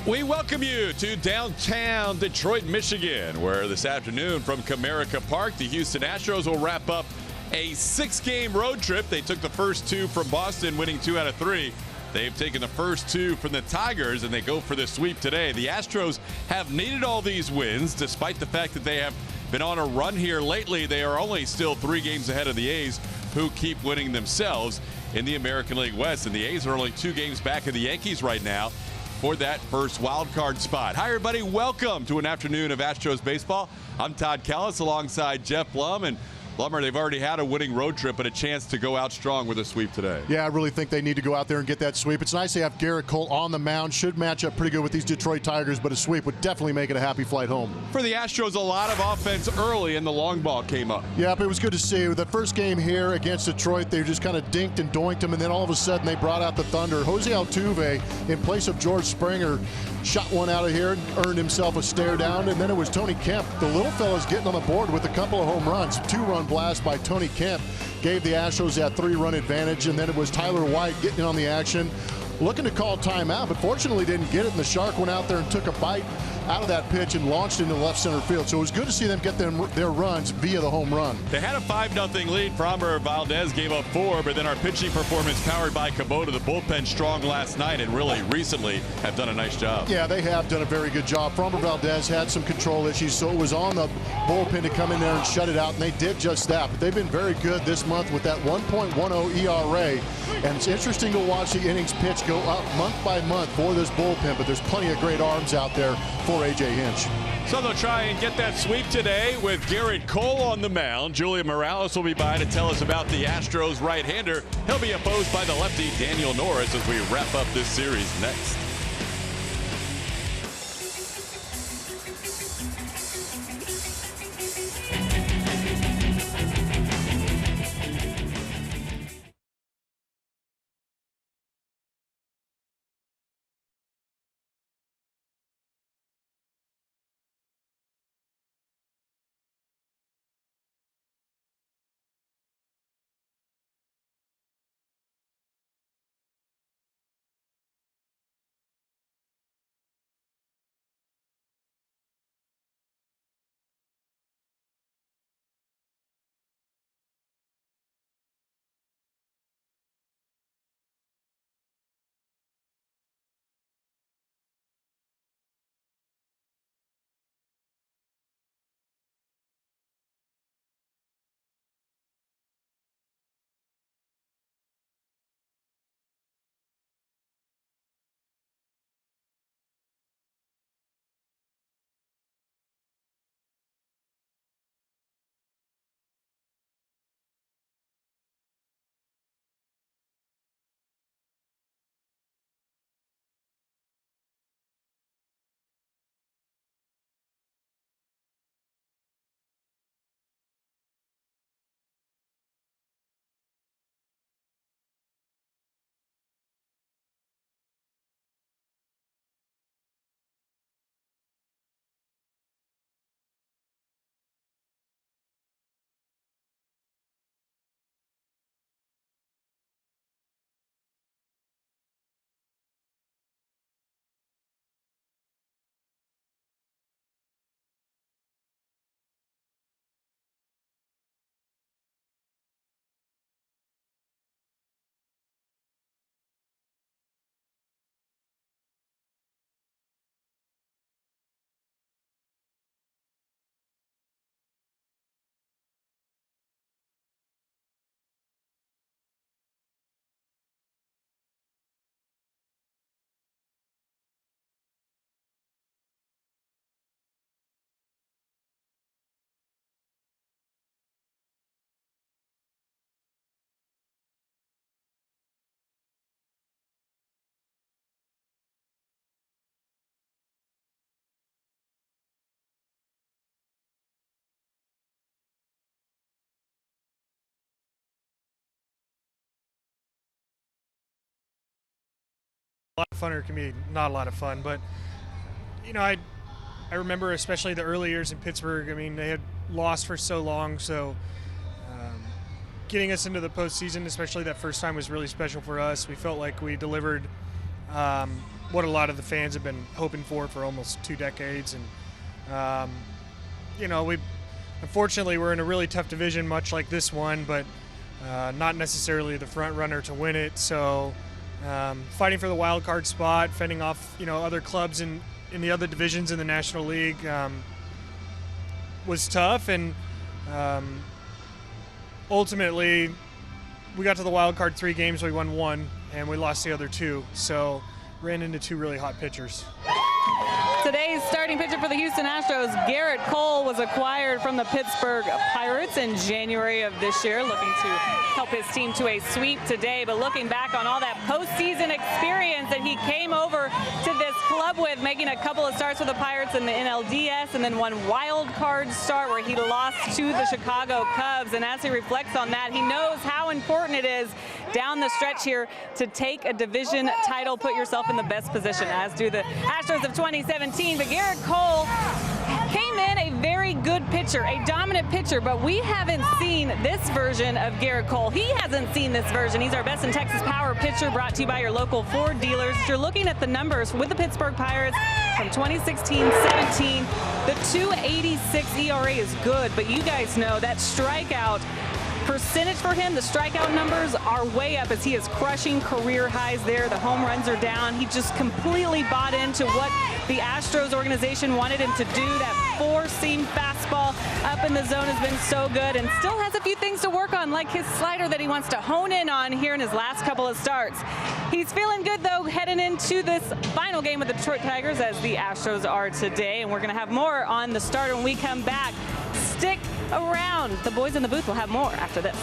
We welcome you to downtown Detroit, Michigan, where this afternoon from Comerica Park, the Houston Astros will wrap up a 6-game road trip. They took the first 2 from Boston, winning 2 out of 3. They've taken the first 2 from the Tigers, and they go for the sweep today. The Astros have needed all these wins, despite the fact that they have been on a run here lately. They are only still 3 games ahead of the A's, who keep winning themselves in the American League West. And the A's are only 2 games back of the Yankees right now for that first wild card spot. Hi, everybody. Welcome to an afternoon of Astros baseball. I'm Todd Kellis alongside Jeff Blum. And Blummer, they've already had a winning road trip, but a chance to go out strong with a sweep today. Yeah, I really think they need to go out there and get that sweep. It's nice to have Garrett Cole on the mound. Should match up pretty good with these Detroit Tigers, but a sweep would definitely make it a happy flight home. For the Astros, a lot of offense early, and the long ball came up. Yep, it was good to see. The first game here against Detroit, they just kind of dinked and doinked them, and then all of a sudden they brought out the thunder. HOU Altuve, in place of George Springer, shot one out of here, earned himself a stare down, and then it was Tony Kemp. The little fella's getting on the board with a couple of home runs. 2-run blast by Tony Kemp gave the Astros that 3-run advantage, and then it was Tyler White getting on the action, looking to call timeout, but fortunately didn't get it, and the Shark went out there and took a bite out of that pitch and launched into left center field. So it was good to see them get their runs via the home run. They had a 5-0 lead. Framber Valdez gave up 4, but then our pitching performance powered by Kubota, the bullpen strong last night, and really recently have done a nice job. Yeah, they have done a very good job. Framber Valdez had some control issues, so it was on the bullpen to come in there and shut it out, and they did just that. But they've been very good this month with that 1.10 ERA, and it's interesting to watch the innings pitch go up month by month for this bullpen, but there's plenty of great arms out there for A.J. Hinch. So they'll try and get that sweep today with Garrett Cole on the mound. Julian Morales will be by to tell us about the Astros right-hander. He'll be opposed by the lefty Daniel Norris as we wrap up this series next. A lot of fun, or it can be not a lot of fun, but you know, I remember especially the early years in Pittsburgh. I mean, they had lost for so long, so getting us into the postseason, especially that first time, was really special for us. We felt like we delivered what a lot of the fans have been hoping for almost 2 decades. And, you know, unfortunately we're in a really tough division, much like this one, but not necessarily the front runner to win it. So fighting for the wild card spot, fending off, you know, other clubs in the other divisions in the National League was tough. And ultimately we got to the wild card 3 games, we won 1 and we lost the other 2. So ran into 2 really hot pitchers. Today's starting pitcher for the Houston Astros, Garrett Cole, was acquired from the Pittsburgh Pirates in January of this year, looking to help his team to a sweep today. But looking back on all that postseason experience that he came over to this club with, making a couple of starts with the Pirates in the NLDS and then 1 wild card start where he lost to the Chicago Cubs. And as he reflects on that, he knows how important it is down the stretch here to take a division title, put yourself in the best position, as do the Astros of 2017. But Garrett Cole came in a very good pitcher, a dominant pitcher, but we haven't seen this version of Garrett Cole. He hasn't seen this version. He's our best in Texas power pitcher, brought to you by your local Ford dealers. If you're looking at the numbers with the Pittsburgh Pirates from 2016-17, the 2.86 ERA is good, but you guys know that strikeout percentage for him, the strikeout numbers are way up as he is crushing career highs there. The home runs are down. He just completely bought into what the Astros organization wanted him to do. That 4-seam fastball up in the zone has been so good, and still has a few things to work on, like his slider that he wants to hone in on here in his last couple of starts. He's feeling good, though, heading into this final game with the Detroit Tigers, as the Astros are today. And we're going to have more on the starter when we come back. Stick around. The boys in the booth will have more after this.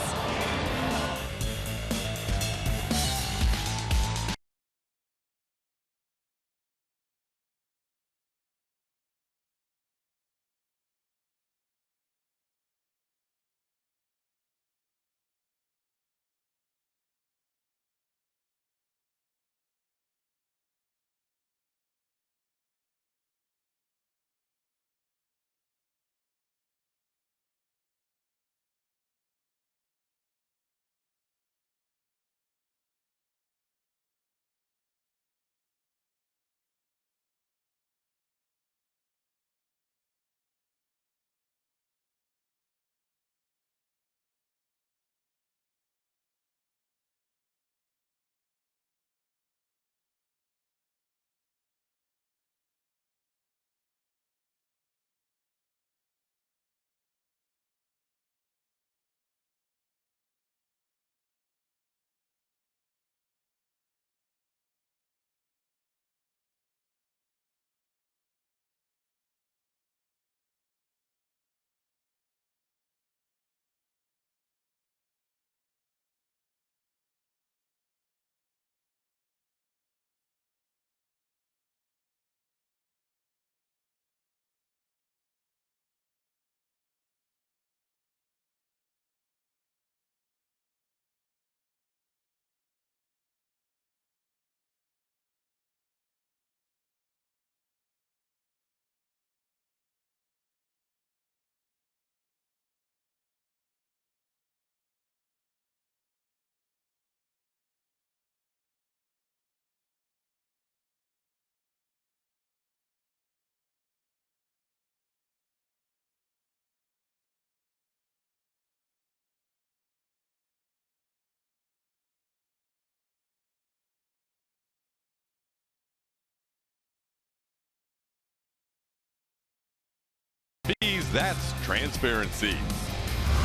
That's transparency.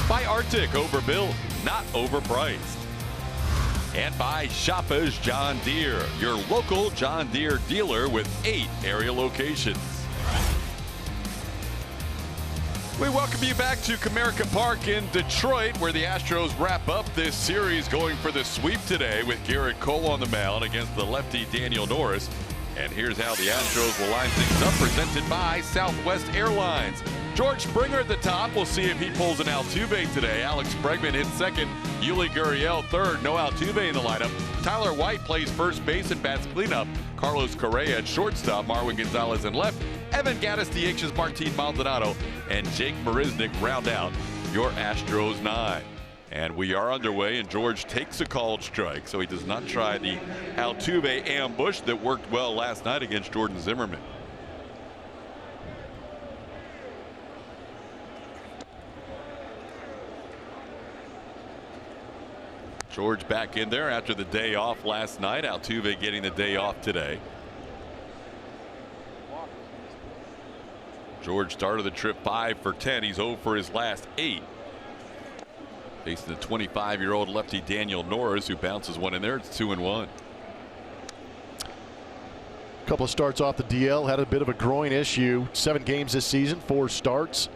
By Arctic, overbuilt, not overpriced. And by Shoppa's John Deere, your local John Deere dealer with 8 area locations. We welcome you back to Comerica Park in Detroit, where the Astros wrap up this series, going for the sweep today with Garrett Cole on the mound against the lefty Daniel Norris. And here's how the Astros will line things up, presented by Southwest Airlines. George Springer at the top. We'll see if he pulls an Altuve today. Alex Bregman hits second. Yuli Gurriel third. No Altuve in the lineup. Tyler White plays first base and bats cleanup. Carlos Correa at shortstop. Marwin Gonzalez in left. Evan Gattis DHs Martin Maldonado. And Jake Marisnick round out your Astros 9. And we are underway, and George takes a called strike, so he does not try the Altuve ambush that worked well last night against Jordan Zimmerman. George back in there after the day off last night. Altuve getting the day off today. George started the trip 5 for 10. He's 0 for his last 8. Facing the 25-year-old lefty Daniel Norris, who bounces one in there. It's 2-1. Couple of starts off the DL, had a bit of a groin issue. 7 games this season, 4 starts.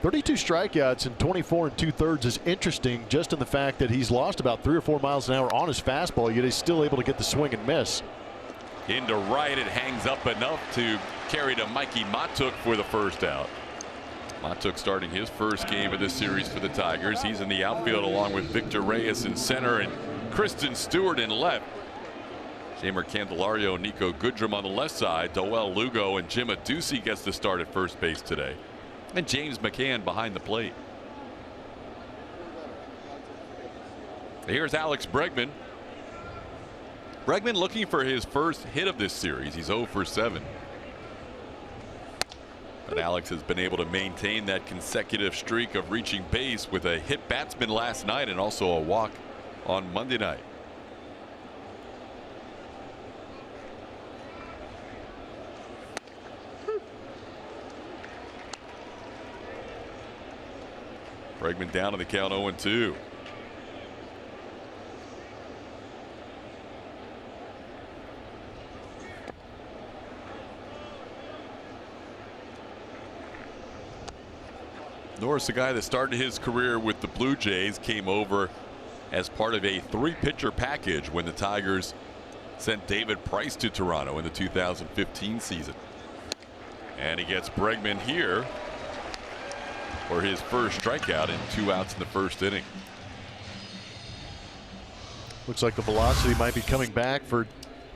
32 strikeouts and 24 2/3 is interesting, just in the fact that he's lost about 3 or 4 miles an hour on his fastball, yet he's still able to get the swing and miss. Into right, it hangs up enough to carry to Mikey Matuk for the first out. Matuk starting his first game of this series for the Tigers. He's in the outfield along with Victor Reyes in center and Kristen Stewart in left. Jamer Candelario, Nico Goodrum on the left side. Doel Lugo and Jim Adducci gets the start at first base today. And James McCann behind the plate. Here's Alex Bregman. Bregman looking for his first hit of this series. He's 0 for 7. But Alex has been able to maintain that consecutive streak of reaching base with a hit batsman last night and also a walk on Monday night. Bregman down to the count 0-2. Norris, the guy that started his career with the Blue Jays, came over as part of a 3-pitcher package when the Tigers sent David Price to Toronto in the 2015 season. And he gets Bregman here for his first strikeout and 2 outs in the first inning. Looks like the velocity might be coming back for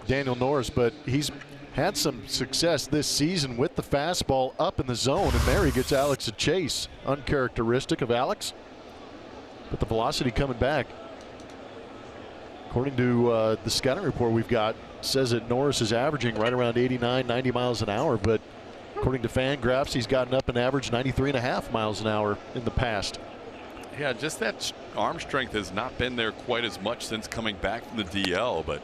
Daniel Norris, but he's had some success this season with the fastball up in the zone, and there he gets Alex a chase. Uncharacteristic of Alex, but the velocity coming back. According to the scouting report we've got, says that Norris is averaging right around 89, 90 miles an hour, but according to Fangraphs, he's gotten up an average 93.5 miles an hour in the past. Yeah, just that arm strength has not been there quite as much since coming back from the DL, but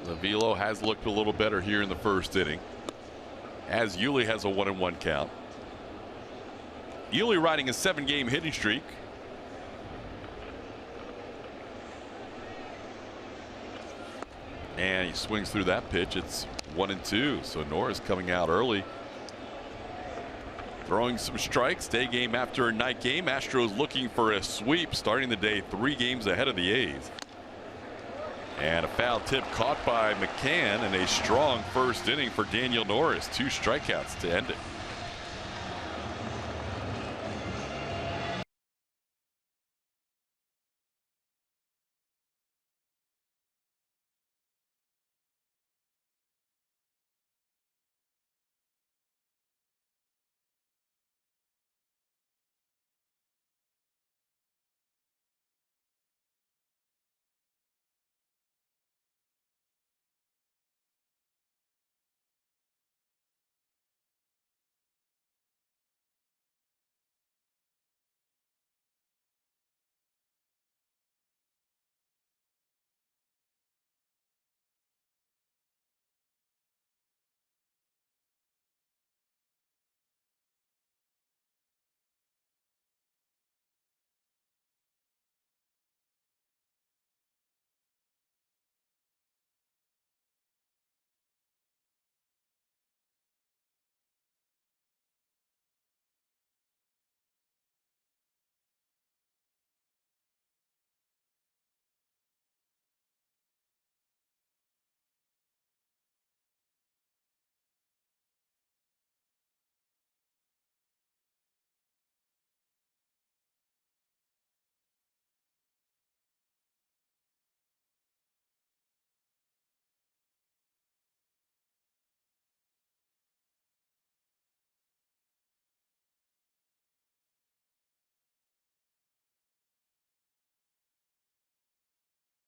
the velo has looked a little better here in the first inning, as Yuli has a 1-1 count. Yuli riding a 7-game hitting streak. And he swings through that pitch. It's 1-2. So Norris coming out early, throwing some strikes. Day game after a night game. Astros looking for a sweep, starting the day 3 games ahead of the A's. And a foul tip caught by McCann, and a strong first inning for Daniel Norris. 2 strikeouts to end it.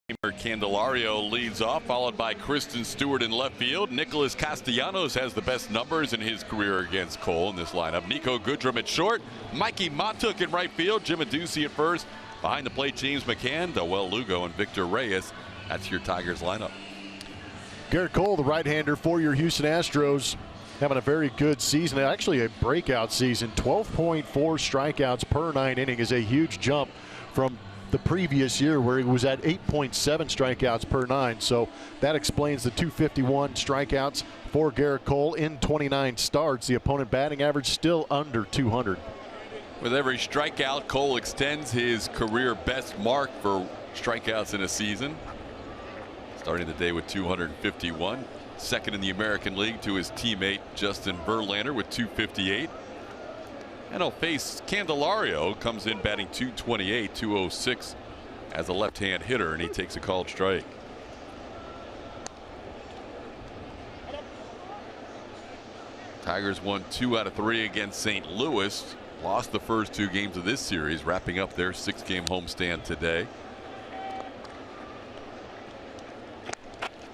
Candelario leads off, followed by Kristen Stewart in left field. Nicholas Castellanos has the best numbers in his career against Cole in this lineup. Nico Goodrum at short, Mikey Matuk in right field, Jim Aducey at first. Behind the plate, James McCann, Doel Lugo, and Victor Reyes. That's your Tigers lineup. Garrett Cole, the right-hander for your Houston Astros, having a very good season, actually a breakout season. 12.4 strikeouts per 9 inning is a huge jump from the previous year where he was at 8.7 strikeouts per 9. So that explains the 251 strikeouts for Garrett Cole in 29 starts. The opponent batting average still under 200. With every strikeout, Cole extends his career best mark for strikeouts in a season. Starting the day with 251. Second in the American League to his teammate Justin Verlander with 258. And he'll face Candelario, comes in batting 228, 206 as a left-hand hitter, and he takes a called strike. Tigers won 2 out of 3 against St. Louis. Lost the first 2 games of this series, wrapping up their 6-game homestand today.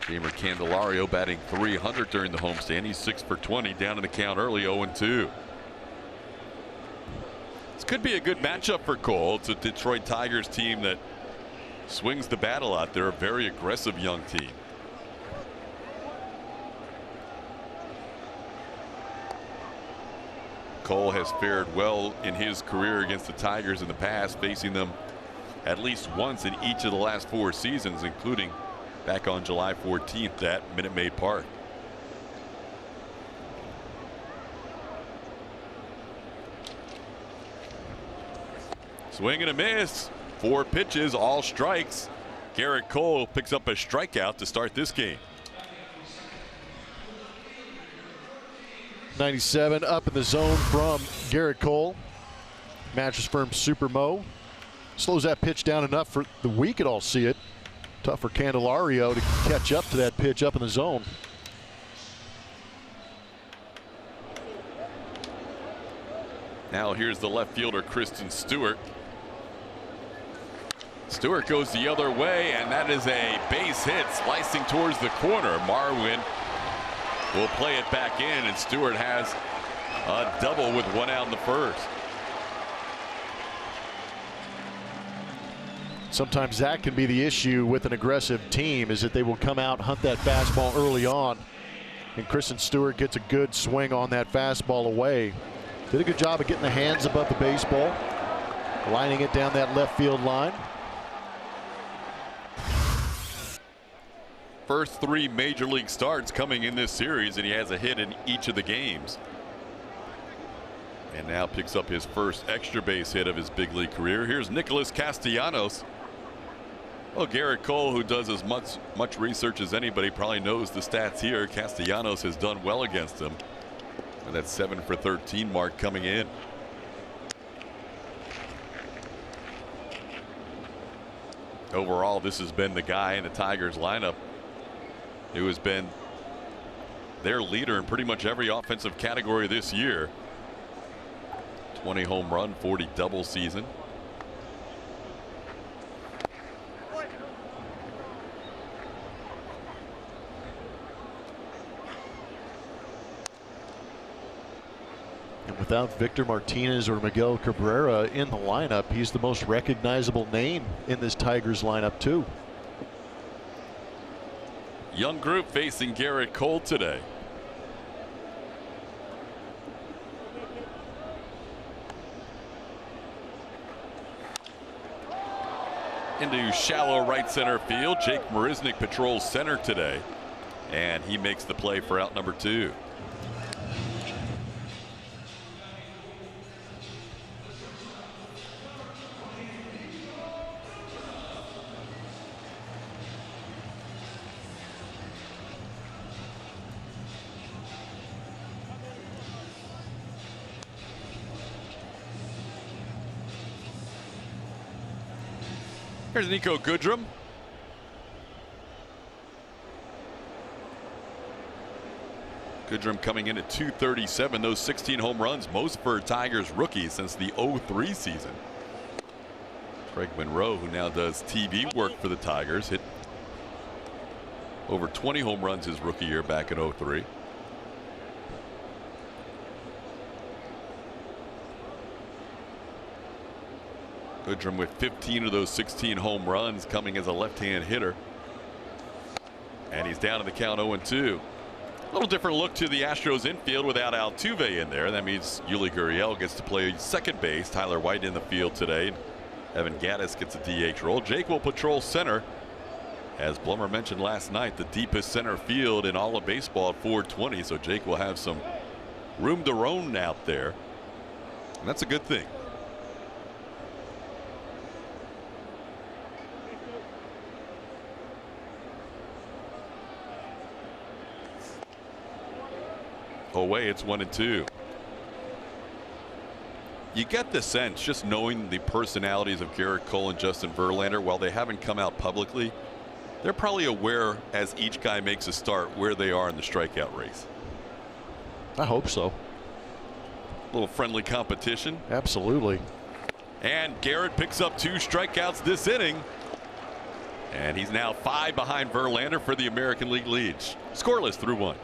Jeimer Candelario batting .300 during the homestand. He's 6 for 20, down in the count early, 0-2. This could be a good matchup for Cole. It's a Detroit Tigers team that swings the bat a lot. They're a very aggressive young team. Cole has fared well in his career against the Tigers in the past, facing them at least once in each of the last 4 seasons, including back on July 14th at Minute Maid Park. Swing and a miss. 4 pitches, all strikes. Garrett Cole picks up a strikeout to start this game. 97 up in the zone from Garrett Cole. Mattress Firm Super Mo slows that pitch down enough for the we could all see it. Tough for Candelario to catch up to that pitch up in the zone. Now here's the left fielder Kristen Stewart. Stewart goes the other way, and that is a base hit slicing towards the corner. Marwin will play it back in, and Stewart has a double with 1 out in the first. Sometimes that can be the issue with an aggressive team, is that they will come out and hunt that fastball early on. And Kristen Stewart gets a good swing on that fastball away. Did a good job of getting the hands above the baseball, lining it down that left field line. First 3 major league starts coming in this series, and he has a hit in each of the games. And now picks up his first extra base hit of his big league career. Here's Nicholas Castellanos. Well, Garrett Cole, who does as much research as anybody, probably knows the stats here. Castellanos has done well against him. And that 7 for 13 mark coming in. Overall, this has been the guy in the Tigers lineup who has been their leader in pretty much every offensive category this year. 20 home run, 40 double season. And without Victor Martinez or Miguel Cabrera in the lineup, he's the most recognizable name in this Tigers lineup too. Young group facing Garrett Cole today. Into shallow right center field. Jake Marisnick patrols center today, and he makes the play for out number 2. Here's Nico Goodrum. Goodrum coming in at 237. Those 16 home runs, most for Tigers rookies since the 03 season. Craig Monroe, who now does TV work for the Tigers, hit over 20 home runs his rookie year back in '03. Goodrum with 15 of those 16 home runs coming as a left-hand hitter. And he's down in the count 0-2. A little different look to the Astros infield without Altuve in there. That means Yuli Gurriel gets to play second base. Tyler White in the field today. Evan Gattis gets a DH role. Jake will patrol center. As Blummer mentioned last night, the deepest center field in all of baseball at 420. So Jake will have some room to roam out there. And that's a good thing. Away, it's 1-2. You get the sense, just knowing the personalities of Garrett Cole and Justin Verlander, while they haven't come out publicly, they're probably aware as each guy makes a start where they are in the strikeout race. I hope so. A little friendly competition. Absolutely. And Garrett picks up 2 strikeouts this inning. And he's now 5 behind Verlander for the American League lead. Scoreless through 1.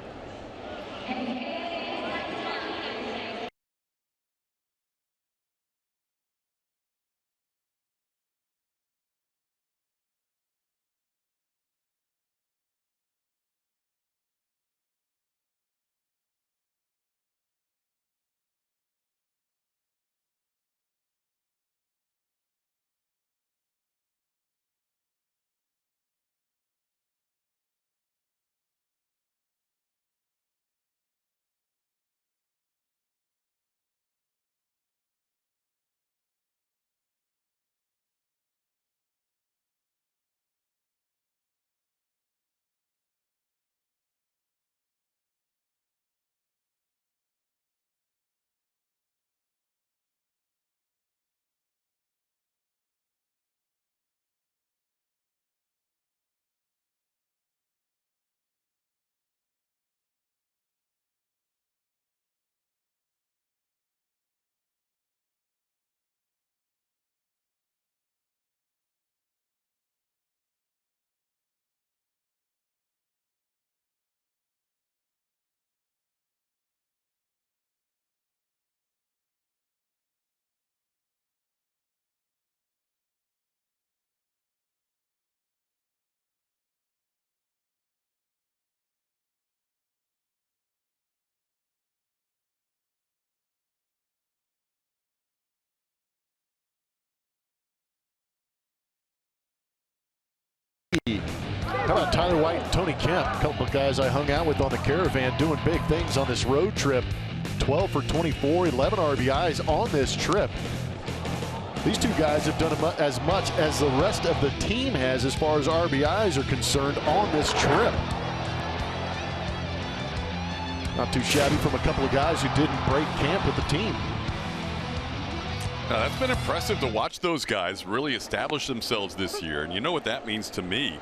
How about Tyler White and Tony Kemp, a couple of guys I hung out with on the Caravan doing big things on this road trip. 12 for 24, 11 RBIs on this trip. These two guys have done as much as the rest of the team has as far as RBIs are concerned on this trip. Not too shabby from a couple of guys who didn't break camp with the team. Now, that's been impressive to watch those guys really establish themselves this year. And you know what that means to me.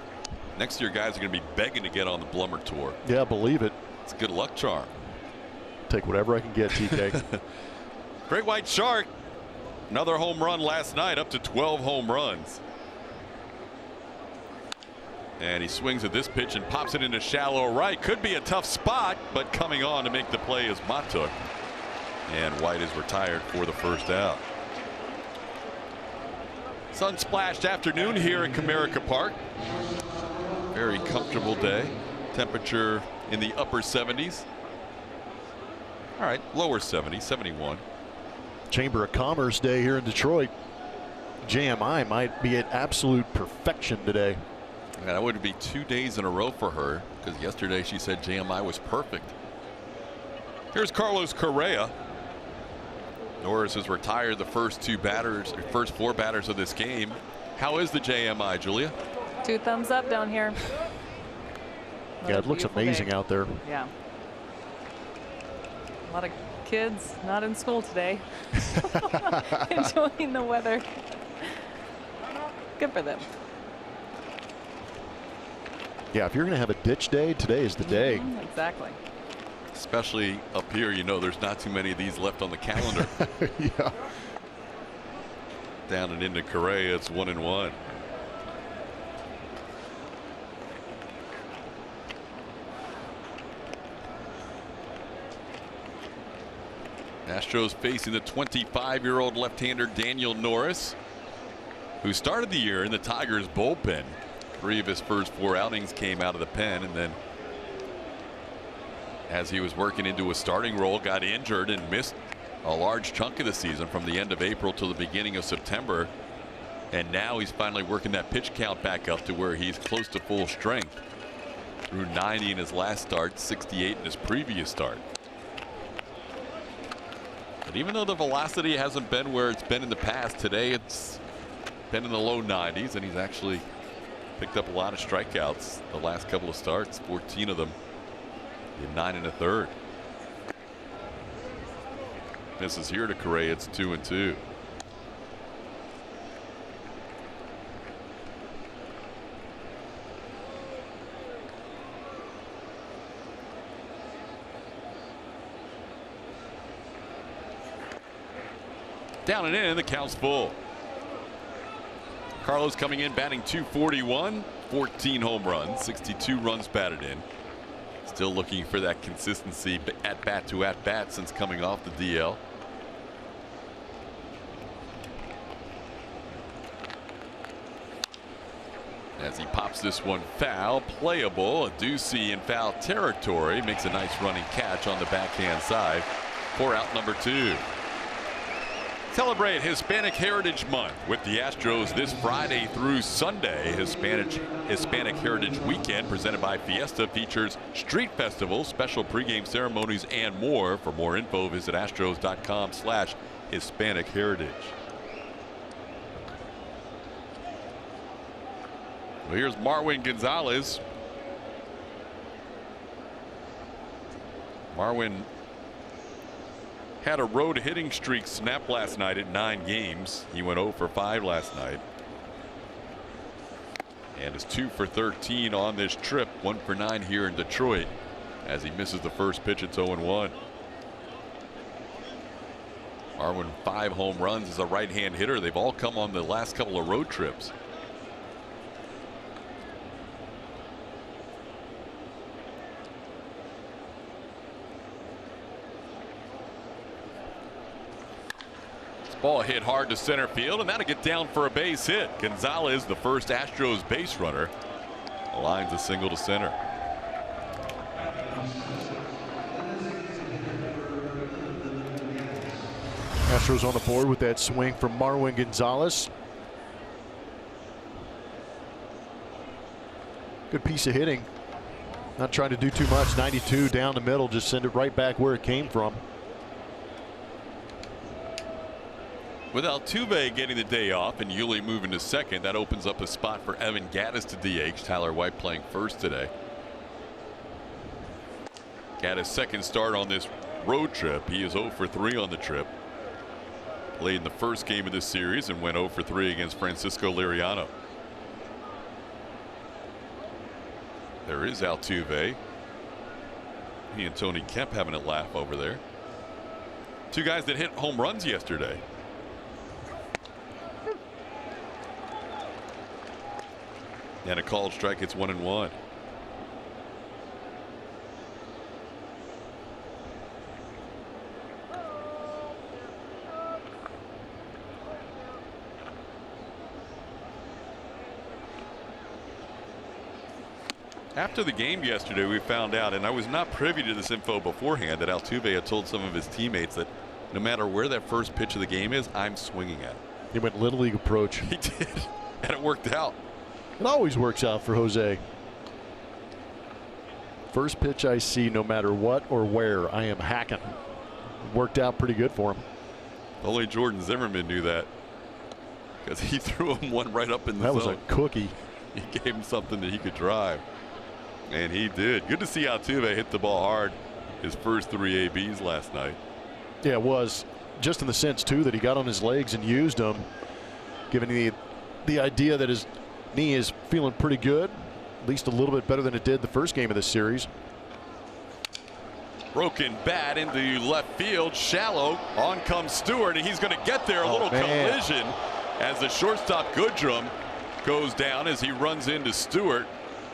Next year, guys are going to be begging to get on the Blummer Tour. Yeah, believe it. It's a good luck charm. Take whatever I can get, TK. Great White Shark. Another home run last night, up to 12 home runs. And he swings at this pitch and pops it into shallow right. Could be a tough spot, but coming on to make the play is Matuk. And White is retired for the first out. Sun-splashed afternoon here at Comerica Park. Very comfortable day. Temperature in the upper 70s. All right, lower 70s, 71. Chamber of Commerce Day here in Detroit. JMI might be at absolute perfection today. And that would be 2 days in a row for her, because yesterday she said JMI was perfect. Here's Carlos Correa. Norris has retired the first 4 batters of this game. How is the JMI, Julia? 2 thumbs up down here. Yeah, it looks amazing out there. Yeah. A lot of kids not in school today. Enjoying the weather. Good for them. Yeah, if you're going to have a ditch day, today is the day. Exactly. Especially up here, you know, there's not too many of these left on the calendar. Yeah. Down and into Correa. It's 1-1. Astros facing the 25-year-old left-hander Daniel Norris, who started the year in the Tigers bullpen. 3 of his first 4 outings came out of the pen, and then as he was working into a starting role, got injured and missed a large chunk of the season from the end of April to the beginning of September. And now he's finally working that pitch count back up to where he's close to full strength. Threw 90 in his last start, 68 in his previous start. But even though the velocity hasn't been where it's been in the past, today it's been in the low 90s, and he's actually picked up a lot of strikeouts the last couple of starts, 14 of them in 9 1/3. Misses here to Correa. It's 2-2. Down and in, the count's full. Carlos coming in batting .241, 14 home runs, 62 runs batted in. Still looking for that consistency at bat to at bat since coming off the DL. As he pops this one foul, playable. A Ducey in foul territory, makes a nice running catch on the backhand side for out number 2. Celebrate Hispanic Heritage Month with the Astros this Friday through Sunday. Hispanic Heritage Weekend presented by Fiesta features street festivals, special pregame ceremonies, and more. For more info, visit astros.com/Hispanic Heritage. Well, here's Marwin Gonzalez. Marwin had a road hitting streak snap last night at 9 games. He went 0 for 5 last night. And is 2 for 13 on this trip. 1 for 9 here in Detroit as he misses the first pitch. It's 0-1. Marwin 5 home runs as a right-hand hitter. They've all come on the last couple of road trips. Ball hit hard to center field, and that'll get down for a base hit. Gonzalez, the first Astros base runner, lines a single to center. Astros on the board with that swing from Marwin Gonzalez. Good piece of hitting. Not trying to do too much. 92 down the middle, just send it right back where it came from. With Altuve getting the day off and Yuli moving to second, that opens up a spot for Evan Gattis to DH. Tyler White playing first today. Gattis' second start on this road trip. He is 0 for 3 on the trip. Played in the first game of this series and went 0 for 3 against Francisco Liriano. There is Altuve. He and Tony Kemp having a laugh over there. 2 guys that hit home runs yesterday. And a called strike. It's 1-1. After the game yesterday, we found out, and I was not privy to this info beforehand, that Altuve had told some of his teammates that no matter where that first pitch of the game is, I'm swinging at it. He went Little League approach. He did, and it worked out. It always works out for Jose. First pitch I see, no matter what or where, I am hacking. Worked out pretty good for him. Only Jordan Zimmerman knew that, because he threw him one right up in the zone. That was a cookie. He gave him something that he could drive, and he did. Good to see Altuve hit the ball hard. His first 3 ABs last night. Yeah, it was. Just in the sense, too, that he got on his legs and used them, giving the idea that his knee is feeling pretty good, at least a little bit better than it did the first game of this series. Broken bat into left field, shallow. On comes Stewart, and he's going to get there. A little collision as the shortstop Goodrum goes down as he runs into Stewart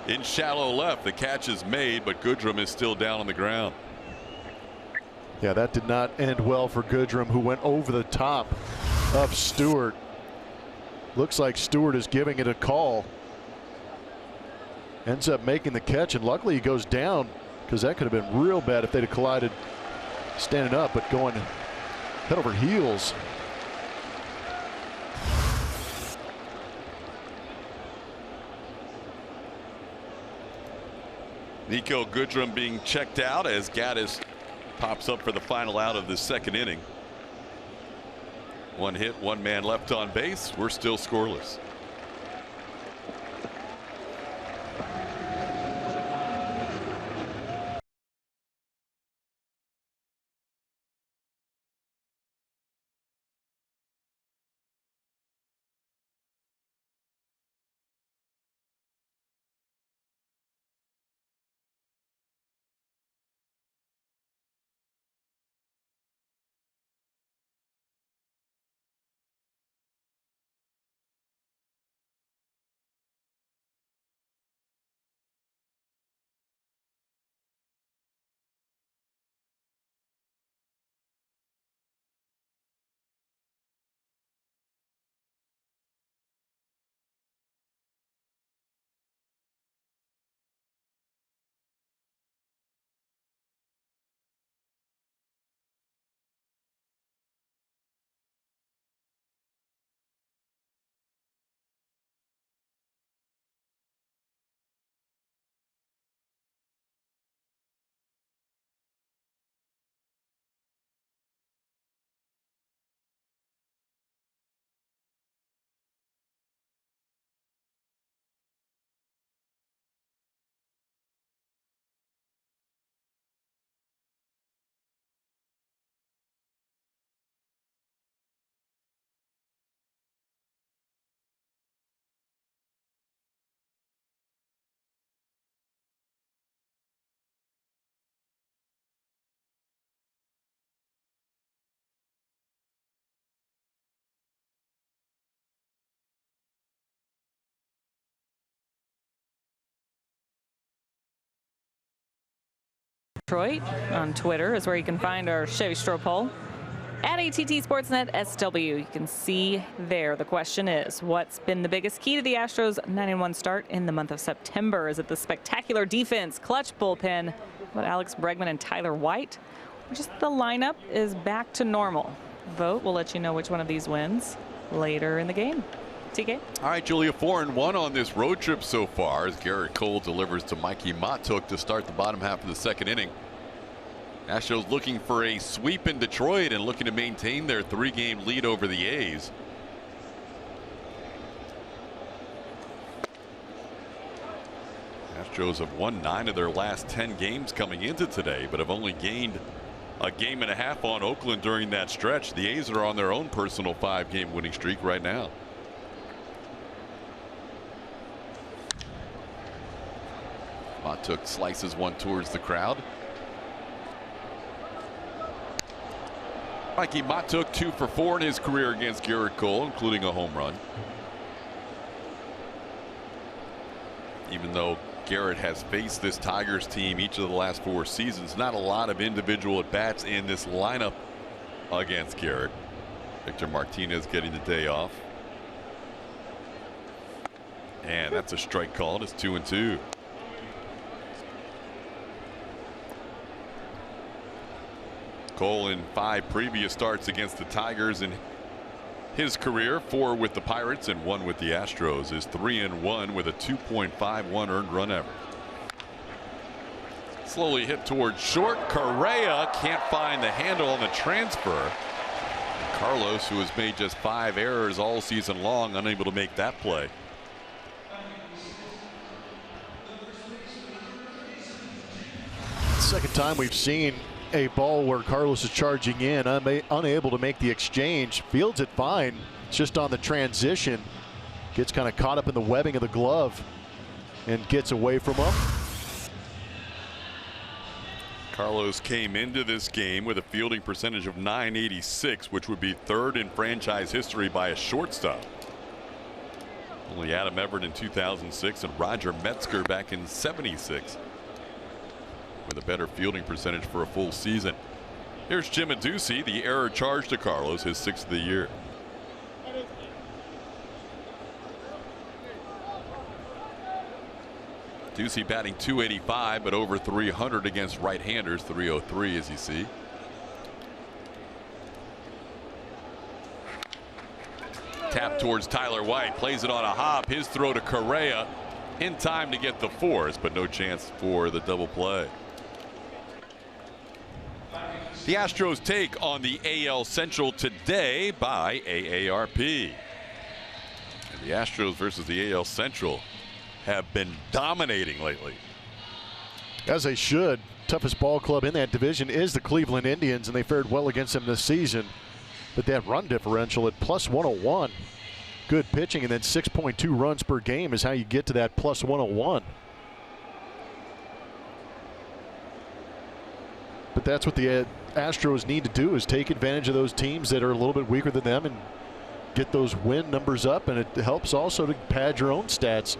in shallow left. The catch is made, but Goodrum is still down on the ground. Yeah, that did not end well for Goodrum, who went over the top of Stewart. Looks like Stewart is giving it a call. Ends up making the catch, and luckily he goes down, because that could have been real bad if they'd have collided standing up, but going head over heels. Nico Goodrum being checked out as Gaddis pops up for the final out of the second inning. One hit, one man left on base. We're still scoreless. Detroit on Twitter is where you can find our Chevy Straw poll. At ATT Sportsnet SW, you can see there. The question is, what's been the biggest key to the Astros' 9-1 start in the month of September? Is it the spectacular defense, clutch bullpen, what Alex Bregman and Tyler White, or just the lineup is back to normal? Vote. We'll let you know which one of these wins later in the game. TK. All right, Julia, 4-1 on this road trip so far as Garrett Cole delivers to Mikey Matuk to start the bottom half of the second inning. Astros looking for a sweep in Detroit and looking to maintain their 3-game lead over the A's. Astros have won 9 of their last 10 games coming into today, but have only gained a game and a half on Oakland during that stretch. The A's are on their own personal 5-game winning streak right now. Matuk slices one towards the crowd. Mikey Matuk 2 for 4 in his career against Garrett Cole, including a home run. Even though Garrett has faced this Tigers team each of the last 4 seasons, not a lot of individual at-bats in this lineup against Garrett. Victor Martinez getting the day off. And that's a strike called. It's 2-2. Cole in 5 previous starts against the Tigers in his career, 4 with the Pirates and 1 with the Astros, is 3-1 with a 2.51 earned run average. Slowly hit towards short. Correa can't find the handle on the transfer. Carlos, who has made just 5 errors all season long, unable to make that play. Second time we've seen a ball where Carlos is charging in, unable to make the exchange. Fields it fine. It's just on the transition. Gets kind of caught up in the webbing of the glove and gets away from him. Carlos came into this game with a fielding percentage of .986, which would be third in franchise history by a shortstop. Only Adam Everett in 2006 and Roger Metzger back in '76 with a better fielding percentage for a full season. Here's Jim Adduci, the error charge to Carlos, his 6th of the year. Ducey batting .285, but over .300 against right-handers, .303 as you see. Tap towards Tyler White, plays it on a hop. His throw to Correa in time to get the force, but no chance for the double play. The Astros take on the AL Central today by AARP. And the Astros versus the AL Central have been dominating lately. As they should. Toughest ball club in that division is the Cleveland Indians, and they fared well against them this season. But that run differential at +101. Good pitching, and then 6.2 runs per game is how you get to that +101. But that's what the Astros need to do, is take advantage of those teams that are a little bit weaker than them and get those win numbers up, and it helps also to pad your own stats.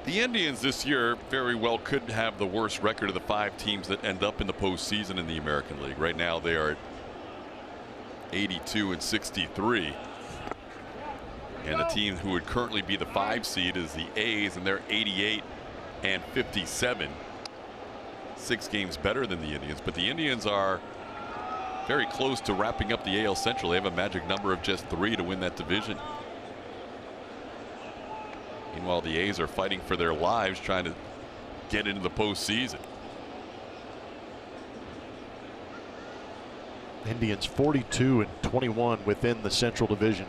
The Indians this year very well could have the worst record of the 5 teams that end up in the postseason in the American League. Right now they are at 82 and 63. And the team who would currently be the 5 seed is the A's, and they're 88 and 57. 6 games better than the Indians, but the Indians are very close to wrapping up the AL Central. They have a magic number of just 3 to win that division. Meanwhile, the A's are fighting for their lives, trying to get into the postseason. Indians 42 and 21 within the Central Division.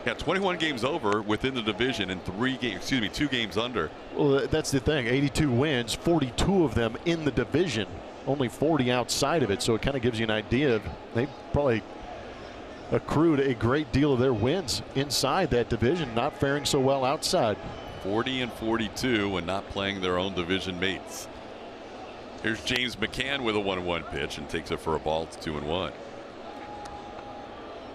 Yeah, 21 games over within the division and 2 games under. Well, that's the thing. 82 wins, 42 of them in the division, only 40 outside of it. So it kind of gives you an idea of they probably accrued a great deal of their wins inside that division, not faring so well outside. 40 and 42 and not playing their own division mates. Here's James McCann with a 1-1 pitch and takes it for a ball. It's 2-1.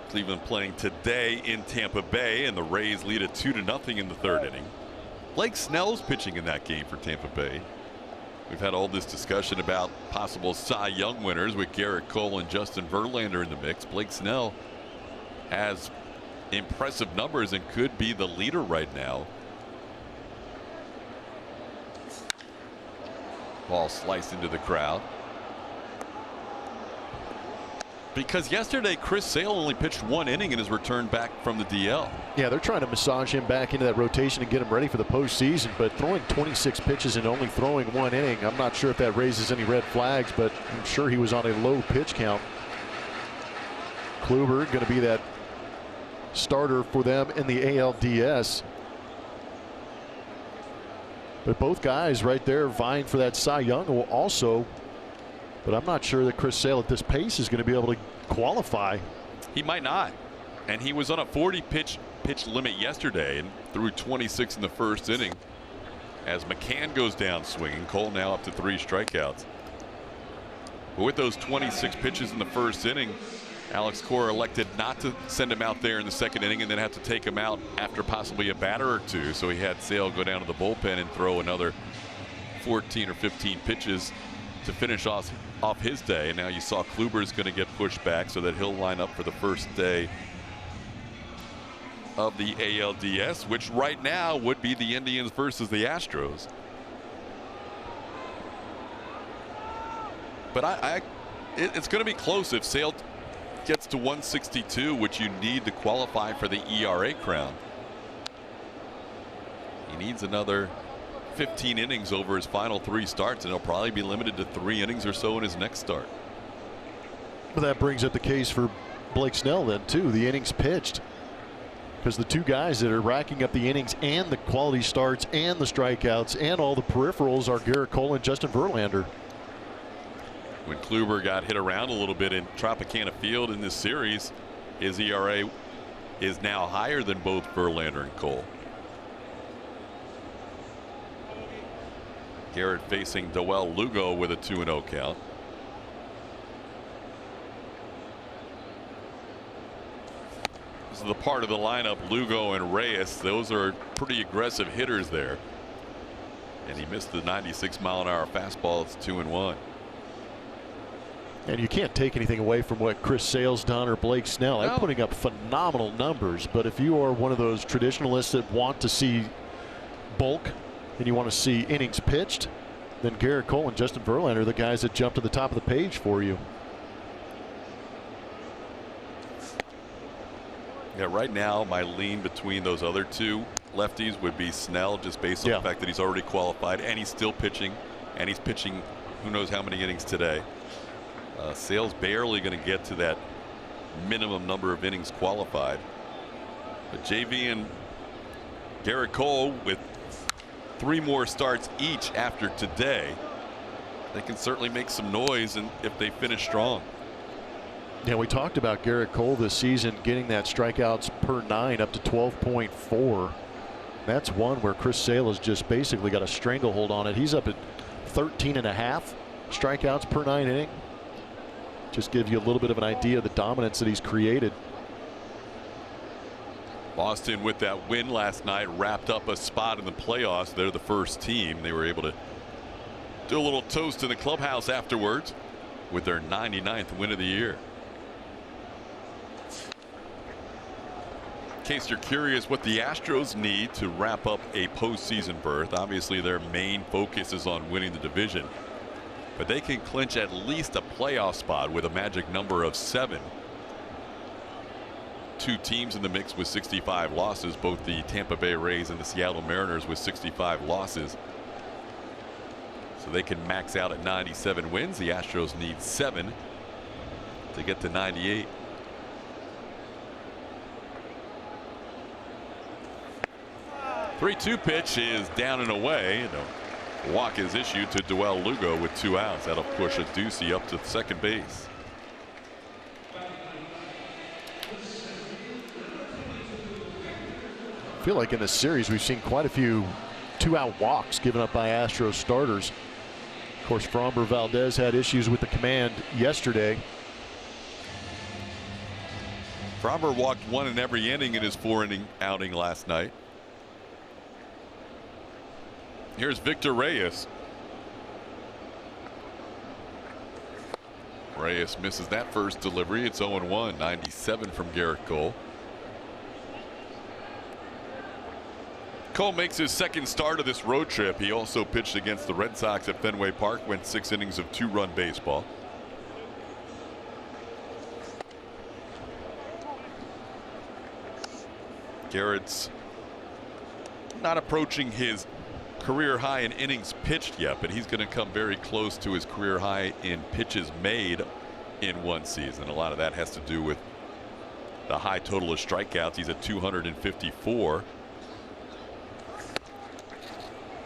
Cleveland playing today in Tampa Bay, and the Rays lead at 2-0 in the 3rd inning. Blake Snell's pitching in that game for Tampa Bay. We've had all this discussion about possible Cy Young winners with Garrett Cole and Justin Verlander in the mix. Blake Snell has impressive numbers and could be the leader right now. Ball sliced into the crowd. Because yesterday Chris Sale only pitched 1 inning in his return back from the DL. Yeah, they're trying to massage him back into that rotation and get him ready for the postseason, but throwing 26 pitches and only throwing 1 inning, I'm not sure if that raises any red flags, but I'm sure he was on a low pitch count. Kluber going to be that starter for them in the ALDS. But both guys right there vying for that Cy Young will also. But I'm not sure that Chris Sale at this pace is going to be able to qualify. He might not. And he was on a 40 pitch limit yesterday and threw 26 in the 1st inning. As McCann goes down swinging, Cole now up to 3 strikeouts. But with those 26 pitches in the 1st inning, Alex Cora elected not to send him out there in the 2nd inning and then have to take him out after possibly a batter or 2. So he had Sale go down to the bullpen and throw another 14 or 15 pitches to finish off his day. And now you saw Kluber is going to get pushed back so that he'll line up for the first day of the ALDS, which right now would be the Indians versus the Astros. But it's going to be close if Sale gets to 162, which you need to qualify for the ERA crown. He needs another 15 innings over his final 3 starts, and he'll probably be limited to 3 innings or so in his next start. But that brings up the case for Blake Snell then too, the innings pitched. Because the 2 guys that are racking up the innings and the quality starts and the strikeouts and all the peripherals are Garrett Cole and Justin Verlander. When Kluber got hit around a little bit in Tropicana Field in this series, his ERA is now higher than both Verlander and Cole. Garrett facing Doel Lugo with a 2-0 count. This is the part of the lineup, Lugo and Reyes. Those are pretty aggressive hitters there. And he missed the 96-mile-an-hour fastball. It's 2-1. And you can't take anything away from what Chris Sale's done or Blake Snell. They're putting up phenomenal numbers. But if you are one of those traditionalists that want to see bulk and you want to see innings pitched, then Garrett Cole and Justin Verlander are the guys that jump to the top of the page for you. Yeah, right now my lean between those other two lefties would be Snell, just based on the fact that he's already qualified and he's still pitching, and he's pitching who knows how many innings today. Sale's barely going to get to that minimum number of innings qualified. But JV and Garrett Cole, with 3 more starts each after today, they can certainly make some noise, and if they finish strong. Yeah, we talked about Garrett Cole this season getting that strikeouts per 9 up to 12.4. That's one where Chris Sale has just basically got a stranglehold on it. He's up at 13.5 strikeouts per 9 inning. Just give you a little bit of an idea of the dominance that he's created. Boston, with that win last night, wrapped up a spot in the playoffs. They're the first team. They were able to do a little toast in the clubhouse afterwards with their 99th win of the year. In case you're curious what the Astros need to wrap up a postseason berth, obviously their main focus is on winning the division, but they can clinch at least a playoff spot with a magic number of 7. 2 teams in the mix with 65 losses, both the Tampa Bay Rays and the Seattle Mariners with 65 losses. So they can max out at 97 wins. The Astros need 7 to get to 98. The 3-2 pitch is down and away. A walk is issued to Doel Lugo with 2 outs. That'll push a Ducey up to second base. I feel like in this series we've seen quite a few 2-out walks given up by Astros starters. Of course, Framber Valdez had issues with the command yesterday. Framber walked 1 in every inning in his 4-inning outing last night. Here's Victor Reyes. Reyes misses that first delivery. It's 0-1. 97 from Garrett Cole. Cole makes his second start of this road trip. He also pitched against the Red Sox at Fenway Park, went 6 innings of 2-run baseball. Garrett's not approaching his career high in innings pitched yet, but he's going to come very close to his career high in pitches made in one season. A lot of that has to do with the high total of strikeouts. He's at 254.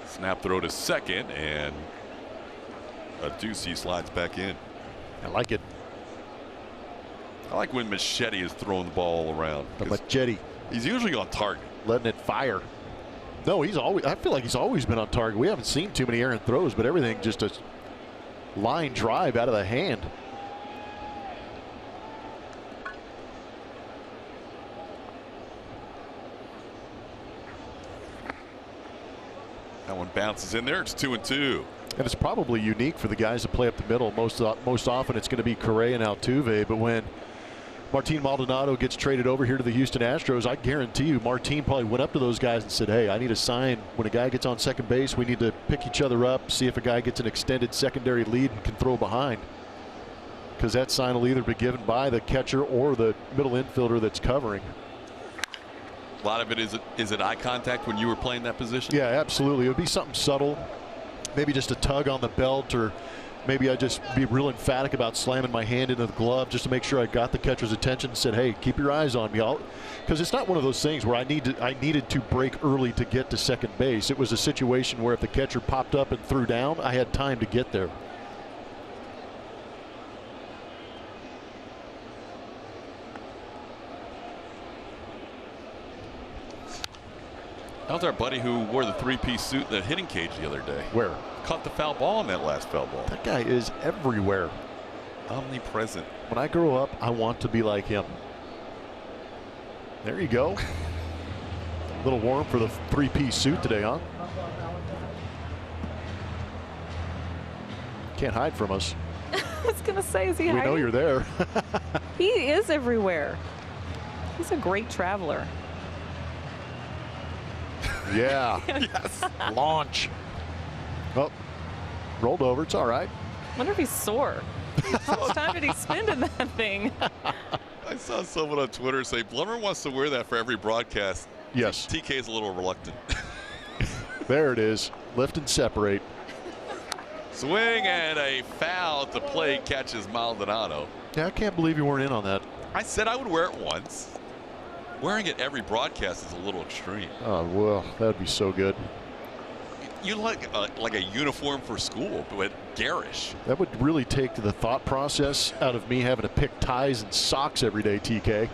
Snap throw to second, and a Ducey slides back in. I like it. I like when Machete is throwing the ball around. The Machete. He's usually on target. Letting it fire. No, he's always. I feel like he's always been on target. We haven't seen too many errant throws, but everything just a line drive out of the hand. That one bounces in there. It's 2-2. And it's probably unique for the guys that play up the middle. Most often it's going to be Correa and Altuve, but when Martin Maldonado gets traded over here to the Houston Astros, I guarantee you Martin probably went up to those guys and said, hey, I need a sign. When a guy gets on second base, we need to pick each other up, see if a guy gets an extended secondary lead and can throw behind, because that sign will either be given by the catcher or the middle infielder that's covering. A lot of it is it eye contact when you were playing that position? Yeah, absolutely. It would be something subtle, maybe just a tug on the belt, or maybe I just be real emphatic about slamming my hand into the glove just to make sure I got the catcher's attention and said, hey, keep your eyes on me. Because it's not one of those things where I needed to break early to get to second base. It was a situation where if the catcher popped up and threw down, I had time to get there. How's our buddy who wore the three-piece suit in the hitting cage the other day? Where? Caught the foul ball on that last foul ball. That guy is everywhere. Omnipresent. When I grow up, I want to be like him. There you go. A little warm for the three-piece suit today, huh? Can't hide from us. I was going to say, is he hiding? We know you're there. He is everywhere. He's a great traveler. Yeah. Yes. Launch. Oh, rolled over. It's all right. Wonder if he's sore. How much time did he spend in that thing? I saw someone on Twitter say Blummer wants to wear that for every broadcast. Yes. TK is a little reluctant. There it is. Lift and separate. Swing and a foul at the plate, catches Maldonado. Yeah, I can't believe you weren't in on that. I said I would wear it once. Wearing it every broadcast is a little extreme. Oh, well, that would be so good. You like a uniform for school, but garish. That would really take the thought process out of me having to pick ties and socks every day, TK.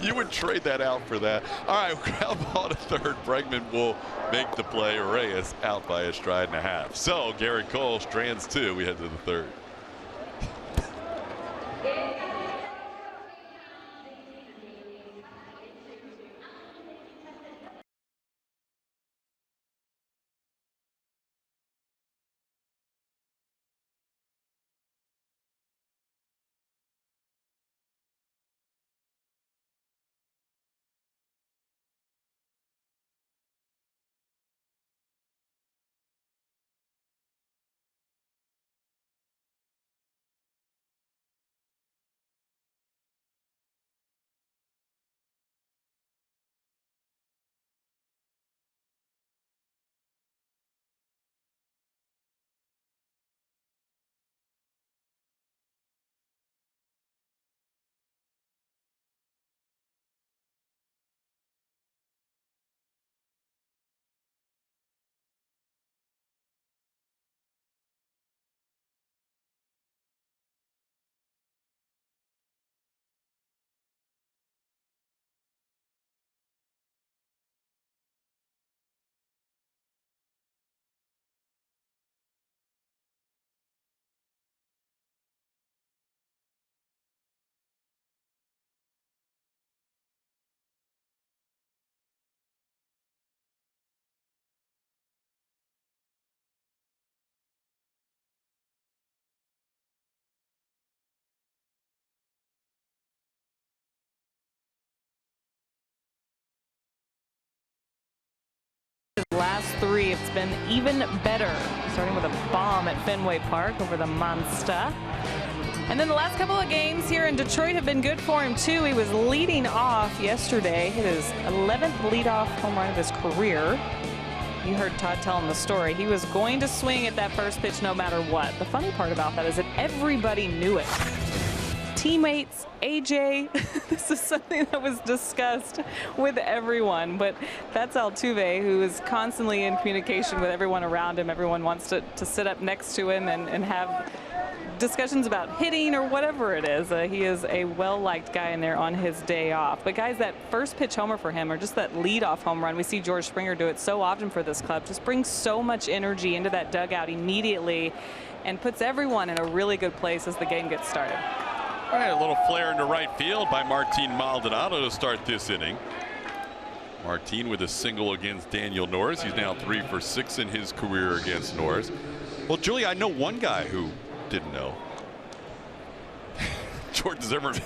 You would trade that out for that. All right, ground ball to third. Bregman will make the play. Reyes out by a stride and a half. So Garrett Cole strands two. We head to the third. Last three, it's been even better. Starting with a bomb at Fenway Park over the Monster. And then the last couple of games here in Detroit have been good for him too. He was leading off yesterday. Hit his 11th leadoff home run of his career. You heard Todd tell him the story. He was going to swing at that first pitch no matter what. The funny part about that is that everybody knew it. Teammates, AJ, this is something that was discussed with everyone, but that's Altuve, who is constantly in communication with everyone around him. Everyone wants to sit up next to him and have discussions about hitting or whatever it is. He is a well-liked guy in there on his day off. But guys, that first pitch homer for him, or just that leadoff home run, we see George Springer do it so often for this club, just brings so much energy into that dugout immediately and puts everyone in a really good place as the game gets started. All right, a little flare into right field by Martin Maldonado to start this inning. Martin with a single against Daniel Norris. He's now 3 for 6 in his career against Norris. Well, Julie, I know one guy who didn't know. George Zimmerman.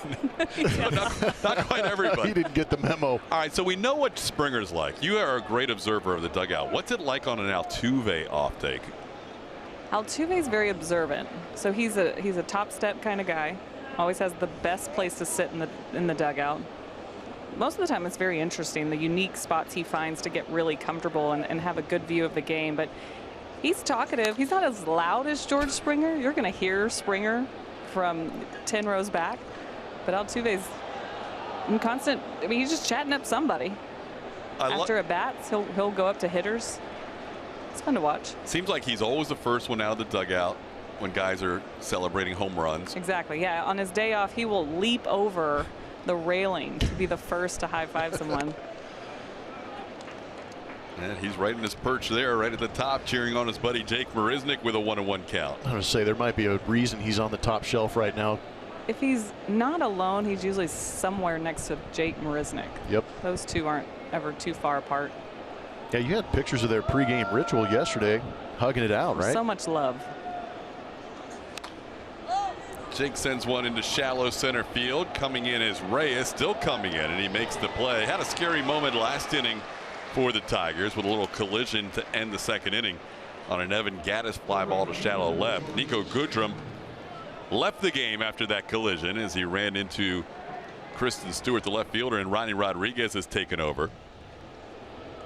not quite everybody. He didn't get the memo. All right, so we know what Springer's like. You are a great observer of the dugout. What's it like on an Altuve off take? Altuve's very observant. So he's a top step kind of guy. Always has the best place to sit in the dugout. Most of the time it's very interesting, the unique spots he finds to get really comfortable and have a good view of the game. But he's talkative. He's not as loud as George Springer. You're going to hear Springer from 10 rows back. But Altuve's in constant, I mean, he's just chatting up somebody. After at bats, he'll go up to hitters. It's fun to watch. Seems like he's always the first one out of the dugout when guys are celebrating home runs. Exactly, yeah. On his day off, he will leap over the railing to be the first to high-five someone. And he's right in his perch there, right at the top, cheering on his buddy Jake Marisnick with a 1-1 count. I would say there might be a reason he's on the top shelf right now. If he's not alone, he's usually somewhere next to Jake Marisnick. Yep. Those two aren't ever too far apart. Yeah, you had pictures of their pregame ritual yesterday, hugging it out, right? So much love. Jake sends one into shallow center field. Coming in is Reyes, still coming in, and he makes the play. Had a scary moment last inning for the Tigers with a little collision to end the second inning on an Evan Gaddis fly ball to shallow left. Nico Goodrum left the game after that collision as he ran into Kristen Stewart, the left fielder, and Ronnie Rodriguez has taken over.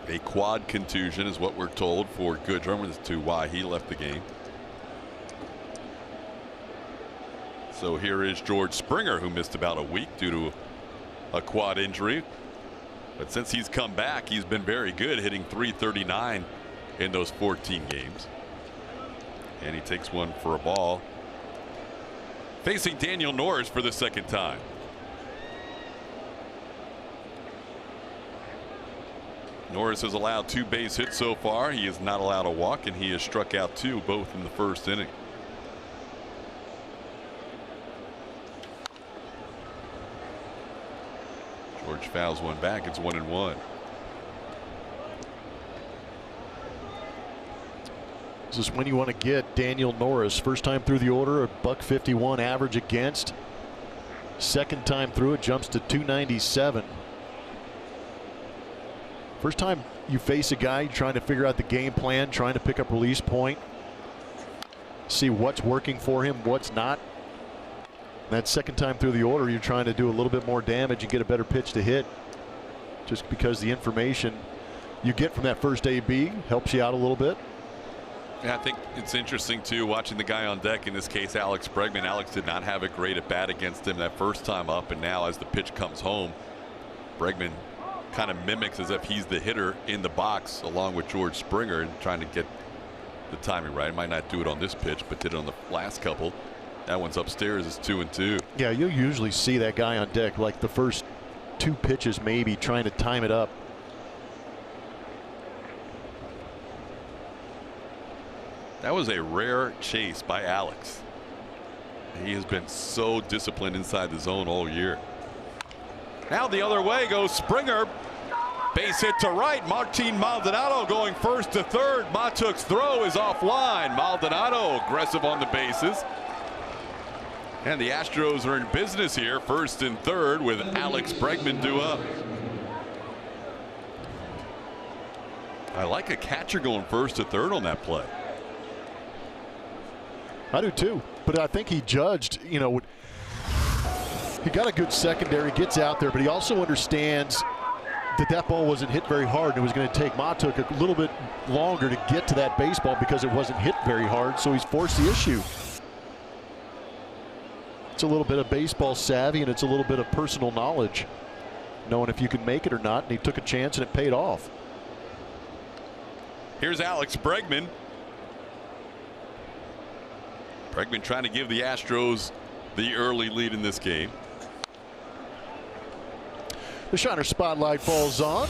A quad contusion is what we're told for Goodrum as to why he left the game. So here is George Springer, who missed about a week due to a quad injury. But since he's come back, he's been very good, hitting .339 in those 14 games. And he takes one for a ball. Facing Daniel Norris for the second time. Norris has allowed 2 base hits so far. He has not allowed a walk, and he has struck out 2, both in the first inning. George fouls one back. It's 1-1. This is when you want to get Daniel Norris. First time through the order, a .151 average against. Second time through, it jumps to .297. First time you face a guy trying to figure out the game plan, trying to pick up release point, see what's working for him, what's not. That second time through the order, you're trying to do a little bit more damage and get a better pitch to hit, just because the information you get from that first AB helps you out a little bit. Yeah, I think it's interesting too, watching the guy on deck, in this case Alex Bregman. Alex did not have a great at bat against him that first time up, and now as the pitch comes home, Bregman kind of mimics as if he's the hitter in the box along with George Springer and trying to get the timing right. Might not do it on this pitch, but did it on the last couple. That one's upstairs. It's 2-2. Yeah, you'll usually see that guy on deck like the first 2 pitches, maybe trying to time it up. That was a rare chase by Alex. He has been so disciplined inside the zone all year. Now the other way goes Springer. Base hit to right. Martin Maldonado going first to third. Matuk's throw is offline. Maldonado aggressive on the bases. And the Astros are in business here, first and third, with Alex Bregman due up. I like a catcher going first to third on that play. I do too, but I think he judged, you know, he got a good secondary, gets out there, but he also understands that that ball wasn't hit very hard, and it was going to take Matuk a little bit longer to get to that baseball because it wasn't hit very hard, so he's forced the issue. It's a little bit of baseball savvy, and it's a little bit of personal knowledge, knowing if you can make it or not, and he took a chance and it paid off. Here's Alex Bregman. Bregman trying to give the Astros the early lead in this game. The Shiner spotlight falls on.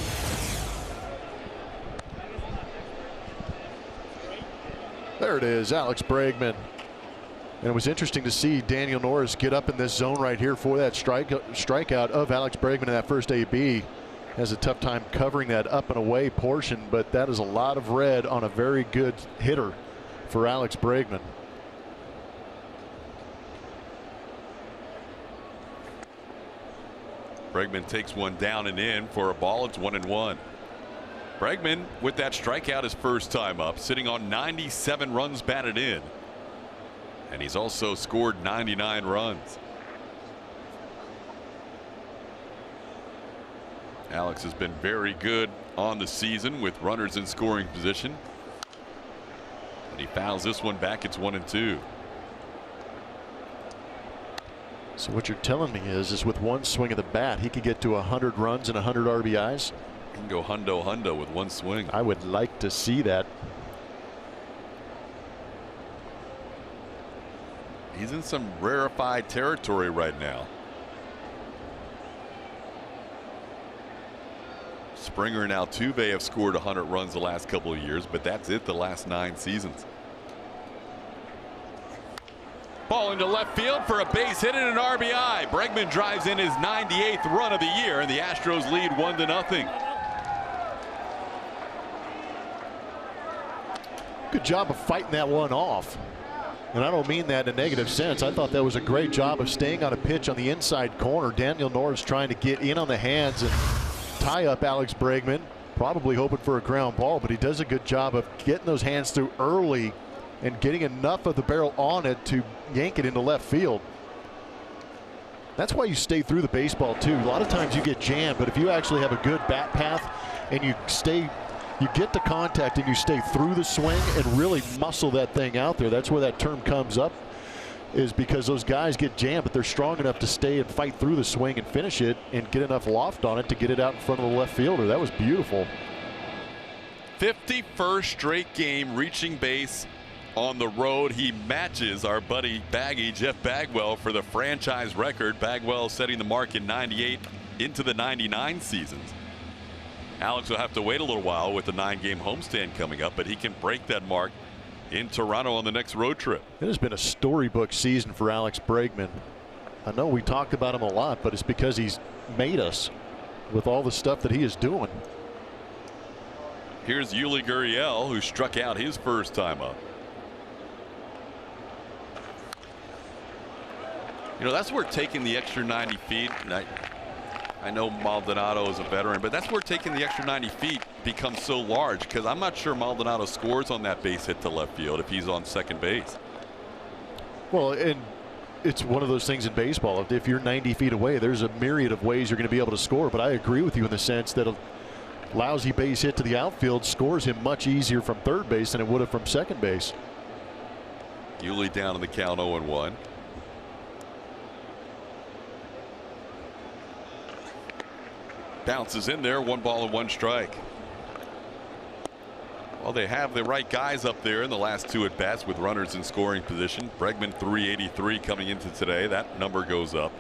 There it is, Alex Bregman. And it was interesting to see Daniel Norris get up in this zone right here for that strikeout of Alex Bregman in that first AB. Has a tough time covering that up and away portion, but that is a lot of red on a very good hitter for Alex Bregman. Bregman takes one down and in for a ball. It's 1-1. Bregman with that strikeout his first time up, sitting on 97 runs batted in. And he's also scored 99 runs. Alex has been very good on the season with runners in scoring position. And he fouls this one back. It's 1-2. So what you're telling me is with one swing of the bat, he could get to 100 runs and 100 RBIs. He can go hundo with one swing. I would like to see that. He's in some rarefied territory right now. Springer and Altuve have scored 100 runs the last couple of years, but that's it the last 9 seasons. Ball into left field for a base hit and an RBI. Bregman drives in his 98th run of the year, and the Astros lead 1-0. Good job of fighting that one off. And I don't mean that in a negative sense. I thought that was a great job of staying on a pitch on the inside corner. Daniel Norris trying to get in on the hands and tie up Alex Bregman. Probably hoping for a ground ball, but he does a good job of getting those hands through early and getting enough of the barrel on it to yank it into left field. That's why you stay through the baseball too. A lot of times you get jammed, but if you actually have a good bat path and you get to contact and you stay through the swing and really muscle that thing out there. That's where that term comes up, is because those guys get jammed, but they're strong enough to stay and fight through the swing and finish it and get enough loft on it to get it out in front of the left fielder. That was beautiful. 51st straight game reaching base on the road. He matches our buddy Baggy, Jeff Bagwell, for the franchise record. Bagwell setting the mark in 98 into the 99 seasons. Alex will have to wait a little while with the 9-game homestand coming up, but he can break that mark in Toronto on the next road trip. It has been a storybook season for Alex Bregman. I know we talked about him a lot, but it's because he's made us with all the stuff that he is doing. Here's Yuli Gurriel, who struck out his first time up. You know, that's where taking the extra 90 feet. I know Maldonado is a veteran, but that's where taking the extra 90 feet becomes so large, because I'm not sure Maldonado scores on that base hit to left field if he's on second base. Well, and it's one of those things in baseball. If you're 90 feet away, there's a myriad of ways you're going to be able to score. But I agree with you in the sense that a lousy base hit to the outfield scores him much easier from third base than it would have from second base. Yuli down in the count 0-1. Bounces in there, 1 ball and 1 strike. Well, they have the right guys up there in the last 2 at bats with runners in scoring position. Bregman 383 coming into today. That number goes up.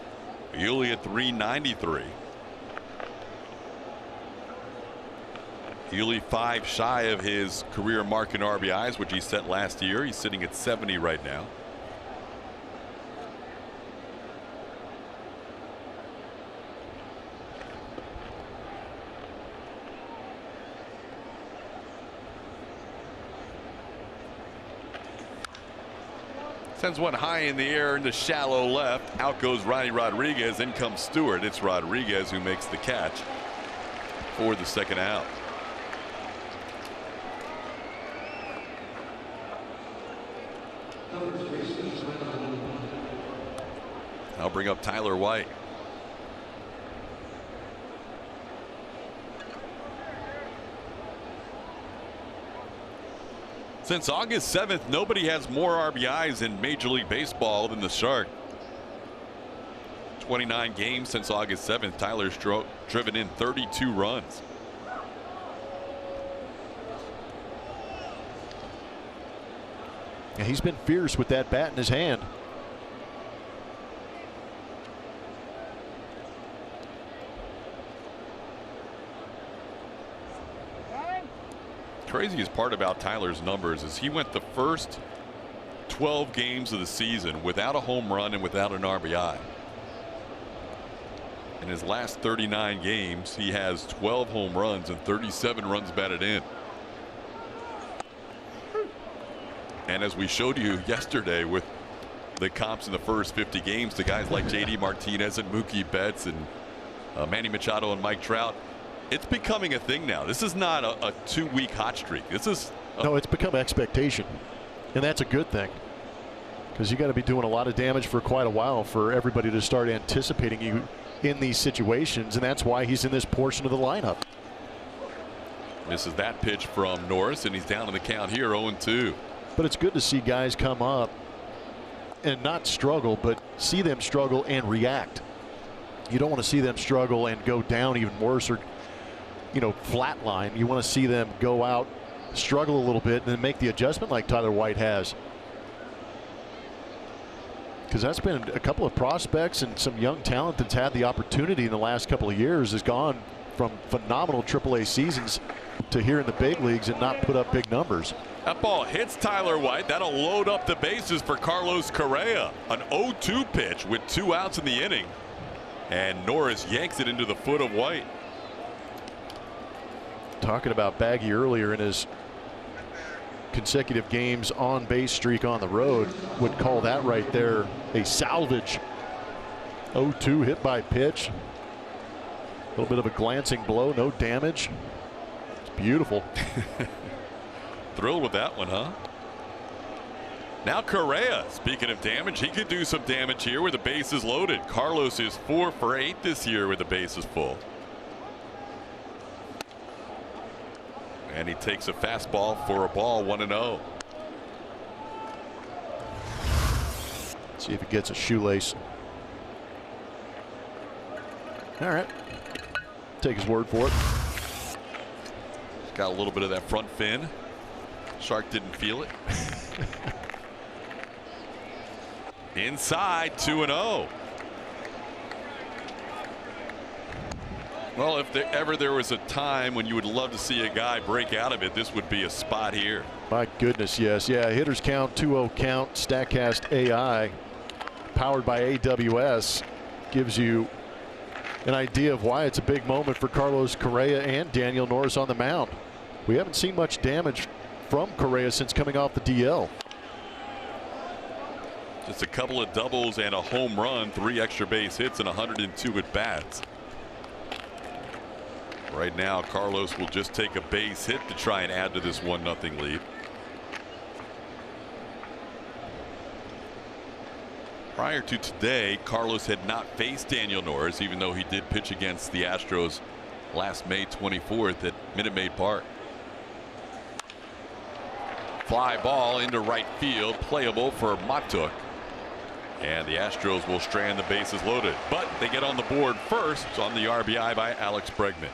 Yuli at 393. Yuli 5 shy of his career mark in RBIs, which he set last year. He's sitting at 70 right now. Sends one high in the air into shallow left. Out goes Ronnie Rodriguez. In comes Stewart. It's Rodriguez who makes the catch for the second out. I'll bring up Tyler White. Since August 7th, nobody has more RBIs in Major League Baseball than the Shark. 29 games since August 7th. Tyler's driven in 32 runs. Yeah, he's been fierce with that bat in his hand. Craziest part about Tyler's numbers is he went the first 12 games of the season without a home run and without an RBI. In his last 39 games, he has 12 home runs and 37 runs batted in. And as we showed you yesterday with the comps in the first 50 games to guys like JD Martinez and Mookie Betts and Manny Machado and Mike Trout, it's becoming a thing now. This is not a 2-week hot streak. This is no, it's become expectation, and that's a good thing, because you got to be doing a lot of damage for quite a while for everybody to start anticipating you in these situations, and that's why he's in this portion of the lineup. Misses that pitch from Norris, and he's down in the count here, 0-2. But it's good to see guys come up and not struggle, but see them struggle and react. You don't want to see them struggle and go down even worse, or flatline. You want to see them go out, struggle a little bit, and then make the adjustment like Tyler White has. Because that's been a couple of prospects and some young talent that's had the opportunity in the last couple of years has gone from phenomenal AAA seasons to here in the big leagues and not put up big numbers. That ball hits Tyler White. That'll load up the bases for Carlos Correa. An 0-2 pitch with 2 outs in the inning. And Norris yanks it into the foot of White. Talking about Baggy earlier in his consecutive games on base streak on the road, would call that right there a salvage. 0-2 hit by pitch. A little bit of a glancing blow, no damage. It's beautiful. Thrilled with that one, huh? Now Correa, speaking of damage, he could do some damage here with the bases loaded. Carlos is 4 for 8 this year with the bases full. And he takes a fastball for a ball, 1-0. See if he gets a shoelace. All right. Take his word for it. He's got a little bit of that front fin. Shark didn't feel it. Inside, 2-0. Well, if ever there was a time when you would love to see a guy break out of it, this would be a spot here. My goodness, yes. Yeah, hitters count, 2-0 count. StatCast AI, powered by AWS, gives you an idea of why it's a big moment for Carlos Correa and Daniel Norris on the mound. We haven't seen much damage from Correa since coming off the DL. Just a couple of doubles and a home run, 3 extra base hits, and 102 at bats. Right now, Carlos will just take a base hit to try and add to this 1-0 lead. Prior to today, Carlos had not faced Daniel Norris, even though he did pitch against the Astros last May 24th at Minute Maid Park. Fly ball into right field, playable for Matuk. And the Astros will strand the bases loaded, but they get on the board first on the RBI by Alex Bregman.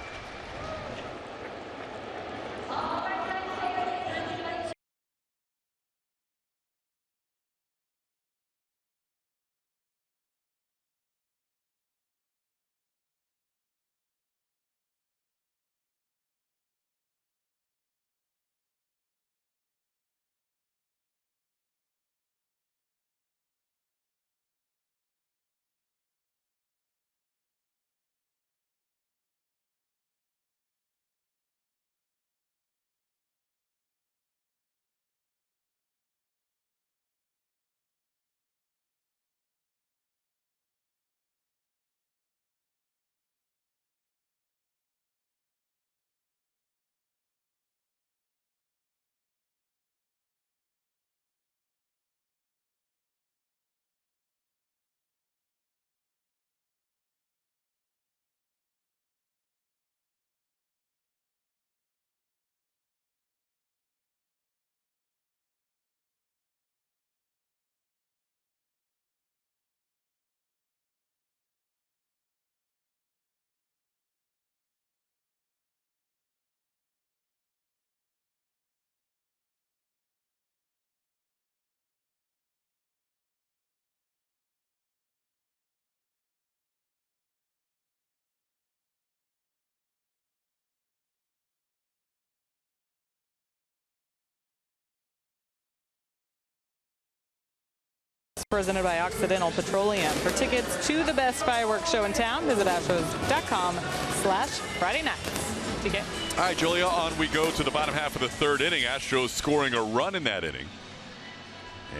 Presented by Occidental Petroleum. For tickets to the best fireworks show in town, visit Astros.com/Friday nights. TK. All right, Julia, on we go to the bottom half of the 3rd inning. Astros scoring a run in that inning.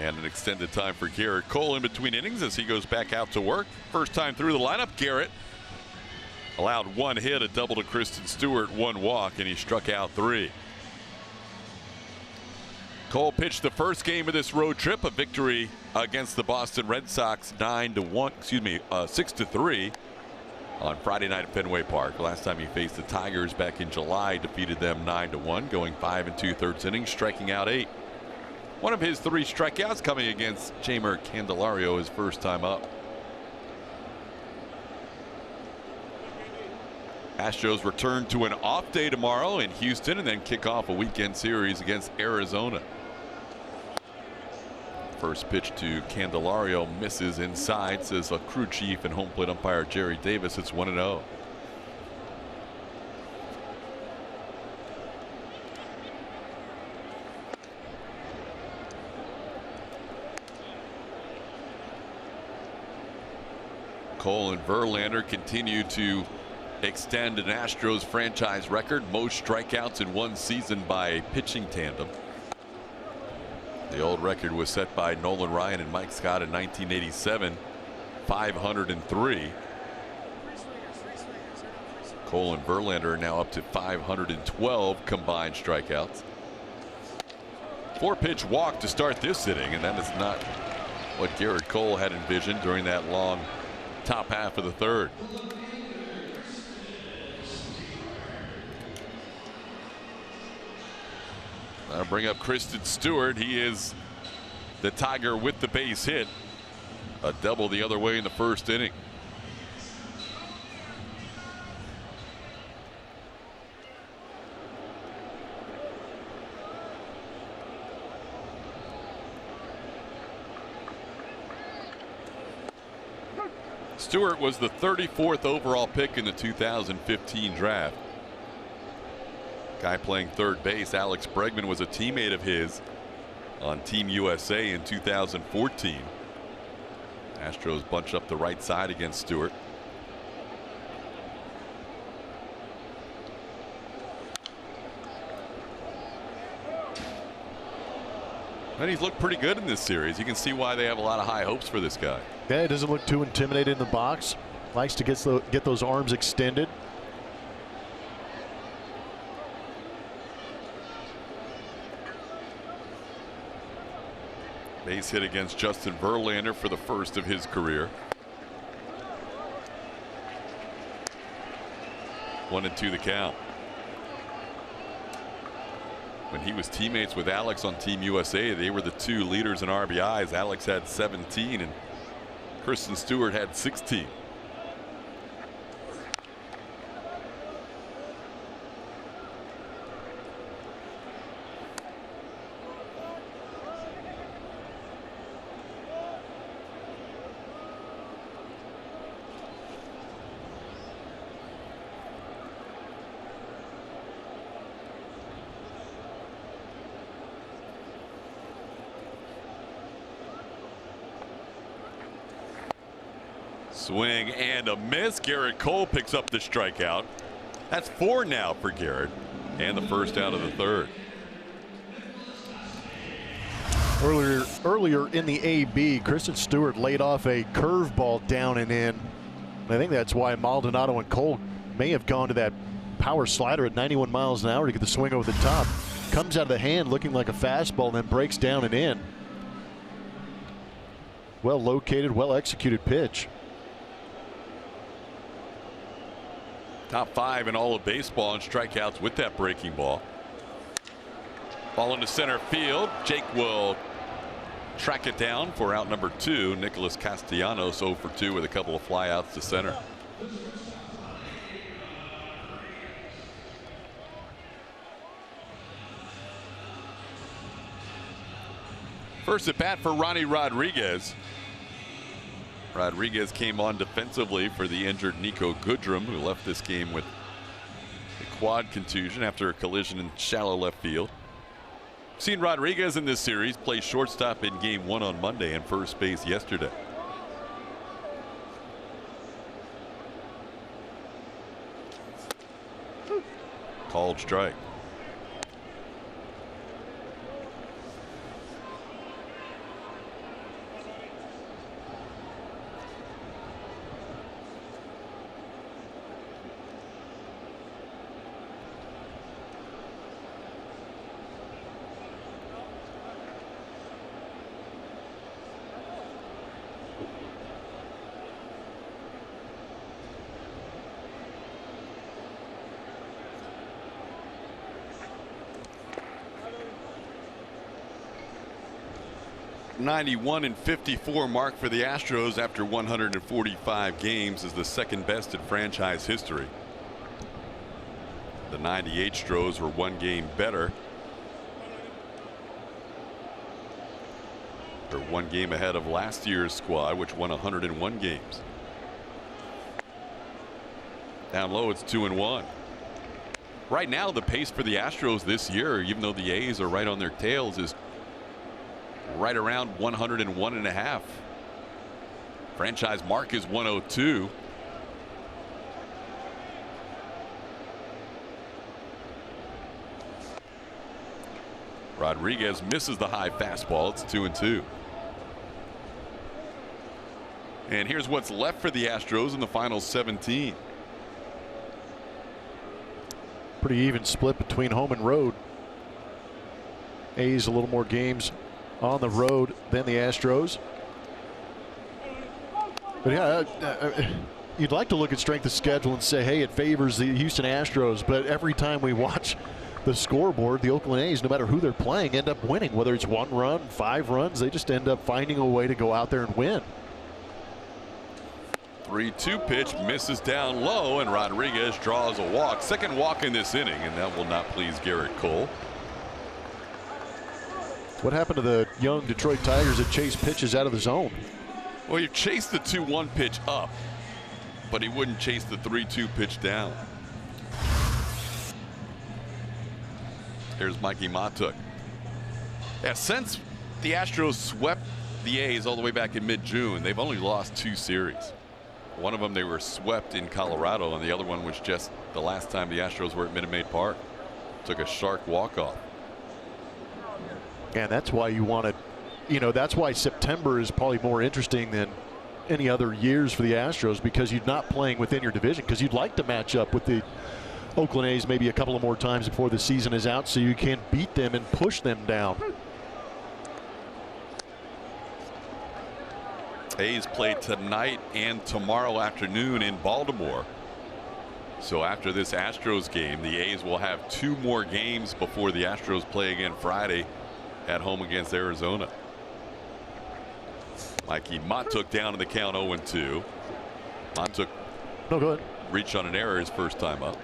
And an extended time for Garrett Cole in between innings as he goes back out to work. First time through the lineup, Garrett allowed 1 hit, a double to Kristen Stewart, 1 walk, and he struck out 3. Cole pitched the first game of this road trip, a victory against the Boston Red Sox 6-3 on Friday night at Fenway Park. Last time he faced the Tigers back in July, defeated them 9-1, going 5 2/3 innings, striking out 8. One of his 3 strikeouts coming against Jeimer Candelario his first time up. Astros return to an off day tomorrow in Houston and then kick off a weekend series against Arizona. First pitch to Candelario misses inside, says a crew chief and home plate umpire Jerry Davis. It's 1-0. Cole and Verlander continue to extend an Astros franchise record, most strikeouts in one season by a pitching tandem. The old record was set by Nolan Ryan and Mike Scott in 1987, 503. Cole and Verlander are now up to 512 combined strikeouts. 4-pitch walk to start this inning, and that is not what Garrett Cole had envisioned during that long top half of the third. I'll bring up Kristen Stewart. He is the Tiger with the base hit. A double the other way in the first inning. Stewart was the 34th overall pick in the 2015 draft. Guy playing third base, Alex Bregman, was a teammate of his on Team USA in 2014. Astros bunch up the right side against Stewart. And he's looked pretty good in this series. You can see why they have a lot of high hopes for this guy. Yeah, he doesn't look too intimidated in the box. Likes to get those arms extended. Base hit against Justin Verlander for the first of his career. 1-2 the count. When he was teammates with Alex on Team USA, they were the two leaders in RBIs. Alex had 17 and Kristen Stewart had 16. Swing and a miss. Garrett Cole picks up the strikeout. That's 4 now for Garrett, and the first out of the third. Earlier in the AB, Kristen Stewart laid off a curveball down and in. I think that's why Maldonado and Cole may have gone to that power slider at 91 miles an hour to get the swing over the top. Comes out of the hand looking like a fastball and then breaks down and in. Well located, well executed pitch. Top 5 in all of baseball in strikeouts with that breaking ball. Ball into center field. Jake will track it down for out number 2. Nicholas Castellanos 0 for 2 with a couple of flyouts to center. First at bat for Ronnie Rodriguez. Rodriguez came on defensively for the injured Nico Goodrum, who left this game with a quad contusion after a collision in shallow left field. Seen Rodriguez in this series play shortstop in game 1 on Monday and first base yesterday. Called strike. .91-54 mark for the Astros after 145 games is the second best in franchise history. The 98 Stros were 1 game better. They're 1 game ahead of last year's squad, which won 101 games. Down low, it's 2-1. Right now, the pace for the Astros this year, even though the A's are right on their tails, is right around 101.5. Franchise mark is 102. Rodriguez misses the high fastball. It's 2-2. And here's what's left for the Astros in the final 17. Pretty even split between home and road. A's a little more games on the road than the Astros. But yeah, you'd like to look at strength of schedule and say, hey, it favors the Houston Astros. But every time we watch the scoreboard, the Oakland A's, no matter who they're playing, end up winning. Whether it's 1 run, 5 runs, they just end up finding a way to go out there and win. 3-2 pitch misses down low, and Rodriguez draws a walk. Second walk in this inning, and that will not please Garrett Cole. What happened to the young Detroit Tigers that chase pitches out of the zone? Well, you chased the 2-1 pitch up, but he wouldn't chase the 3-2 pitch down. Here's Mikey Matuk. Yeah, since the Astros swept the A's all the way back in mid-June, they've only lost 2 series. One of them they were swept in Colorado, and the other one was just the last time the Astros were at Minute Maid Park. Took a sharp walk-off. And that's why you want to, that's why September is probably more interesting than any other years for the Astros, because you're not playing within your division, because you'd like to match up with the Oakland A's maybe a couple of more times before the season is out, so you can beat them and push them down. A's play tonight and tomorrow afternoon in Baltimore. So after this Astros game, the A's will have 2 more games before the Astros play again Friday at home against Arizona. Mikey Matuk down in the count 0-2. Matuk No, go ahead. reached on an error his first time up.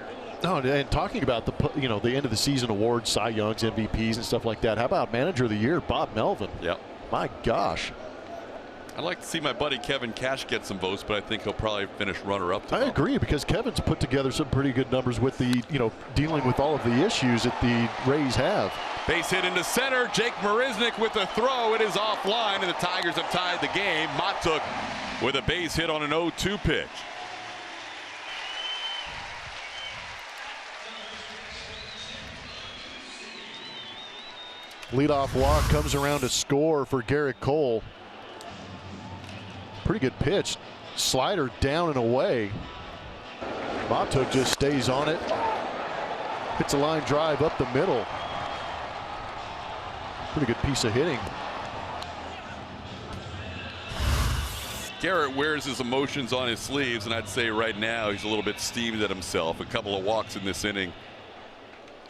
No, and talking about the end of the season awards, Cy Youngs, MVPs, and stuff like that. How about Manager of the Year, Bob Melvin? Yep. My gosh. I'd like to see my buddy Kevin Cash get some votes, but I think he'll probably finish runner-up. I agree, because Kevin's put together some pretty good numbers with the, dealing with all of the issues that the Rays have. Base hit into center. Jake Marisnik with the throw. It is offline, and the Tigers have tied the game. Matuk with a base hit on an 0-2 pitch. Leadoff walk comes around to score for Garrett Cole. Pretty good pitch. Slider down and away. Matuk just stays on it. Hits a line drive up the middle. Pretty good piece of hitting. Garrett wears his emotions on his sleeves, and I'd say right now he's a little bit steamed at himself. A couple of walks in this inning,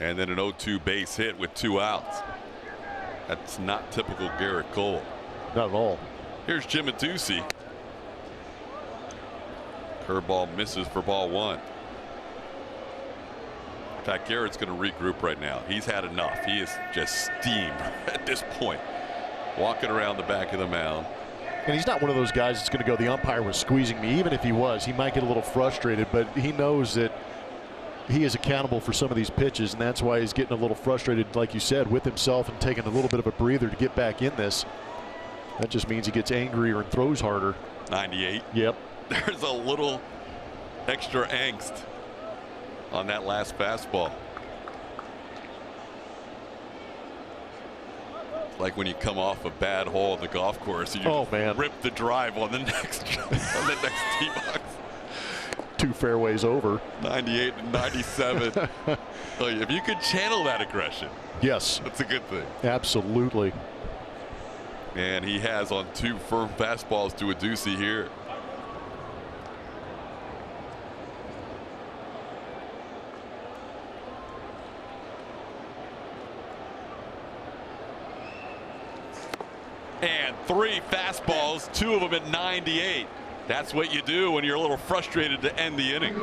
and then an 0-2 base hit with 2 outs. That's not typical Garrett Cole. Not at all. Here's Jim Adducci. Curveball misses for ball 1. In fact, Garrett's going to regroup right now. He's had enough. He is just steamed at this point. Walking around the back of the mound. And he's not one of those guys that's going to go, the umpire was squeezing me. Even if he was, he might get a little frustrated, but he knows that he is accountable for some of these pitches, and that's why he's getting a little frustrated, like you said, with himself and taking a little bit of a breather to get back in this. That just means he gets angrier and throws harder. 98. Yep. There's a little extra angst on that last fastball. It's like when you come off a bad hole in the golf course and you rip the drive on the next tee box. 2 fairways over. 98 and 97. If you could channel that aggression, yes, that's a good thing. Absolutely. And he has on 2 firm fastballs to Adducci here. And 3 fastballs, 2 of them at 98. That's what you do when you're a little frustrated to end the inning.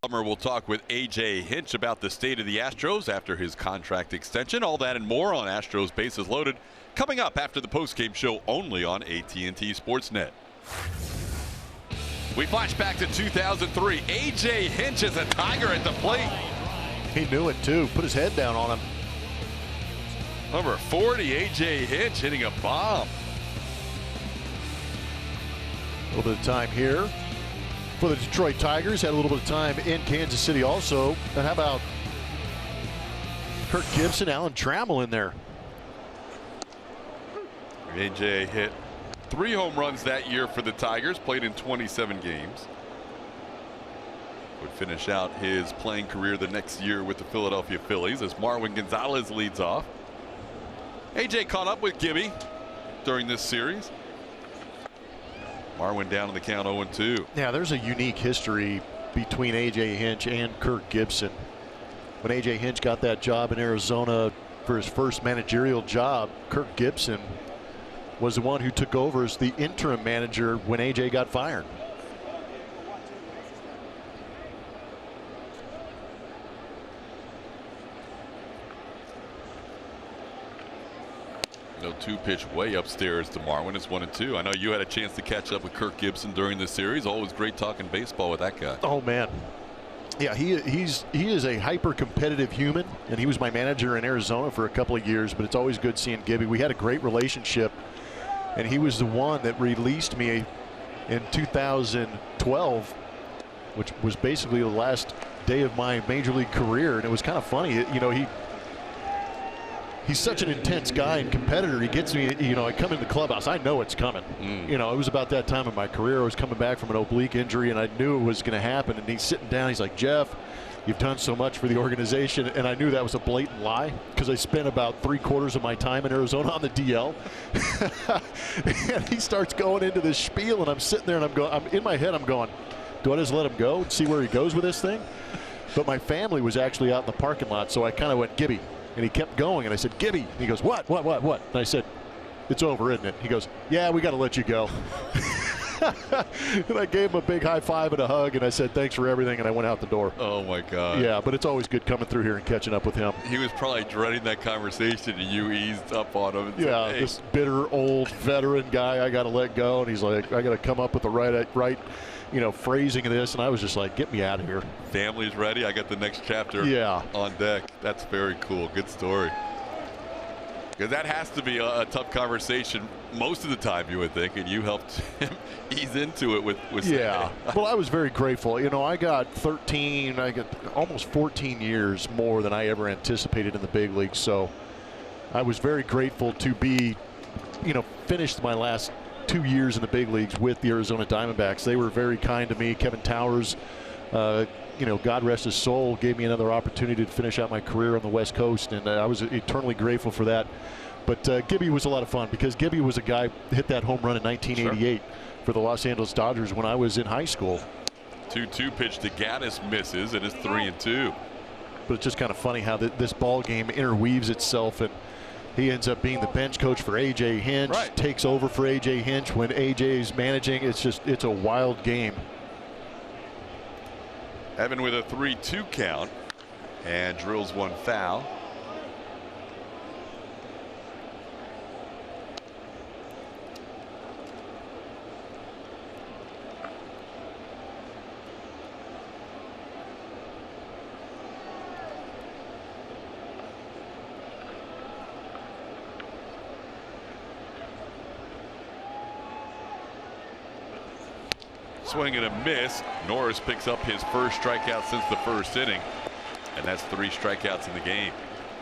Summer, we'll talk with A.J. Hinch about the state of the Astros after his contract extension. All that and more on Astros Bases Loaded coming up after the postgame show only on AT&T Sportsnet. We flash back to 2003. A.J. Hinch is a Tiger at the plate. He knew it too. Put his head down on him. Number 40, A.J. Hinch hitting a bomb. A little bit of time here for the Detroit Tigers. Had a little bit of time in Kansas City also. And how about Kirk Gibson, Alan Trammell in there? A.J. hit 3 home runs that year for the Tigers, played in 27 games. Would finish out his playing career the next year with the Philadelphia Phillies as Marwin Gonzalez leads off. A.J. caught up with Gibby during this series. Marwin down on the count 0-2. Yeah, there's a unique history between A.J. Hinch and Kirk Gibson. When A.J. Hinch got that job in Arizona for his first managerial job, Kirk Gibson was the one who took over as the interim manager when A.J. got fired. No 2-pitch way upstairs to Marwin. It's 1-2. I know you had a chance to catch up with Kirk Gibson during this series. Always great talking baseball with that guy. Oh man, yeah, he is a hyper competitive human, and he was my manager in Arizona for a couple of years. But it's always good seeing Gibby. We had a great relationship, and he was the one that released me in 2012, which was basically the last day of my major league career. And it was kind of funny, you know, He's such an intense guy and competitor. He gets me, you know, I come into the clubhouse, I know it's coming. You know, it was about that time in my career. I was coming back from an oblique injury, and I knew it was going to happen. And he's sitting down, he's like, Jeff, you've done so much for the organization. And I knew that was a blatant lie because I spent about 3/4 of my time in Arizona on the DL. And he starts going into this spiel, and I'm sitting there, and I'm in my head, I'm going, do I just let him go and see where he goes with this thing? But my family was actually out in the parking lot, so I kind of went, Gibby. And he kept going, and I said, Gibby. And he goes, what? And I said, it's over, isn't it? He goes, yeah, we got to let you go. And I gave him a big high five and a hug, and I said, thanks for everything, and I went out the door. Oh, my God. Yeah, but it's always good coming through here and catching up with him. He was probably dreading that conversation, and you eased up on him. And yeah, said, hey. This bitter, old veteran guy I got to let go, and he's like, I got to come up with the right you know, phrasing of this, and I was just like, get me out of here. Family's ready. I got the next chapter on deck. That's very cool. Good story. Because that has to be a tough conversation most of the time, you would think, and you helped him ease into it with yeah. Well, I was very grateful. You know, I got almost 14 years more than I ever anticipated in the big leagues, so I was very grateful to be, you know, finished my last 2 years in the big leagues with the Arizona Diamondbacks. They were very kind to me. Kevin Towers, you know, God rest his soul, gave me another opportunity to finish out my career on the West Coast, and I was eternally grateful for that. But Gibby was a lot of fun because Gibby was a guy who hit that home run in 1988 for the Los Angeles Dodgers when I was in high school. 2-2 pitch to Gaddis misses. It is 3-2. But it's just kind of funny how this ball game interweaves itself, and he ends up being the bench coach for A.J. Hinch, takes over for A.J. Hinch when A.J.'s managing. It's a wild game. Evan with a 3-2 count and drills one foul. Swing and a miss. Norris picks up his first strikeout since the first inning, and that's 3 strikeouts in the game.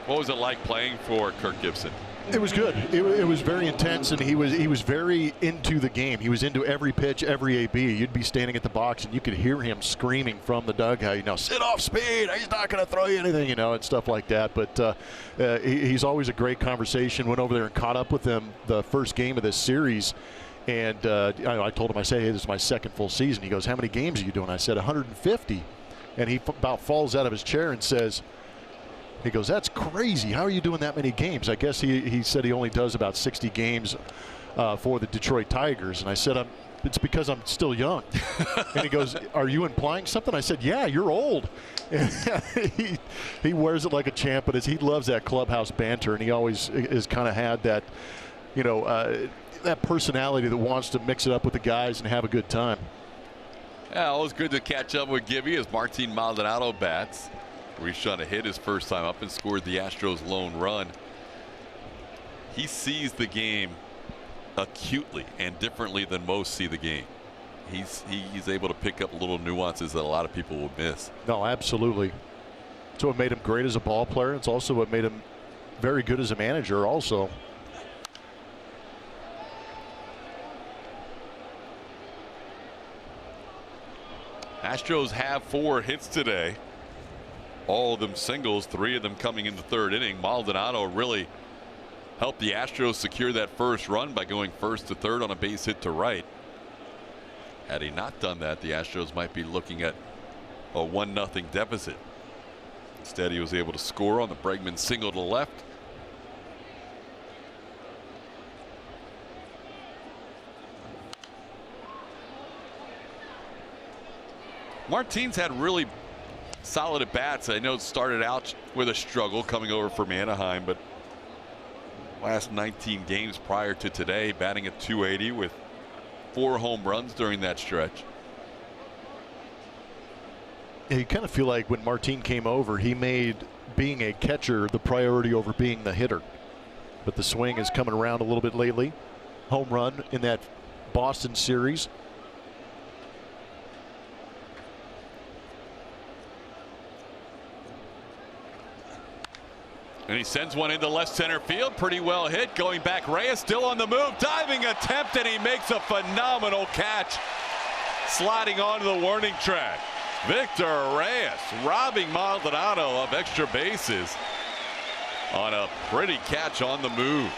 What was it like playing for Kirk Gibson? It was good. It was very intense, and he was very into the game. He was into every pitch, every AB. You'd be standing at the box, and you could hear him screaming from the dugout, you know, sit off speed. He's not going to throw you anything, you know, and stuff like that. But he's always a great conversation. Went over there and caught up with them the first game of this series. And I told him, I said, hey, this is my second full season. He goes, how many games are you doing? I said, 150. And he about falls out of his chair and says, he goes, that's crazy. How are you doing that many games? I guess he said he only does about 60 games for the Detroit Tigers. And I said, it's because I'm still young. And he goes, are you implying something? I said, yeah, you're old. He wears it like a champ, but he loves that clubhouse banter, and he always has kind of had that, that personality that wants to mix it up with the guys and have a good time. Yeah, always good to catch up with Gibby as Martin Maldonado bats. He's trying to hit his first time up and scored the Astros' lone run. He sees the game acutely and differently than most see the game. He's able to pick up little nuances that a lot of people would miss. No, absolutely. So it made him great as a ball player. It's also what made him very good as a manager also. Astros have 4 hits today. All of them singles, 3 of them coming in the 3rd inning. Maldonado really helped the Astros secure that first run by going first to third on a base hit to right. Had he not done that, the Astros might be looking at a 1-0 deficit. Instead, he was able to score on the Bregman single to the left. Martin's had really solid at bats. I know it started out with a struggle coming over from Anaheim, but last 19 games prior to today, batting at .280 with 4 home runs during that stretch. Yeah, you kind of feel like when Martin came over, he made being a catcher the priority over being the hitter. But the swing is coming around a little bit lately. Home run in that Boston series. And he sends one into left center field. Pretty well hit. Going back, Reyes still on the move. Diving attempt, and he makes a phenomenal catch. Sliding onto the warning track. Victor Reyes robbing Maldonado of extra bases on a pretty catch on the move.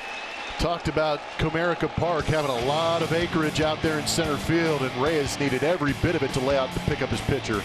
Talked about Comerica Park having a lot of acreage out there in center field, and Reyes needed every bit of it to lay out to pick up his pitcher.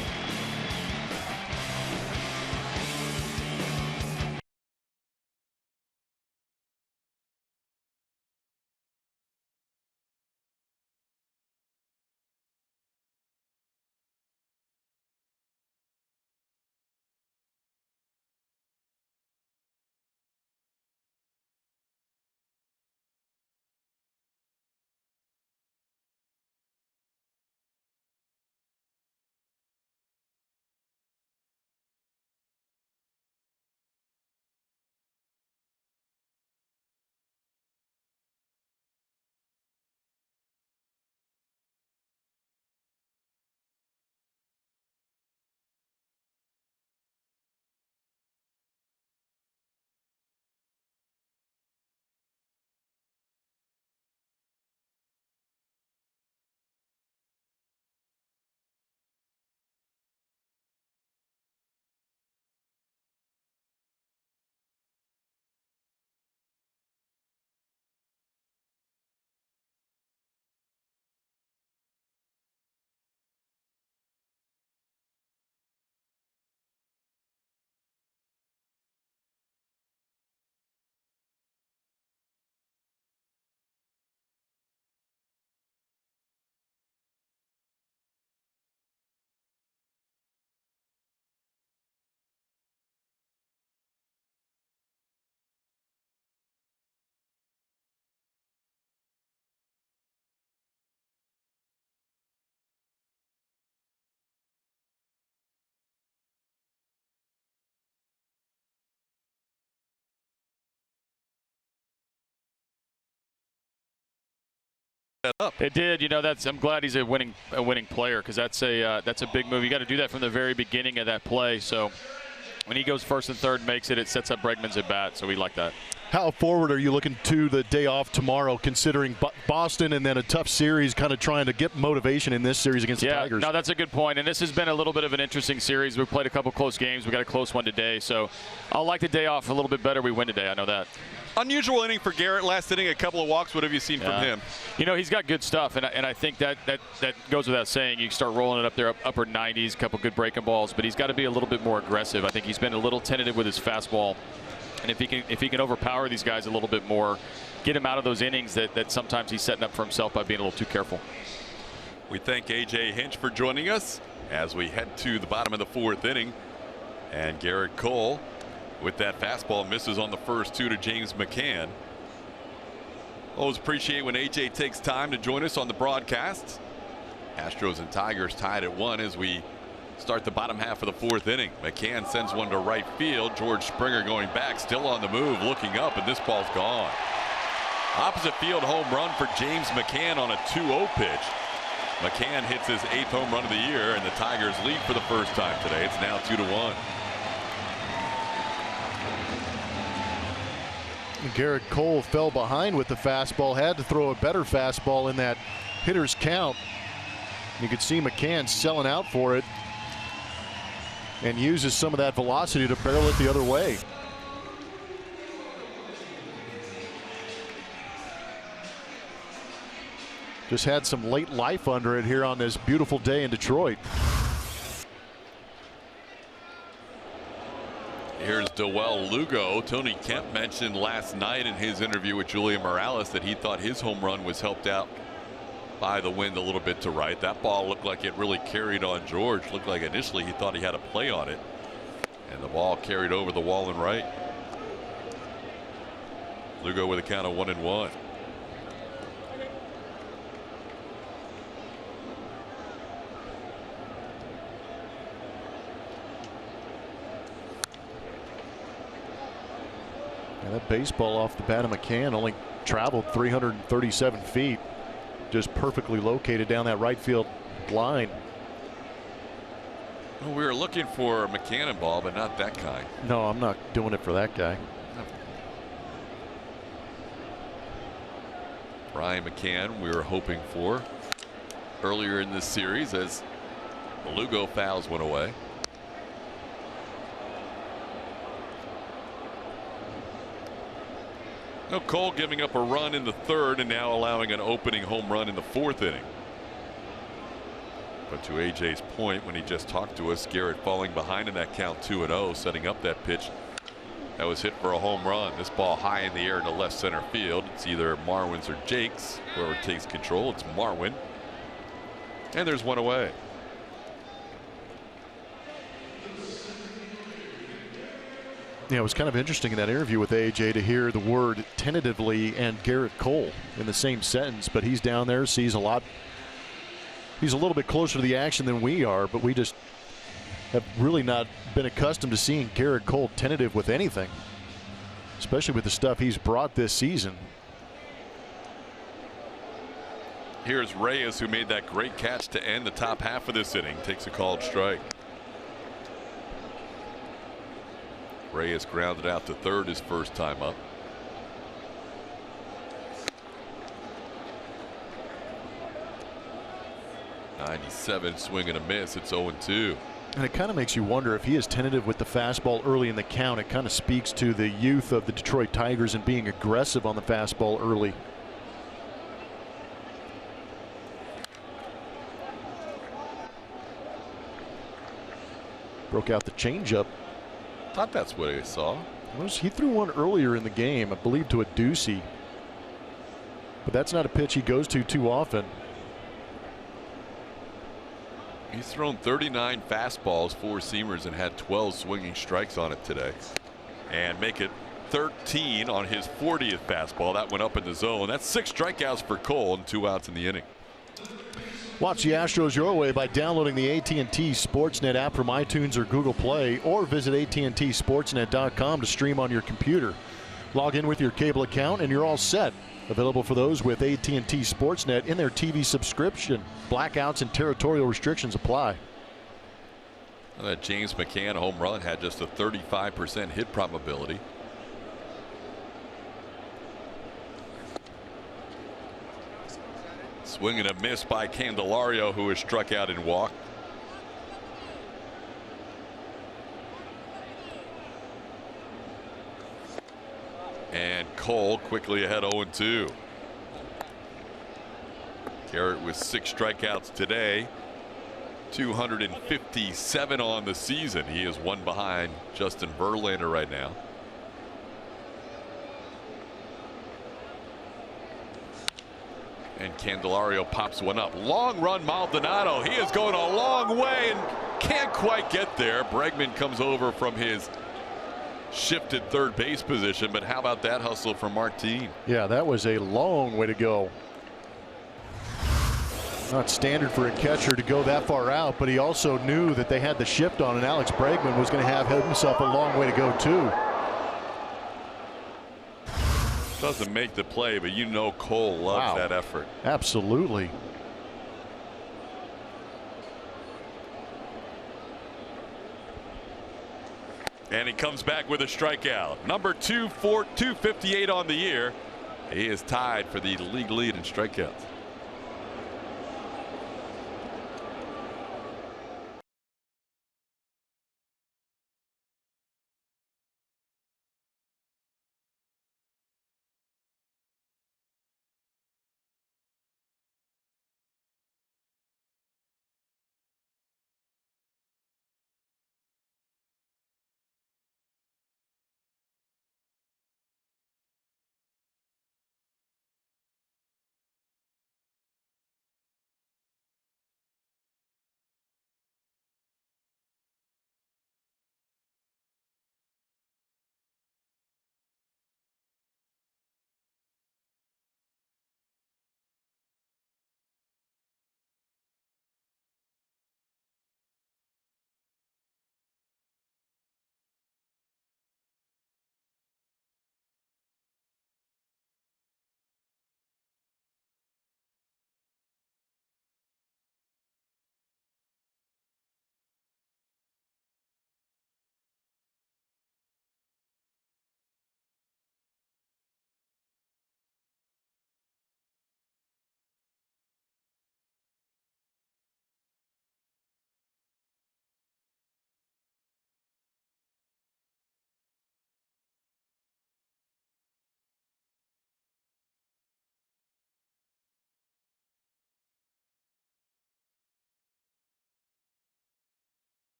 It did. I'm glad he's a winning player, because that's a big move. You got to do that from the very beginning of that play. So when he goes first and third, makes it, it sets up Bregman's at bat. So we like that. How forward are you looking to the day off tomorrow, considering Boston and then a tough series, kind of trying to get motivation in this series against the Tigers? No, that's a good point. And this has been a little bit of an interesting series. We've played a couple close games. We got a close one today. So I'll like the day off a little bit better. We win today. I know that. Unusual inning for Garrett. Last inning, a couple of walks. What have you seen from him? He's got good stuff, and I think that goes without saying. You start rolling it up there, upper 90s, a couple good breaking balls, but he's got to be a little bit more aggressive. I think he's been a little tentative with his fastball, and if he can overpower these guys a little bit more, get him out of those innings that sometimes he's setting up for himself by being a little too careful. We thank A.J. Hinch for joining us as we head to the bottom of the 4th inning. And Garrett Cole with that fastball misses on the first 2 to James McCann. Always appreciate when A.J. takes time to join us on the broadcast. Astros and Tigers tied at 1 as we start the bottom half of the 4th inning. McCann sends one to right field. George Springer going back, still on the move, looking up, and this ball's gone. Opposite field home run for James McCann on a 2-0 pitch. McCann hits his 8th home run of the year, and the Tigers lead for the first time today. It's now 2-1. Garrett Cole fell behind with the fastball, had to throw a better fastball in that hitter's count. You could see McCann selling out for it and uses some of that velocity to barrel it the other way. Just had some late life under it here on this beautiful day in Detroit. Here's Dewell Lugo. Tony Kemp mentioned last night in his interview with Julian Morales that he thought his home run was helped out by the wind a little bit to right. That ball looked like it really carried on George. Looked like initially he thought he had a play on it, and the ball carried over the wall and right. Lugo with a count of 1-1. That baseball off the bat of McCann only traveled 337 feet. Just perfectly located down that right field line. Well, we were looking for a McCann ball, but not that kind. No, I'm not doing it for that guy. Brian McCann we were hoping for earlier in this series as Lugo fouls one away. No, Cole giving up a run in the 3rd and now allowing an opening home run in the 4th inning. But to AJ's point when he just talked to us, Garrett falling behind in that count 2-0, setting up that pitch that was hit for a home run. This ball high in the air to left center field. It's either Marwin's or Jake's. Whoever takes control, it's Marwin. And there's one away. Yeah, it was kind of interesting in that interview with AJ to hear the word tentatively and Garrett Cole in the same sentence, but he's down there, sees a lot. He's a little bit closer to the action than we are, but we just have really not been accustomed to seeing Garrett Cole tentative with anything, especially with the stuff he's brought this season. Here's Reyes, who made that great catch to end the top half of this inning, takes a called strike. Reyes grounded out to 3rd his first time up. '97 swing and a miss. It's 0-2. And it kind of makes you wonder if he is tentative with the fastball early in the count. It kind of speaks to the youth of the Detroit Tigers and being aggressive on the fastball early. Broke out the changeup. Thought that's what I saw. He threw one earlier in the game, I believe, to a deucey. But that's not a pitch he goes to too often. He's thrown 39 fastballs, 4 seamers, and had 12 swinging strikes on it today. And make it 13 on his 40th fastball. That went up in the zone. That's 6 strikeouts for Cole and 2 outs in the inning. Watch the Astros your way by downloading the AT&T Sportsnet app from iTunes or Google Play, or visit AT&TSportsnet.com to stream on your computer. Log in with your cable account and you're all set. Available for those with AT&T Sportsnet in their TV subscription. Blackouts and territorial restrictions apply. Well, that James McCann home run had just a 35% hit probability. Swing and a miss by Candelario, who was struck out and walked. And Cole quickly ahead 0-2. Garrett with 6 strikeouts today. 257 on the season. He is 1 behind Justin Verlander right now. And Candelario pops one up. Long run, Maldonado. He is going a long way and can't quite get there. Bregman comes over from his shifted third base position, but how about that hustle from Martin? Yeah, that was a long way to go. Not standard for a catcher to go that far out, but he also knew that they had the shift on, and Alex Bregman was going to have himself a long way to go too. Doesn't make the play, but you know Cole loves that effort. Absolutely. And he comes back with a strikeout. Number 258 on the year. He is tied for the league lead in strikeouts.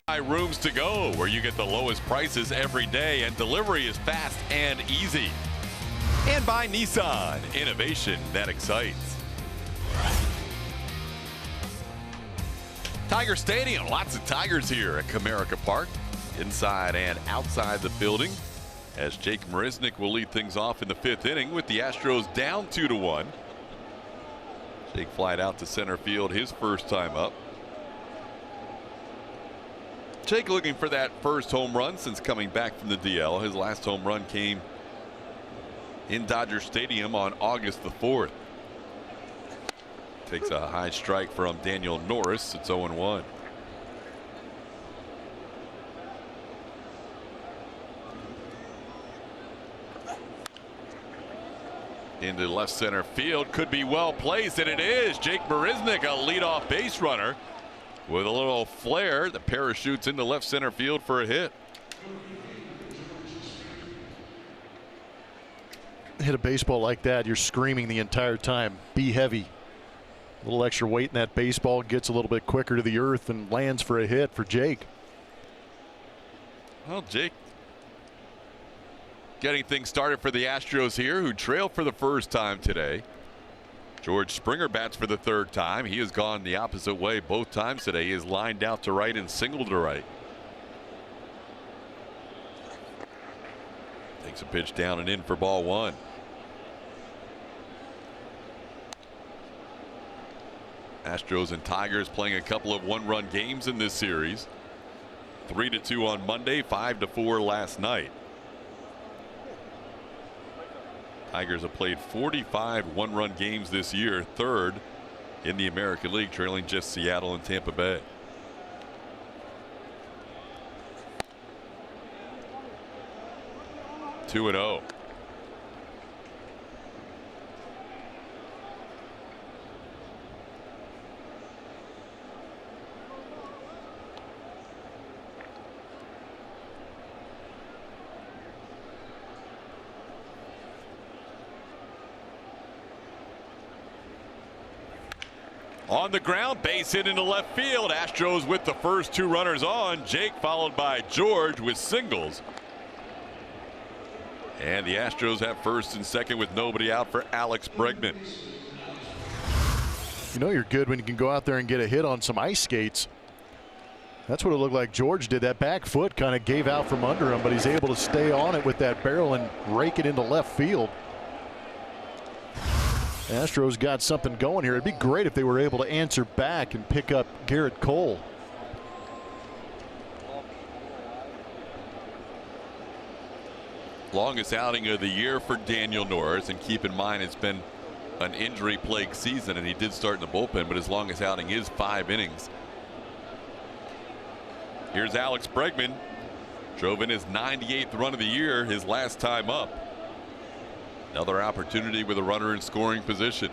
By Rooms to Go, where you get the lowest prices every day and delivery is fast and easy. And by Nissan, innovation that excites. Tiger Stadium, lots of Tigers here at Comerica Park, inside and outside the building, as Jake Marisnick will lead things off in the 5th inning with the Astros down 2-1. Jake flied out to center field his first time up. Jake looking for that first home run since coming back from the DL. His last home run came in Dodger Stadium on August the 4th. Takes a high strike from Daniel Norris. It's 0-1. Into left center field, could be well placed, and it is. Jake Marisnick, a leadoff base runner. With a little flare, the parachutes into left center field for a hit. Hit a baseball like that, you're screaming the entire time. Be heavy. A little extra weight in that baseball, gets a little bit quicker to the earth and lands for a hit for Jake. Well, Jake getting things started for the Astros here, who trail for the first time today. George Springer bats for the 3rd time. He has gone the opposite way both times today. He is lined out to right and singled to right. Takes a pitch down and in for ball 1. Astros and Tigers playing a couple of one-run games in this series. 3-2 on Monday, 5-4 last night. Tigers have played 45 one-run games this year, 3rd in the American League, trailing just Seattle and Tampa Bay. Two and 0. On the ground, base hit into left field. Astros with the first 2 runners on. Jake followed by George with singles. And the Astros have first and second with nobody out for Alex Bregman. You know you're good when you can go out there and get a hit on some ice skates. That's what it looked like George did. That back foot kind of gave out from under him, but he's able to stay on it with that barrel and rake it into left field. Astros got something going here. It'd be great if they were able to answer back and pick up Garrett Cole. Longest outing of the year for Daniel Norris, and keep in mind it's been an injury-plagued season, and he did start in the bullpen, but his longest outing is 5 innings. Here's Alex Bregman. Drove in his 98th run of the year, his last time up. Another opportunity with a runner in scoring position.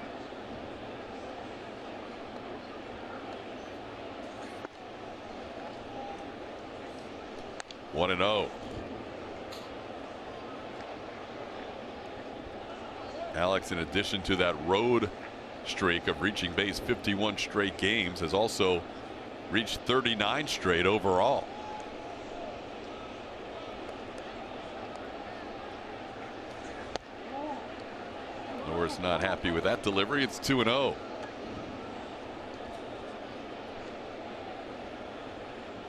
One and 0. Alex, in addition to that road streak of reaching base 51 straight games, has also reached 39 straight overall. Norris not happy with that delivery. It's 2-0.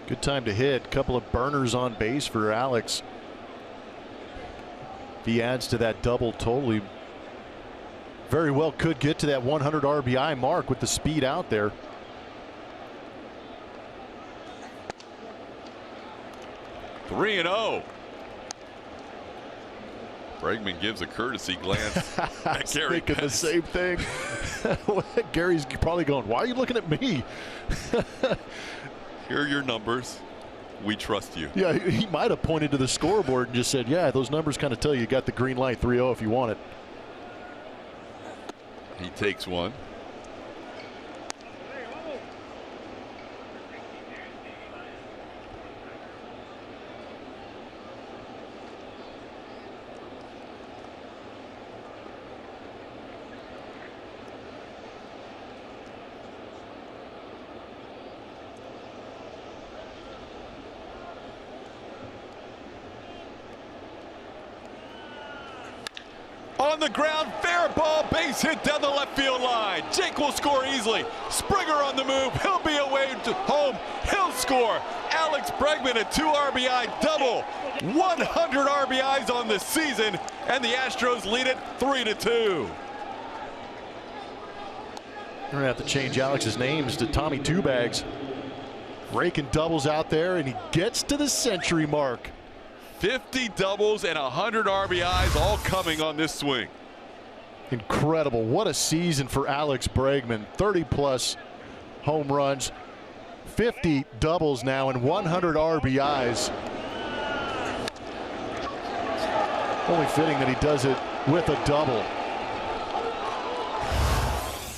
Good time to hit. Couple of burners on base for Alex. If he adds to that double total, he very well could get to that 100 RBI mark with the speed out there. Three and 0. Bregman gives a courtesy glance at Gary. Thinking the same thing. Gary's probably going, "Why are you looking at me?" Here are your numbers. We trust you. Yeah, he might have pointed to the scoreboard and just said, "Yeah, those numbers kind of tell you got the green light, 3-0 if you want it." He takes one. On the ground, fair ball, base hit down the left field line. Jake will score easily. Springer on the move. He'll be away to home. He'll score. Alex Bregman, a 2 RBI double. 100 RBIs on the season, and the Astros lead it 3-2. We're going to have to change Alex's names to Tommy Two Bags. Raking doubles out there, and he gets to the century mark. 50 doubles and 100 RBIs all coming on this swing. Incredible. What a season for Alex Bregman. 30+ home runs, 50 doubles now, and 100 RBIs. Only fitting that he does it with a double.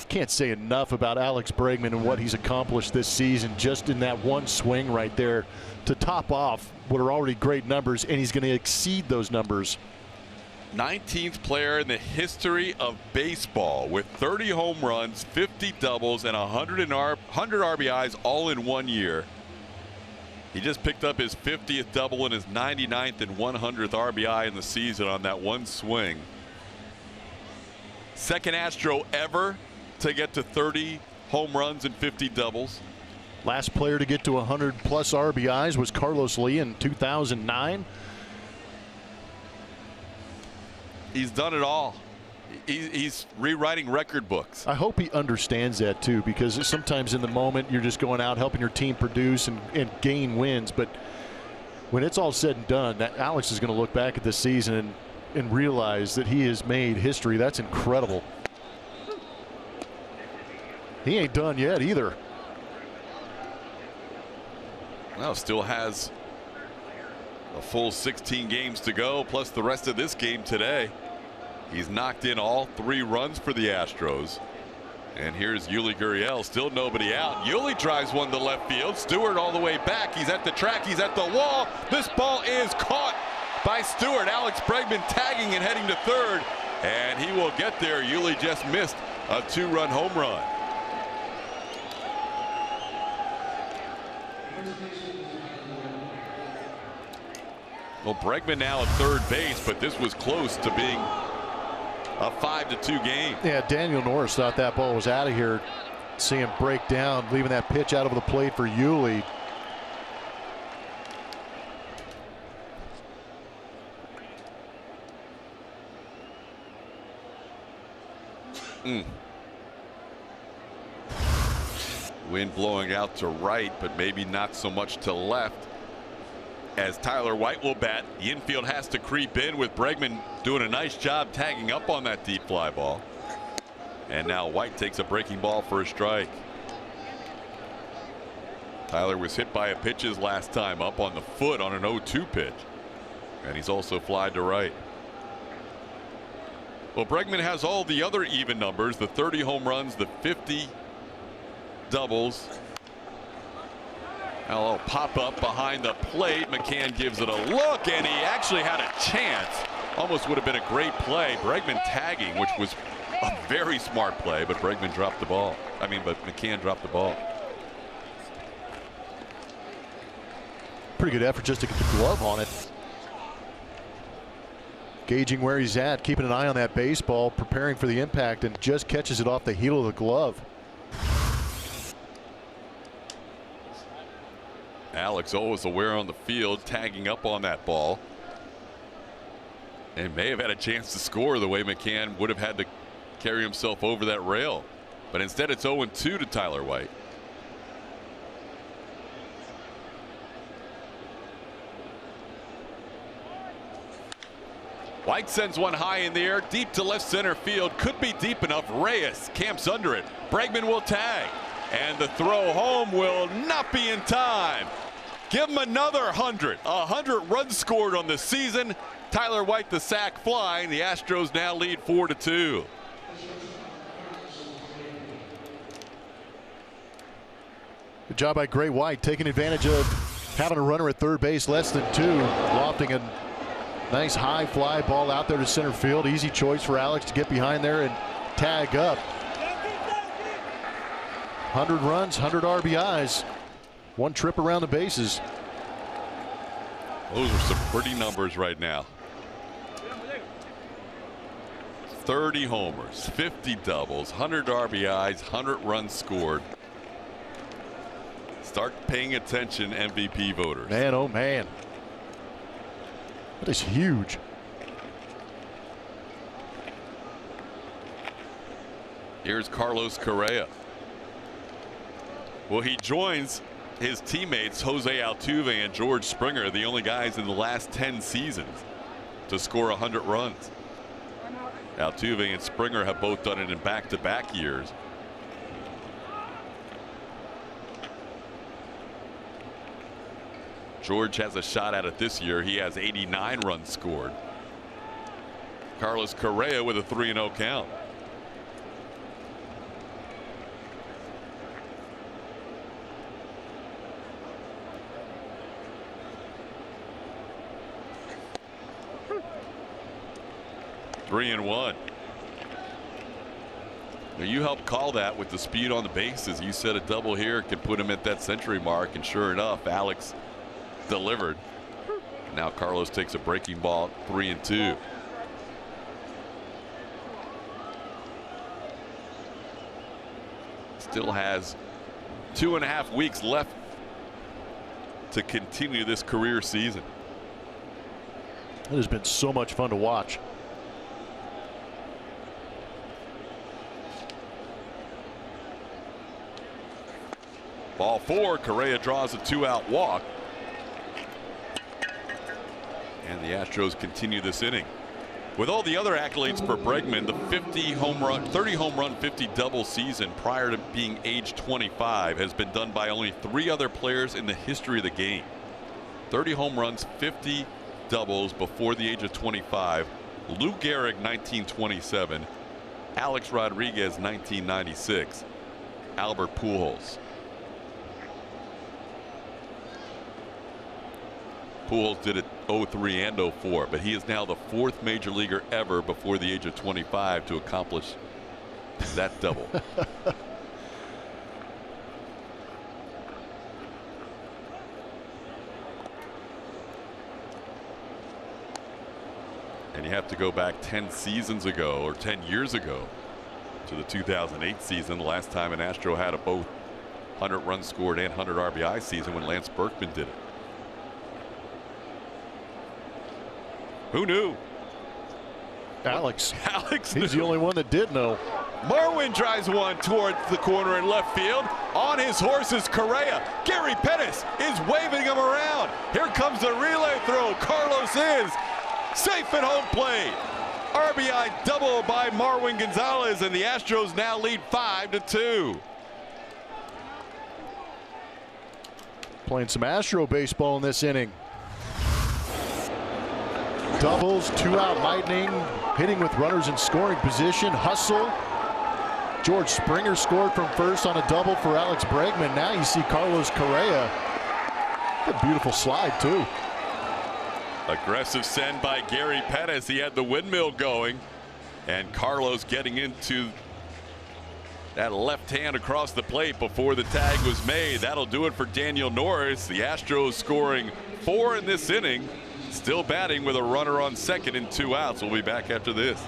Can't say enough about Alex Bregman and what he's accomplished this season just in that one swing right there to top off what are already great numbers, and he's going to exceed those numbers. 19th player in the history of baseball with 30 home runs, 50 doubles, and 100 RBIs all in 1 year. He just picked up his 50th double and his 99th and 100th RBI in the season on that one swing. Second Astro ever to get to 30 home runs and 50 doubles. Last player to get to 100+ RBIs was Carlos Lee in 2009. He's done it all. He's rewriting record books. I hope he understands that too, because sometimes in the moment you're just going out helping your team produce and gain wins, but when it's all said and done, that Alex is going to look back at this season and realize that he has made history. That's incredible. He ain't done yet either. Well, still has a full 16 games to go, plus the rest of this game today. He's knocked in all 3 runs for the Astros. And here's Yuli Gurriel, still nobody out. Yuli drives one to left field. Stewart all the way back. He's at the track. He's at the wall. This ball is caught by Stewart. Alex Bregman tagging and heading to third. And he will get there. Yuli just missed a 2-run home run. Well, Bregman now at third base, but this was close to being a 5-2 game. Yeah, Daniel Norris thought that ball was out of here. See him break down, leaving that pitch out of the plate for Yuli. Wind blowing out to right, but maybe not so much to left. As Tyler White will bat, the infield has to creep in with Bregman doing a nice job tagging up on that deep fly ball. And now White takes a breaking ball for a strike. Tyler was hit by a pitch his last time up on the foot on an 0-2 pitch. And he's also flied to right. Well, Bregman has all the other even numbers, the 30 home runs, the 50 doubles. Now a little pop up behind the plate. McCann gives it a look, and he actually had a chance. Almost would have been a great play. Bregman tagging, which was a very smart play, but Bregman dropped the ball. But McCann dropped the ball. Pretty good effort just to get the glove on it. Gauging where he's at, keeping an eye on that baseball, preparing for the impact, and just catches it off the heel of the glove. Alex always aware on the field, tagging up on that ball. And may have had a chance to score the way McCann would have had to carry himself over that rail. But instead it's 0-2 to Tyler White. White sends one high in the air, deep to left center field. Could be deep enough. Reyes camps under it. Bregman will tag. And the throw home will not be in time. Give him another 100. 100 runs scored on the season. Tyler White the sack flying. The Astros now lead 4-2. Good job by Gray White, taking advantage of having a runner at third base, less than 2, lofting a nice high fly ball out there to center field. Easy choice for Alex to get behind there and tag up. 100 runs, 100 RBIs, 1 trip around the bases. Those are some pretty numbers right now. 30 homers, 50 doubles, 100 RBIs, 100 runs scored. Start paying attention, MVP voters. Man, oh man. That is huge. Here's Carlos Correa. Well, he joins his teammates Jose Altuve and George Springer, the only guys in the last 10 seasons to score 100 runs. Altuve and Springer have both done it in back-to-back years. George has a shot at it this year. He has 89 runs scored. Carlos Correa with a 3-0 count. Three and one. Now you helped call that with the speed on the bases. You said a double here could put him at that century mark, and sure enough, Alex delivered. Now Carlos takes a breaking ball, 3-2. Still has 2.5 weeks left to continue this career season. It has been so much fun to watch. Ball 4, Correa draws a 2-out walk. And the Astros continue this inning. With all the other accolades for Bregman, the 30 home run, 50 double season prior to being age 25 has been done by only 3 other players in the history of the game. 30 home runs, 50 doubles before the age of 25. Lou Gehrig, 1927. Alex Rodriguez, 1996. Albert Pujols. Pujols did it 03 and 04, but he is now the 4th major leaguer ever before the age of 25 to accomplish that double. And you have to go back 10 seasons ago or 10 years ago to the 2008 season, the last time an Astro had a both 100 runs scored and 100 RBI season, when Lance Berkman did it. Who knew? Alex. He's the only one that did know. Marwin drives one towards the corner in left field. On his horse is Correa. Gary Pettis is waving him around. Here comes the relay throw. Carlos is safe at home plate. RBI double by Marwin Gonzalez, and the Astros now lead 5-2. Playing some Astro baseball in this inning. Doubles, 2-out Lightning, hitting with runners in scoring position. Hustle. George Springer scored from first on a double for Alex Bregman. Now you see Carlos Correa. A beautiful slide, too. Aggressive send by Gary Pettis. He had the windmill going, and Carlos getting into that left hand across the plate before the tag was made. That'll do it for Daniel Norris. The Astros scoring 4 in this inning. Still batting with a runner on second and 2 outs. We'll be back after this.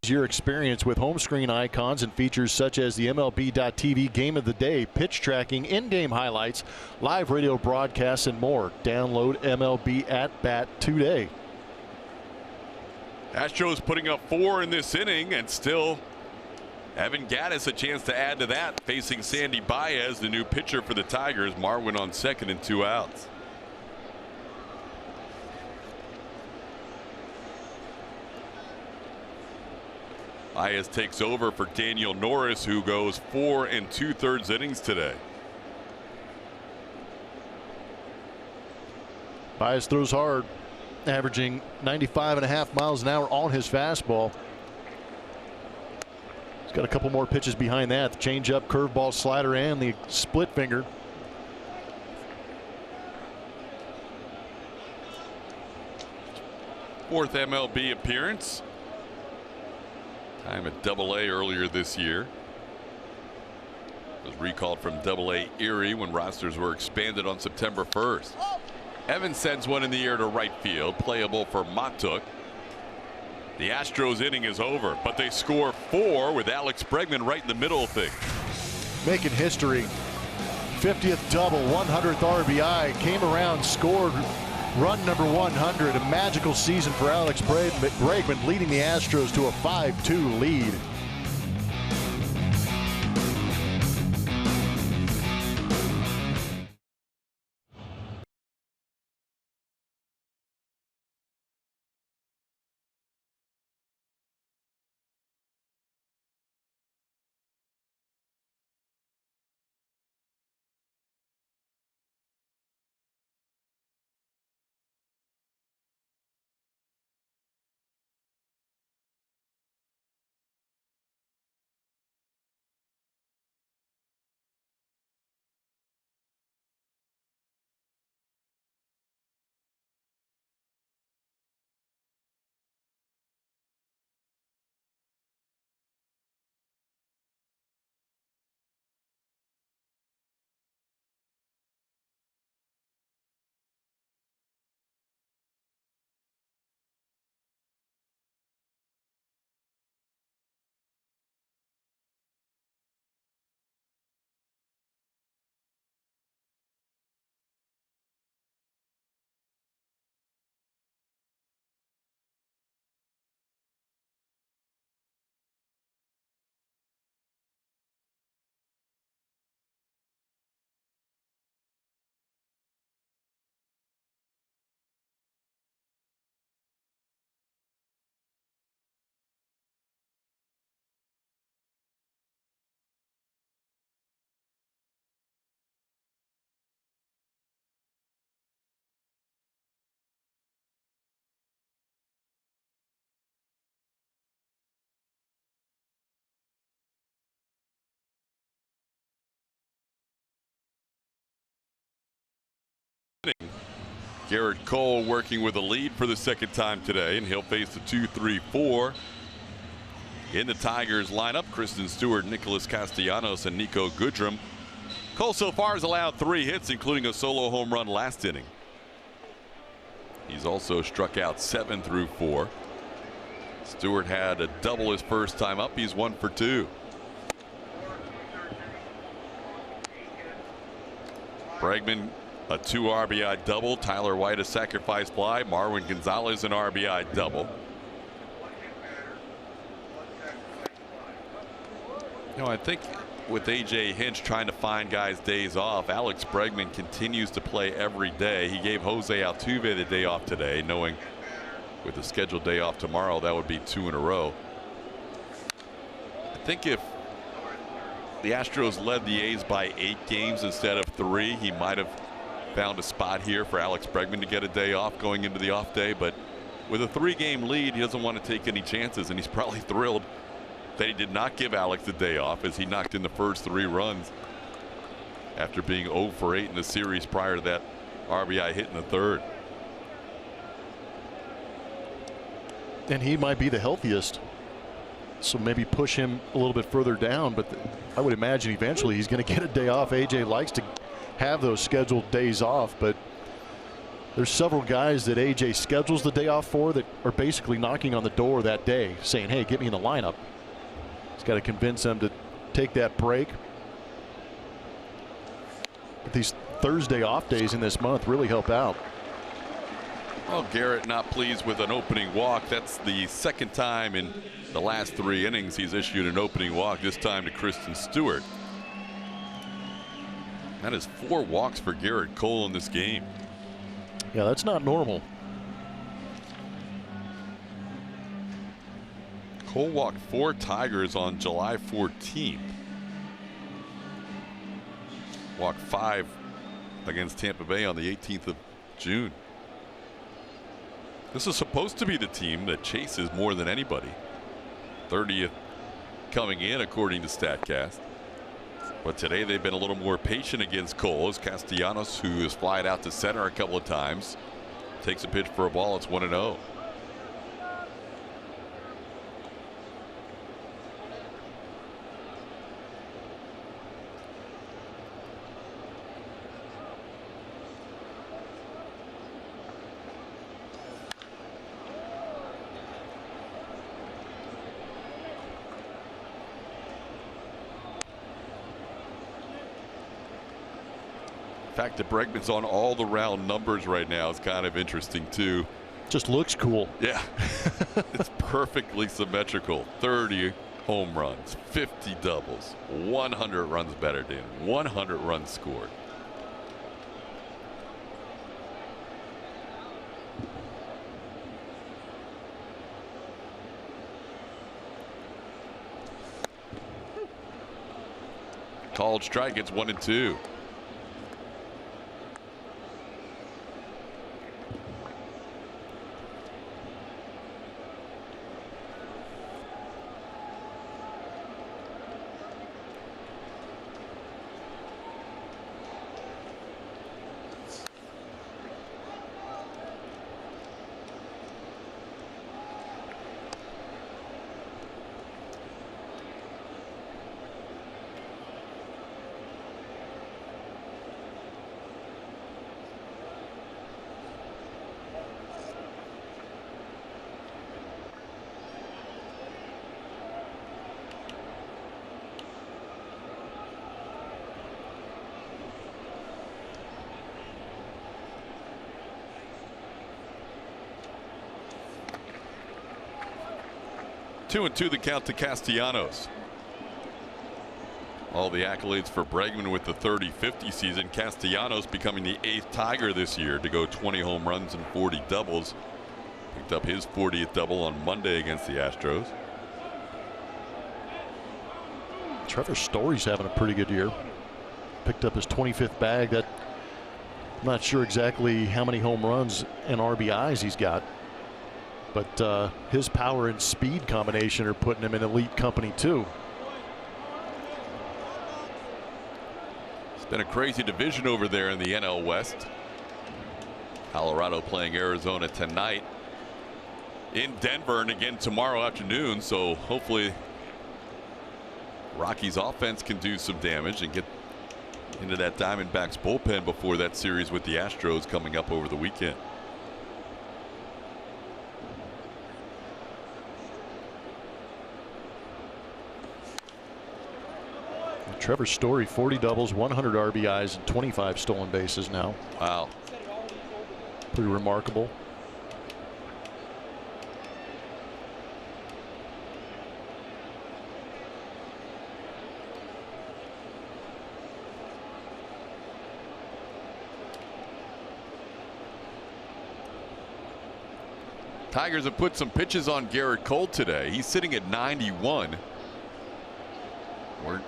Your experience with home screen icons and features such as the MLB.TV Game of the Day, pitch tracking, in-game highlights, live radio broadcasts, and more. Download MLB at Bat today. Astros putting up 4 in this inning, and still Evan Gattis a chance to add to that, facing Sandy Baez, the new pitcher for the Tigers. Marwin on second and 2 outs. Baez takes over for Daniel Norris, who goes 4 2/3 innings today. Baez throws hard, averaging 95.5 miles an hour on his fastball. He's got a couple more pitches behind that: the changeup, curveball, slider, and the split finger. Fourth MLB appearance. Time at Double-A earlier this year. Was recalled from Double-A Erie when rosters were expanded on September 1st. Evans sends one in the air to right field, playable for Matuk. The Astros inning is over, but they score 4 with Alex Bregman right in the middle of things. Making history. 50th double, 100th RBI, came around, scored run number 100. A magical season for Alex Bregman, leading the Astros to a 5-2 lead. Garrett Cole working with a lead for the second time today, and he'll face the 2-3-4. In the Tigers lineup, Kristen Stewart, Nicholas Castellanos, and Nico Goodrum. Cole so far has allowed 3 hits, including a solo home run last inning. He's also struck out 7 through 4. Stewart had a double his first time up. He's 1 for 2. Bregman, a 2 RBI double. Tyler White, a sacrifice fly. Marwin Gonzalez, an RBI double. You know, I think with A.J. Hinch trying to find guys days off, Alex Bregman continues to play every day. He gave Jose Altuve the day off today, knowing with the scheduled day off tomorrow, that would be 2 in a row. I think if the Astros led the A's by 8 games instead of 3, he might have found a spot here for Alex Bregman to get a day off going into the off day. But with a 3-game lead, he doesn't want to take any chances, and he's probably thrilled that he did not give Alex the day off, as he knocked in the first 3 runs after being 0 for 8 in the series prior to that RBI hit in the third. And he might be the healthiest, so maybe push him a little bit further down, but I would imagine eventually he's going to get a day off. AJ likes to have those scheduled days off, but there's several guys that AJ schedules the day off for that are basically knocking on the door that day saying, hey, get me in the lineup. He's got to convince them to take that break. But these Thursday off days in this month really help out. Well, Garrett not pleased with an opening walk. That's the second time in the last 3 innings he's issued an opening walk, this time to Kristen Stewart. That is 4 walks for Garrett Cole in this game. Yeah, that's not normal. Cole walked 4 Tigers on July 14th. Walked 5 against Tampa Bay on the 18th of June. This is supposed to be the team that chases more than anybody. 30th coming in according to StatCast. But today they've been a little more patient against Cole, as Castellanos, who has flied out to center a couple of times, takes a pitch for a ball. It's 1-0. The fact that Bregman's on all the round numbers right now is kind of interesting too. Just looks cool. Yeah. It's perfectly symmetrical. 30 home runs, 50 doubles, 100 runs batted in, 100 runs scored. Called strike. It's 1-2. Two and two the count to Castellanos. All the accolades for Bregman with the 30-50 season. Castellanos becoming the 8th Tiger this year to go 20 home runs and 40 doubles. Picked up his 40th double on Monday against the Astros. Trevor Story's having a pretty good year. Picked up his 25th bag. That, I'm not sure exactly how many home runs and RBIs he's got, but his power and speed combination are putting him in elite company too. It's been a crazy division over there in the NL West. Colorado playing Arizona tonight in Denver and again tomorrow afternoon. So hopefully Rockies offense can do some damage and get into that Diamondbacks bullpen before that series with the Astros coming up over the weekend. Trevor Story, 40 doubles, 100 RBIs, and 25 stolen bases now. Wow. Pretty remarkable. Tigers have put some pitches on Garrett Cole today. He's sitting at 91. We're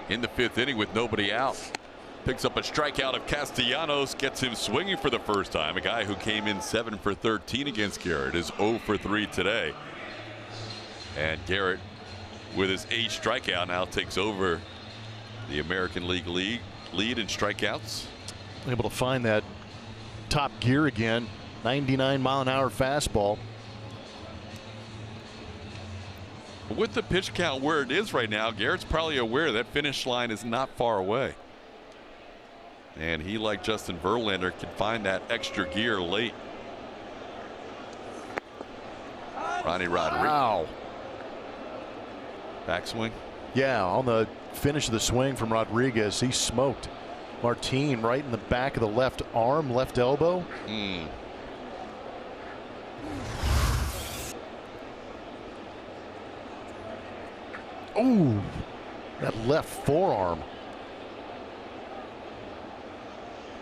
in the 5th inning with nobody out. Picks up a strikeout of Castellanos, gets him swinging for the first time. A guy who came in 7 for 13 against Garrett is 0 for 3 today. And Garrett, with his 8th strikeout, now takes over the American League lead in strikeouts. Able to find that top gear again. 99-mile-an-hour fastball. With the pitch count where it is right now, Garrett's probably aware that finish line is not far away. And he, like Justin Verlander, can find that extra gear late. Ronnie Rodriguez. Wow. Backswing. Yeah, on the finish of the swing from Rodriguez, he smoked Martin right in the back of the left arm, left elbow. Ooh, that left forearm.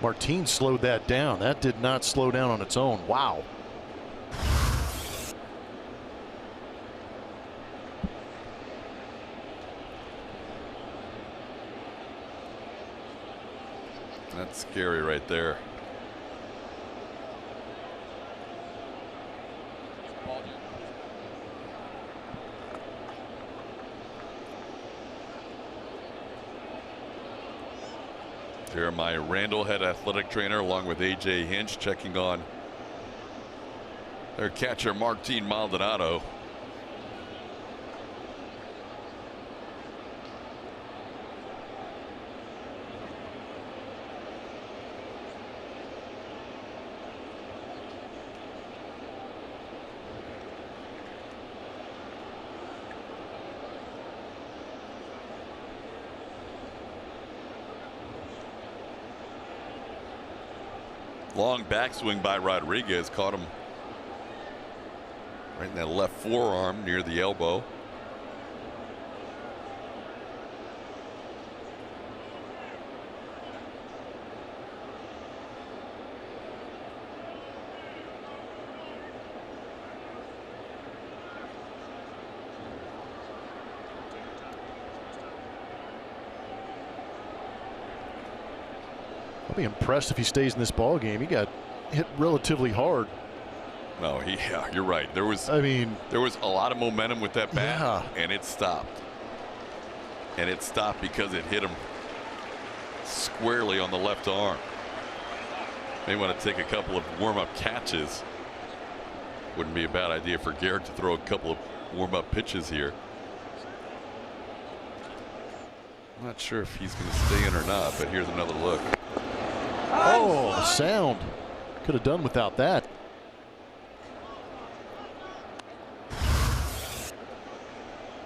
Martin slowed that down. That did not slow down on its own. Wow. That's scary right there. Jeremiah Randall, head athletic trainer, along with A.J. Hinch, checking on their catcher Martin Maldonado. Long backswing by Rodriguez caught him right in that left forearm near the elbow. I'll be impressed if he stays in this ball game. He got hit relatively hard. No, yeah, you're right. There was a lot of momentum with that bat, and it stopped. And it stopped because it hit him squarely on the left arm. May want to take a couple of warm-up catches. Wouldn't be a bad idea for Garrett to throw a couple of warm-up pitches here. I'm not sure if he's going to stay in or not, but here's another look. Oh, sound. Could have done without that.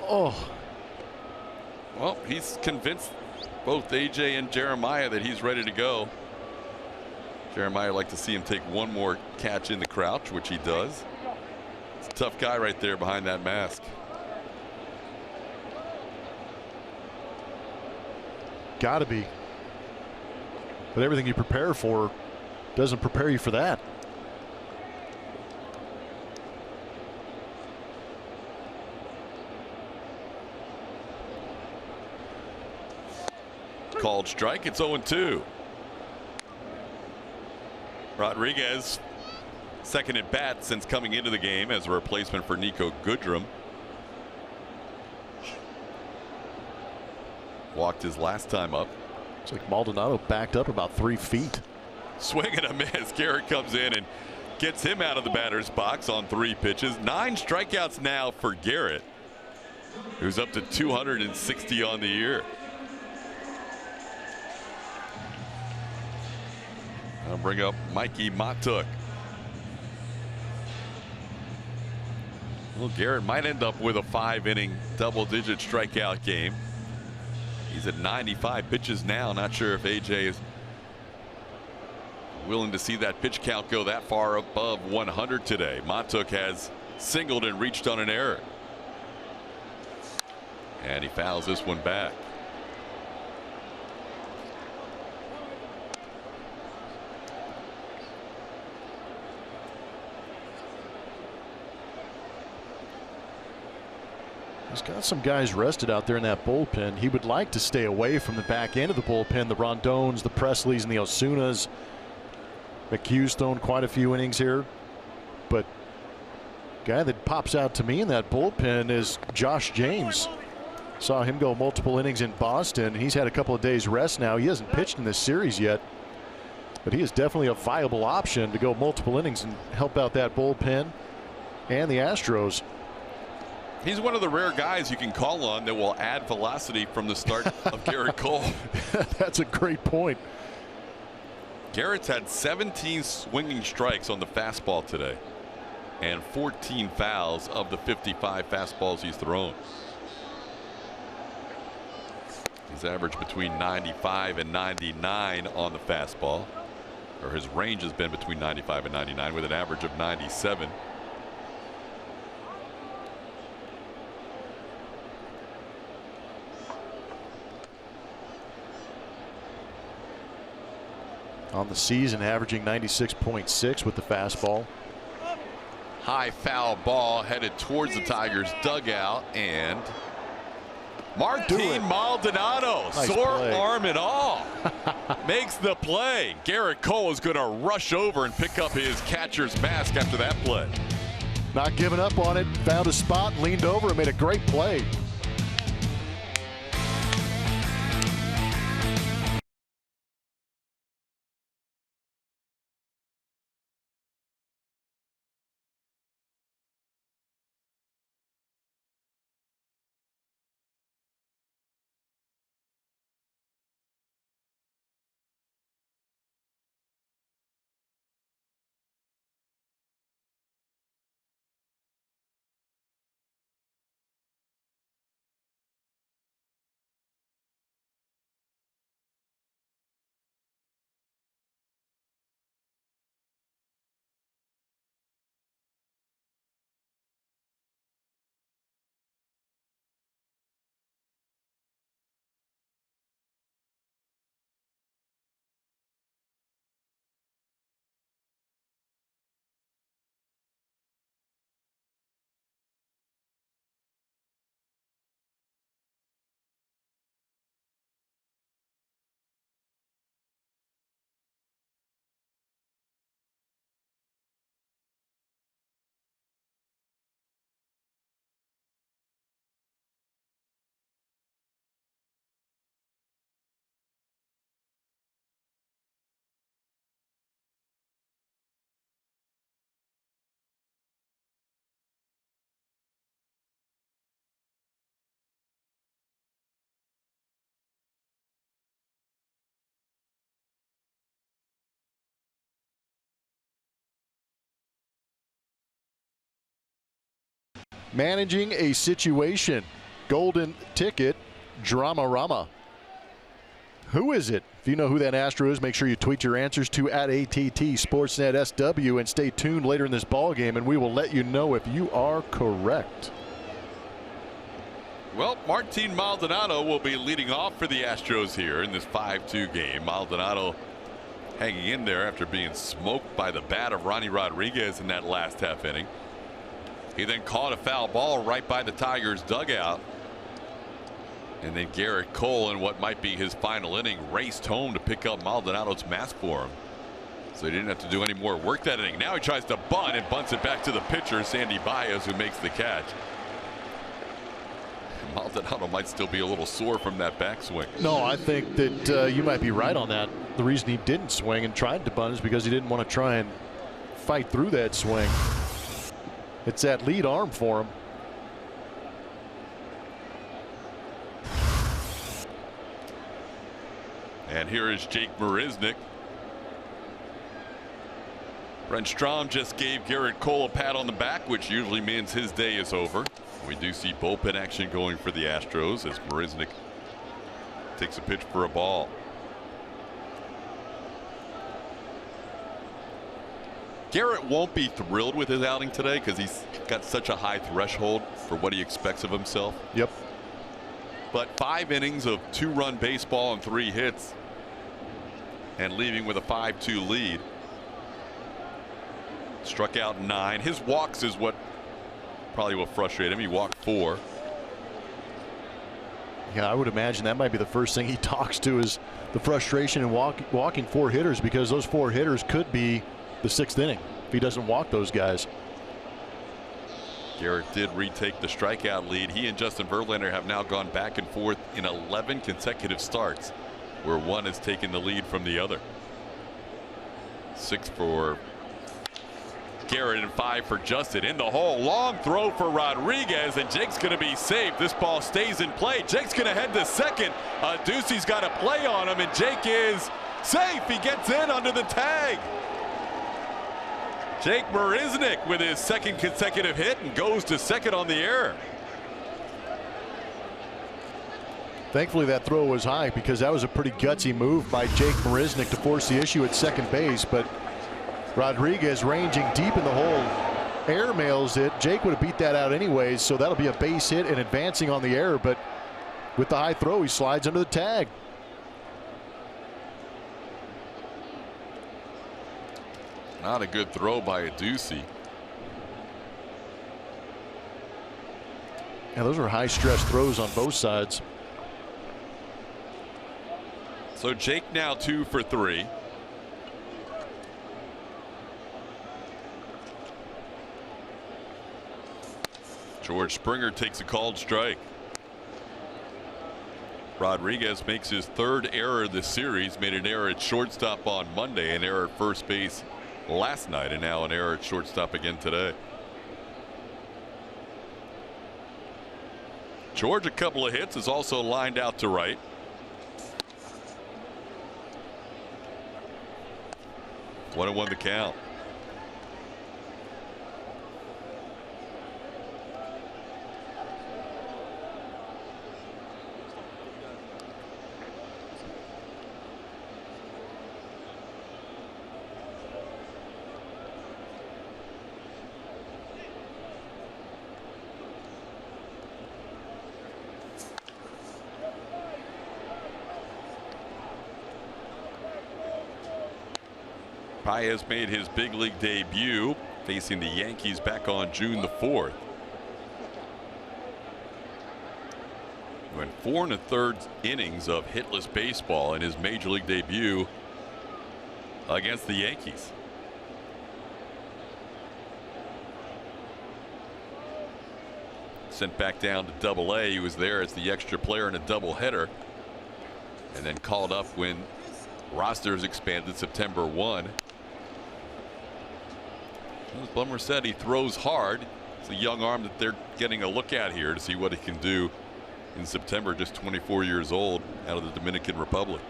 Oh. Well, he's convinced both AJ and Jeremiah that he's ready to go. Jeremiah would like to see him take one more catch in the crouch, which he does. It's a tough guy right there behind that mask. Gotta be. But everything you prepare for doesn't prepare you for that. Called strike. It's 0-2. Rodriguez, second at bat since coming into the game as a replacement for Nico Goodrum. Walked his last time up. It's like Maldonado backed up about 3 feet. Swing and a miss. Garrett comes in and gets him out of the batter's box on 3 pitches. 9 strikeouts now for Garrett, who's up to 260 on the year. I'll bring up Mikey Matuk. Well, Garrett might end up with a 5-inning double-digit strikeout game. He's at 95 pitches now. Not sure if AJ is willing to see that pitch count go that far above 100 today. Matuk has singled and reached on an error. And he fouls this one back. He's got some guys rested out there in that bullpen. He would like to stay away from the back end of the bullpen. The Rondones, the Presleys, and the Osunas. McHugh's thrown quite a few innings here. But guy that pops out to me in that bullpen is Josh James. Saw him go multiple innings in Boston. He's had a couple of days rest now. He hasn't pitched in this series yet. But he is definitely a viable option to go multiple innings and help out that bullpen and the Astros. He's one of the rare guys you can call on that will add velocity from the start of Garrett Cole. That's a great point. Garrett's had 17 swinging strikes on the fastball today and 14 fouls of the 55 fastballs he's thrown. He's averaged between 95 and 99 on the fastball, or his range has been between 95 and 99 with an average of 97. On the season, averaging 96.6 with the fastball. High foul ball headed towards the Tigers dugout, and Martin Maldonado, nice sore play. arm and all, makes the play. Garrett Cole is going to rush over and pick up his catcher's mask after that play. Not giving up on it, found a spot, leaned over, and made a great play. Managing a situation. Golden ticket. Drama-rama. Who is it? If you know who that Astro is, make sure you tweet your answers to @ATT Sportsnet SW, and stay tuned later in this ball game, and we will let you know if you are correct. Well, Martin Maldonado will be leading off for the Astros here in this 5-2 game. Maldonado hanging in there after being smoked by the bat of Ronnie Rodriguez in that last half inning. He then caught a foul ball right by the Tigers dugout. And then Garrett Cole, in what might be his final inning, raced home to pick up Maldonado's mask for him. So he didn't have to do any more work that inning. Now he tries to bunt and bunts it back to the pitcher, Sandy Baez, who makes the catch. Maldonado might still be a little sore from that backswing. No, I think that you might be right on that. the reason he didn't swing and tried to bunt is because he didn't want to try and fight through that swing. It's that lead arm for him. And here is Jake Marisnick. Brent Strom just gave Garrett Cole a pat on the back, which usually means his day is over. We do see bullpen action going for the Astros as Marisnick takes a pitch for a ball. Garrett won't be thrilled with his outing today because he's got such a high threshold for what he expects of himself. Yep. But 5 innings of 2-run baseball and 3 hits and leaving with a 5-2 lead. Struck out 9. His walks is what probably will frustrate him. He walked 4. Yeah, I would imagine that might be the first thing he talks to is the frustration in walking 4 hitters, because those 4 hitters could be the 6th inning if he doesn't walk those guys. Garrett did retake the strikeout lead. He and Justin Verlander have now gone back and forth in 11 consecutive starts, where one has taken the lead from the other. 6 for Garrett and 5 for Justin. In the hole, long throw for Rodriguez, and Jake's going to be safe. This ball stays in play. Jake's going to head to second. Ducey's got a play on him, and Jake is safe. He gets in under the tag. Jake Marisnick with his 2nd consecutive hit and goes to second on the error. Thankfully that throw was high, because that was a pretty gutsy move by Jake Marisnick to force the issue at second base, but Rodriguez ranging deep in the hole air mails it. Jake would have beat that out anyways, so that'll be a base hit and advancing on the error, but with the high throw he slides under the tag. Not a good throw by a Ducey. Yeah, those were high stress throws on both sides. So Jake now 2 for 3. George Springer takes a called strike. Rodriguez makes his 3rd error this series. Made an error at shortstop on Monday, an error at first base last night, and now an error at shortstop again today. George, a couple of hits, is also lined out to right. One and 1 the count. Paez made his big league debut facing the Yankees back on June the 4th. He went 4 1/3 innings of hitless baseball in his major league debut against the Yankees. Sent back down to Double-A. He was there as the extra player in a doubleheader, and then called up when rosters expanded September 1. As Blummer said, he throws hard. It's a young arm that they're getting a look at here to see what he can do in September. Just 24 years old, out of the Dominican Republic.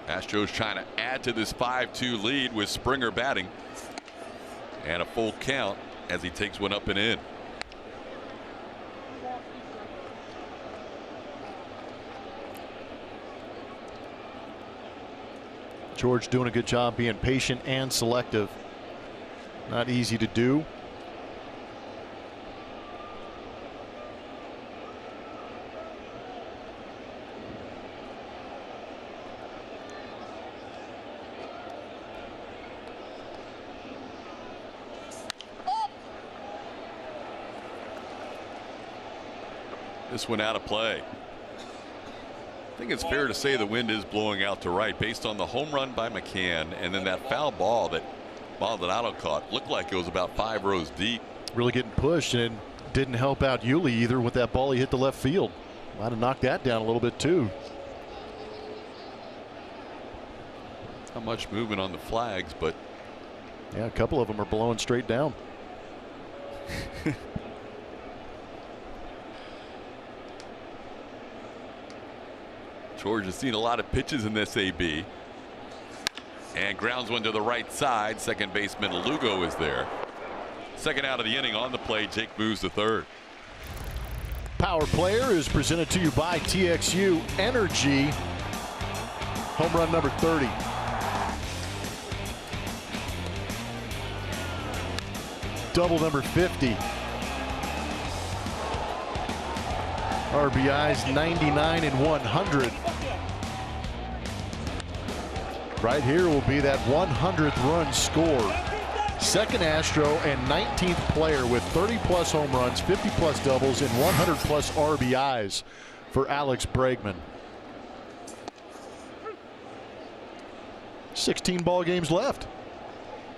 Astros trying to add to this 5-2 lead with Springer batting, and a full count as he takes one up and in. George doing a good job being patient and selective. Not easy to do. This one out of play. I think it's fair to say the wind is blowing out to right based on the home run by McCann, and then that foul ball that Maldonado caught looked like it was about 5 rows deep. Really getting pushed, and didn't help out Yuli either with that ball he hit the left field. Might have knocked that down a little bit too. Not much movement on the flags, but yeah, a couple of them are blowing straight down. George has seen a lot of pitches in this AB. And grounds one to the right side. Second baseman Lugo is there. Second out of the inning on the play. Jake moves to third. Power Player is presented to you by TXU Energy. Home run number 30. Double number 50. RBIs 99 and 100. Right here will be that 100th run scored. Second Astro and 19th player with 30+ home runs, 50+ doubles, and 100+ RBIs for Alex Bregman. 16 ball games left.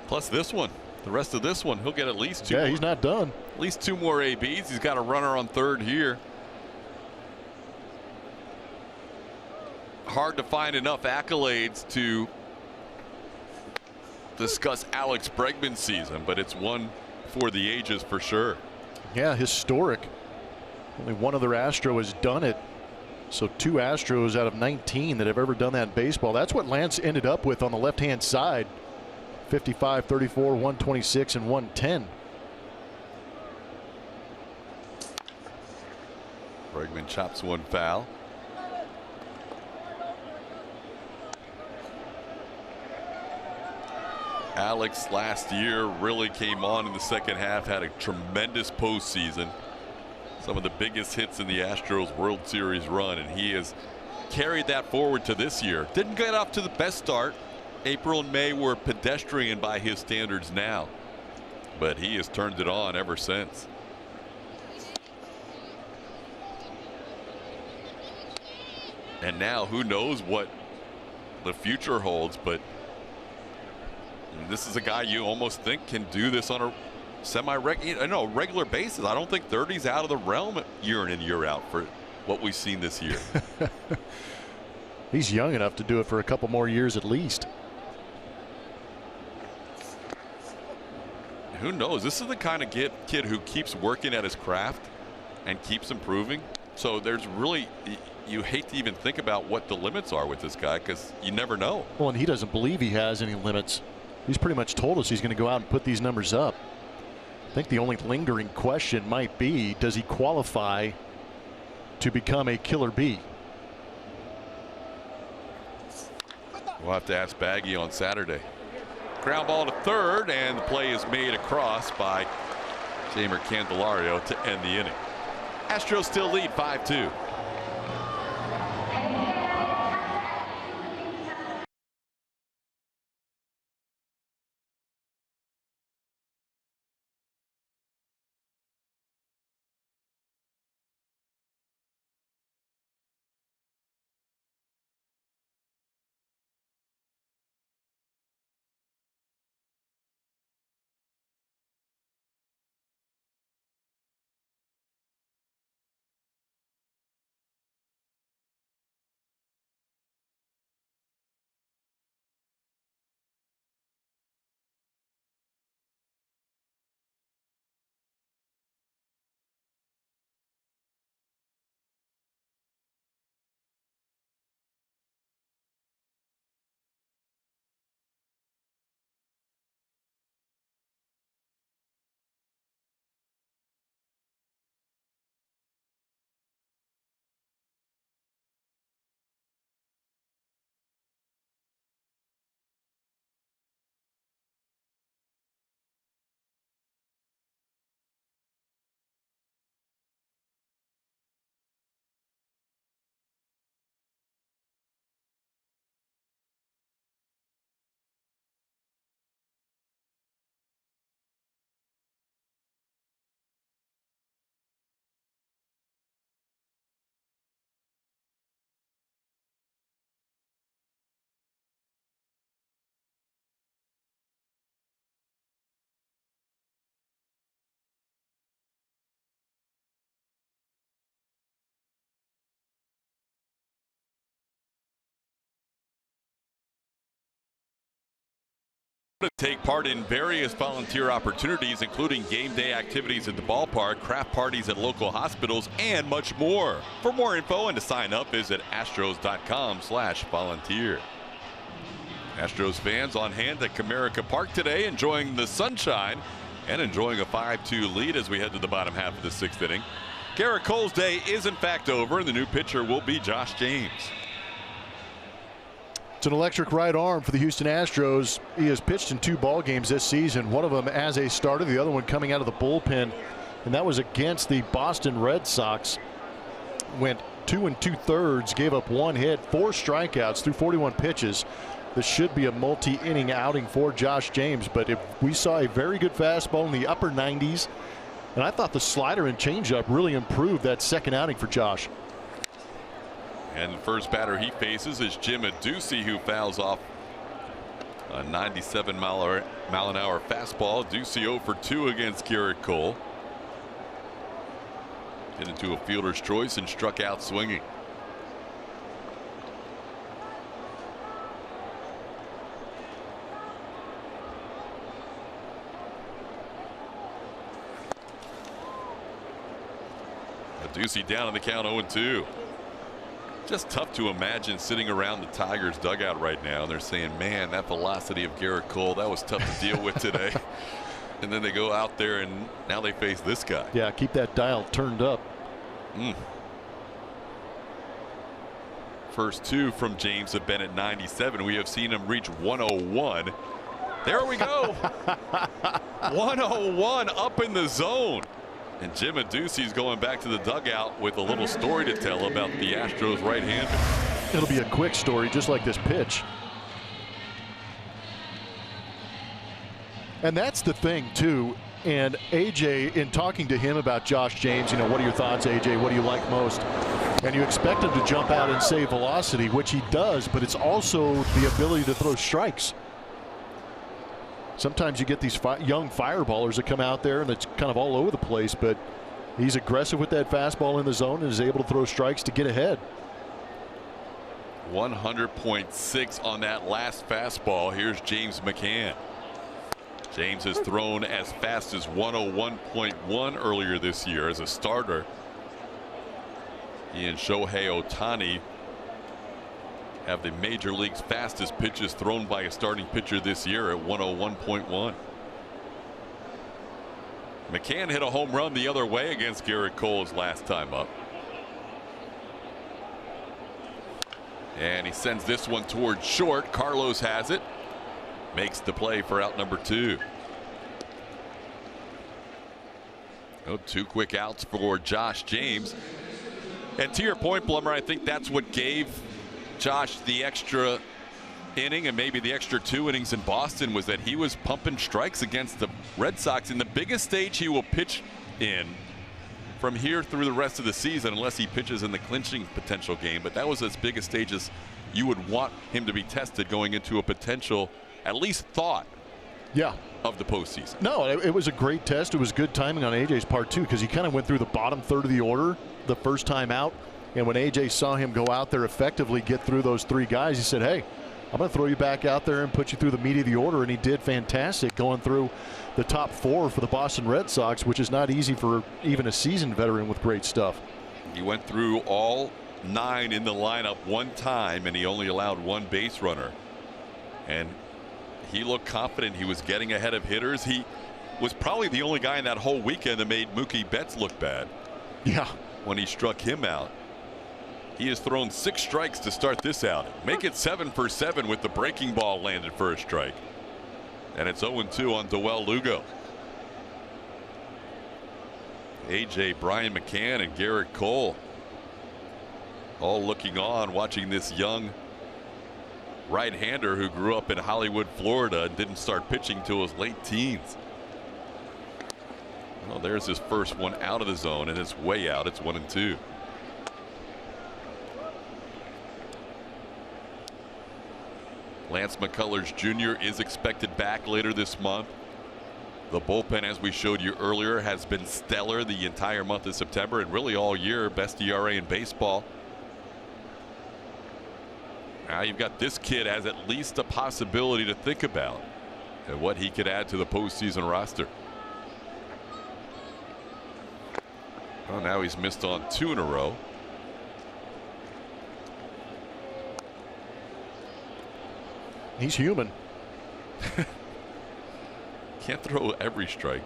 Plus this one. The rest of this one, he'll get at least two. Yeah, more. He's not done. At least two more ABs. He's got a runner on third here. Hard to find enough accolades to discuss Alex Bregman's season, but it's one for the ages for sure. Yeah, historic. Only one other Astro has done it. So 2 Astros out of 19 that have ever done that in baseball. That's what Lance ended up with on the left-hand side. 55, 34, 126, and 110. Bregman chops one foul. Alex last year really came on in the second half, had a tremendous postseason. Some of the biggest hits in the Astros World Series run, and he has carried that forward to this year. Didn't get off to the best start. April and May were pedestrian by his standards now, but he has turned it on ever since. And now who knows what the future holds, but this is a guy you almost think can do this on a regular basis. I don't think 30's out of the realm year in and year out for what we've seen this year. He's young enough to do it for a couple more years at least. Who knows? This is the kind of kid who keeps working at his craft and keeps improving. So there's really, you hate to even think about what the limits are with this guy because you never know. Well, and he doesn't believe he has any limits. He's pretty much told us he's going to go out and put these numbers up. I think the only lingering question might be, does he qualify to become a killer bee? We'll have to ask Baggy on Saturday. Ground ball to third, and the play is made across by Jamer Candelario to end the inning. Astros still lead 5-2. To take part in various volunteer opportunities, including game day activities at the ballpark, craft parties at local hospitals, and much more. For more info and to sign up, visit astros.com/volunteer. Astros fans on hand at Comerica Park today, enjoying the sunshine and enjoying a 5-2 lead as we head to the bottom half of the 6th inning. Gerrit Cole's day is in fact over, and the new pitcher will be Josh James. It's an electric right arm for the Houston Astros. He has pitched in 2 ball games this season, one of them as a starter, the other one coming out of the bullpen, and that was against the Boston Red Sox. Went 2 2/3, gave up 1 hit, 4 strikeouts through 41 pitches. This should be a multi-inning outing for Josh James, but if we saw a very good fastball in the upper 90s, and I thought the slider and changeup really improved that second outing for Josh. And the first batter he faces is Jim Adduci, who fouls off a 97-mile-an-hour fastball. Adduci 0 for 2 against Gerrit Cole. Hit into a fielder's choice and struck out swinging. Adduci down on the count 0-2. Just tough to imagine sitting around the Tigers dugout right now and they're saying, man, that velocity of Gerrit Cole, that was tough to deal with today. And then they go out there and now they face this guy. Yeah, keep that dial turned up. First 2 from James have been at 97. We have seen him reach 101. There we go. 101 up in the zone. And Jim Adduci's going back to the dugout with a little story to tell about the Astros right-hander. It'll be a quick story, just like this pitch. And that's the thing, too. And AJ, in talking to him about Josh James, you know, what are your thoughts, AJ? What do you like most? And you expect him to jump out and say velocity, which he does, but it's also the ability to throw strikes. Sometimes you get these young fireballers that come out there and it's kind of all over the place, but he's aggressive with that fastball in the zone and is able to throw strikes to get ahead. 100.6 on that last fastball. Here's James McCann. James has thrown as fast as 101.1 earlier this year as a starter. He and Shohei Ohtani have the major league's fastest pitches thrown by a starting pitcher this year at 101.1. McCann hit a home run the other way against Gerrit Cole his last time up. And he sends this one towards short. Carlos has it. Makes the play for out number 2. Oh, 2 quick outs for Josh James. And to your point, Blummer, I think that's what gave Josh the extra inning and maybe the extra 2 innings in Boston, was that he was pumping strikes against the Red Sox in the biggest stage he will pitch in from here through the rest of the season, unless he pitches in the clinching potential game. But that was as big a stage as you would want him to be tested going into a potential, at least thought, of the postseason. No, it was a great test. It was good timing on AJ's part too, because he kind of went through the bottom third of the order the first time out. And when AJ saw him go out there effectively get through those 3 guys, he said, hey, I'm going to throw you back out there and put you through the meat of the order. And he did fantastic going through the top 4 for the Boston Red Sox, which is not easy for even a seasoned veteran with great stuff. He went through all 9 in the lineup one time, and he only allowed 1 base runner. And he looked confident. He was getting ahead of hitters. He was probably the only guy in that whole weekend that made Mookie Betts look bad. Yeah. When he struck him out. He has thrown 6 strikes to start this outing. Make it 7 for 7 with the breaking ball landed for a strike. And it's 0-2 on Doel Lugo. AJ, Brian McCann, and Gerrit Cole all looking on, watching this young right-hander who grew up in Hollywood, Florida, and didn't start pitching till his late teens. Well, there's his first one out of the zone, and it's way out. It's 1-2. Lance McCullers Jr. is expected back later this month. The bullpen, as we showed you earlier, has been stellar the entire month of September and really all year. Best ERA in baseball. Now you've got this kid has at least a possibility to think about. and what he could add to the postseason roster. Well, now he's missed on 2 in a row. He's human. Can't throw every strike.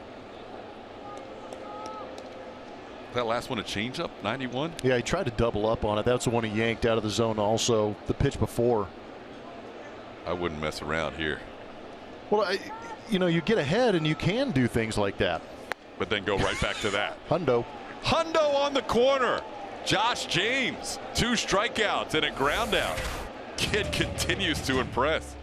That last one a changeup, 91? Yeah, he tried to double up on it. That's the one he yanked out of the zone also. The pitch before. I wouldn't mess around here. Well, you know, you get ahead and you can do things like that. But then go right back to that. Hundo. Hundo on the corner. Josh James, 2 strikeouts and a ground out. Kid continues to impress.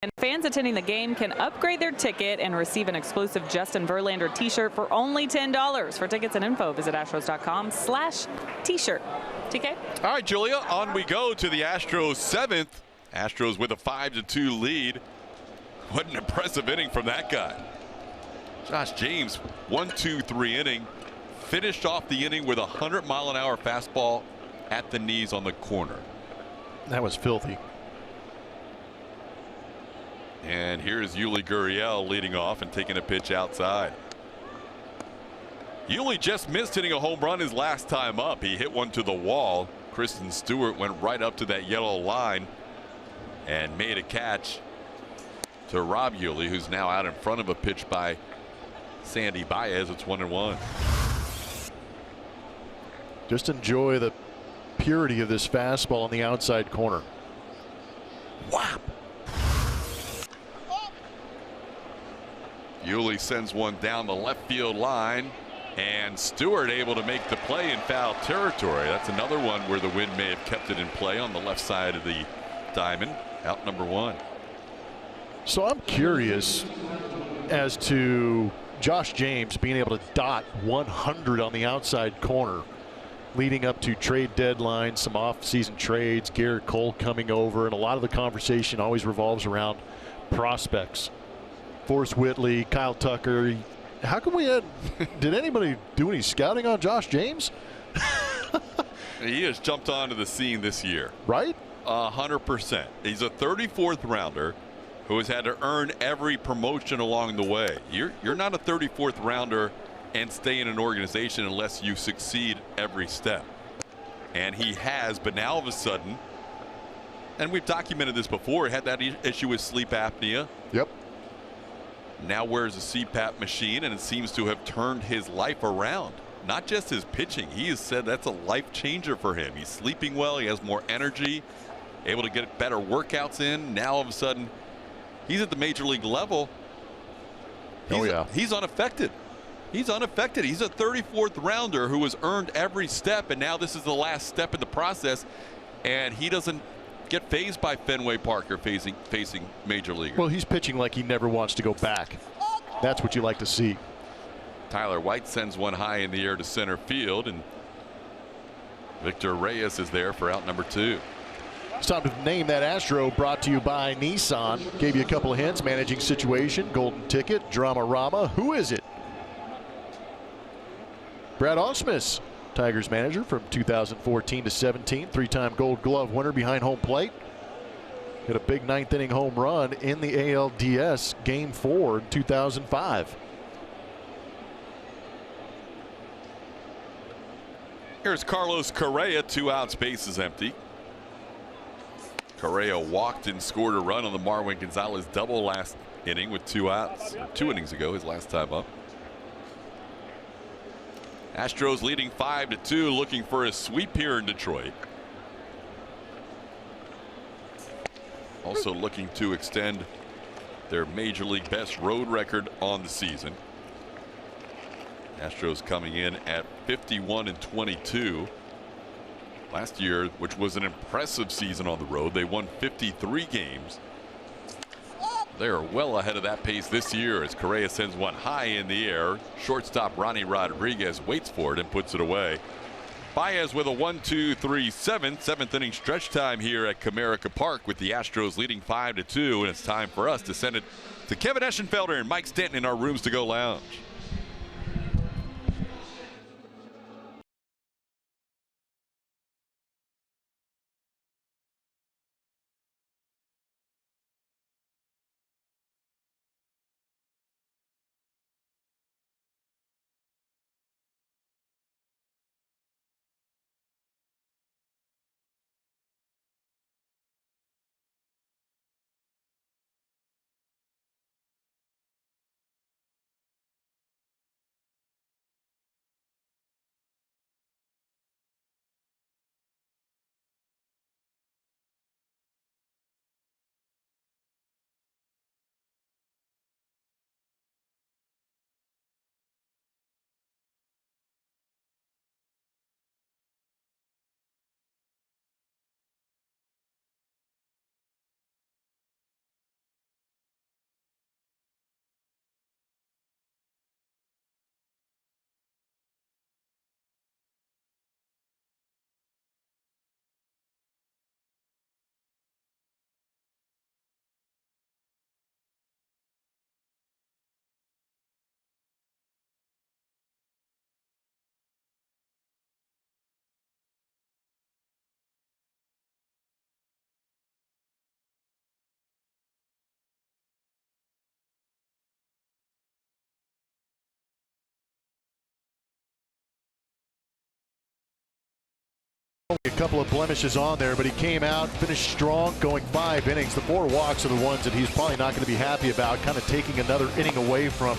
And fans attending the game can upgrade their ticket and receive an exclusive Justin Verlander t-shirt for only $10. For tickets and info, visit astros.com/t-shirt. TK? All right, Julia, on we go to the Astros 7th. Astros with a 5-2 lead. What an impressive inning from that guy. Josh James, 1-2-3 inning. Finished off the inning with a 100-mile-an-hour fastball at the knees on the corner. That was filthy. And here's Yuli Gurriel leading off and taking a pitch outside. Yuli just missed hitting a home run his last time up. He hit one to the wall. Kristen Stewart went right up to that yellow line and made a catch to Rob Yuli, who's now out in front of a pitch by Sandy Baez. It's 1-1. Just enjoy the purity of this fastball on the outside corner. Whap! Yuli sends one down the left field line, and Stewart able to make the play in foul territory. That's another one where the wind may have kept it in play on the left side of the diamond. Out number 1. So I'm curious as to Josh James being able to dot 100 on the outside corner leading up to trade deadline, some off-season trades, Garrett Cole coming over, and a lot of the conversation always revolves around prospects. Forrest Whitley, Kyle Tucker. How come we had? Did anybody do any scouting on Josh James? He has jumped onto the scene this year. Right? 100%. He's a 34th rounder who has had to earn every promotion along the way. You're not a 34th rounder and stay in an organization unless you succeed every step. And he has, but now all of a sudden, and we've documented this before, had that issue with sleep apnea. Yep. Now wears a CPAP machine, and it seems to have turned his life around. Not just his pitching. He has said that's a life changer for him. He's sleeping well. He has more energy, able to get better workouts in. Now all of a sudden, he's at the major league level. He's unaffected. He's unaffected. He's a 34th rounder who has earned every step, and now this is the last step in the process, and he doesn't get fazed by Fenway Parker facing major leaguers. Well, he's pitching like he never wants to go back. That's what you like to see. Tyler White sends one high in the air to center field, and Victor Reyes is there for out number 2. It's time to name that Astro, brought to you by Nissan. Gave you a couple of hints: managing situation, golden ticket, drama-rama. Who is it? Brad Ausmus, Tigers manager from 2014 to 17, 3-time Gold Glove winner behind home plate. Hit a big 9th inning home run in the ALDS Game 4 in 2005. Here's Carlos Correa, 2 outs, bases empty. Correa walked and scored a run on the Marwin Gonzalez double last inning with 2 outs, or 2 innings ago, his last time up. Astros leading 5-2, looking for a sweep here in Detroit. Also looking to extend their major league best road record on the season. Astros coming in at 51-22. Last year, which was an impressive season on the road, they won 53 games. They are well ahead of that pace this year as Correa sends one high in the air. Shortstop Ronnie Rodriguez waits for it and puts it away. Baez with a 1-2-3-7, 7th inning stretch time here at Comerica Park with the Astros leading 5-2, and it's time for us to send it to Kevin Eschenfelder and Mike Stanton in our Rooms to Go lounge. A couple of blemishes on there, but he came out, finished strong, going 5 innings. The 4 walks are the ones that he's probably not going to be happy about, kind of taking another inning away from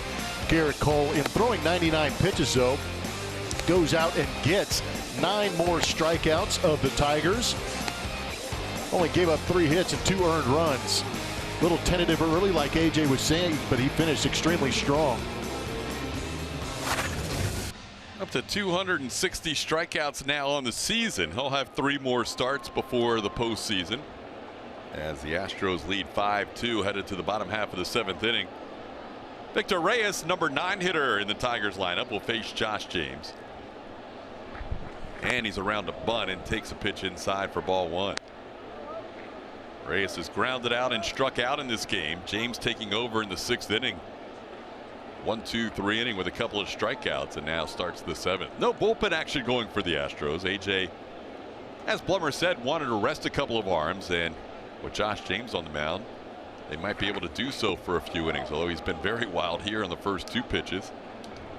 Garrett Cole. In throwing 99 pitches, though, goes out and gets 9 more strikeouts of the Tigers. Only gave up 3 hits and 2 earned runs. A little tentative early, like AJ was saying, but he finished extremely strong. Up to 260 strikeouts now on the season. He'll have 3 more starts before the postseason as the Astros lead 5-2 headed to the bottom half of the 7th inning. Victor Reyes, number 9 hitter in the Tigers lineup, will face Josh James. And he's around a bunt and takes a pitch inside for ball 1. Reyes has grounded out and struck out in this game. James taking over in the 6th inning. 1-2-3 inning with a couple of strikeouts, and now starts the 7th. No bullpen action going for the Astros. AJ, as Blummer said, wanted to rest a couple of arms, and with Josh James on the mound, they might be able to do so for a few innings, although he's been very wild here on the first 2 pitches,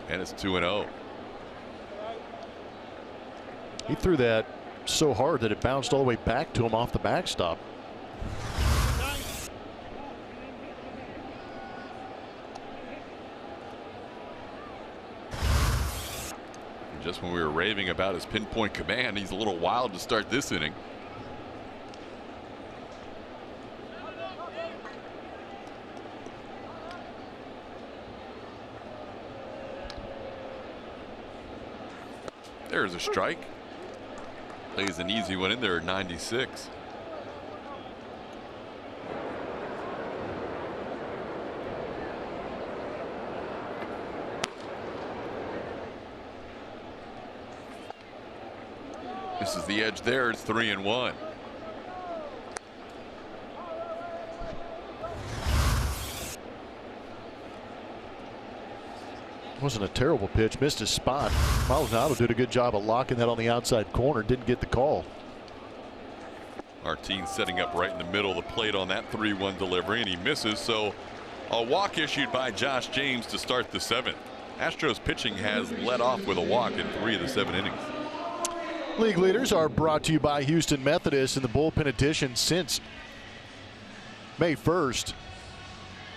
and it's 2-0. He threw that so hard that it bounced all the way back to him off the backstop. Just when we were raving about his pinpoint command, he's a little wild to start this inning. There's a strike. Plays an easy one in there at 96. Reduces the edge there. It's 3-1. Wasn't a terrible pitch. Missed his spot. Maldonado did a good job of locking that on the outside corner. Didn't get the call. Martin setting up right in the middle of the plate on that 3-1 delivery, and he misses. So a walk issued by Josh James to start the 7th. Astros pitching has led off with a walk in 3 of the 7 innings. League leaders are brought to you by Houston Methodist in the bullpen edition since May 1st.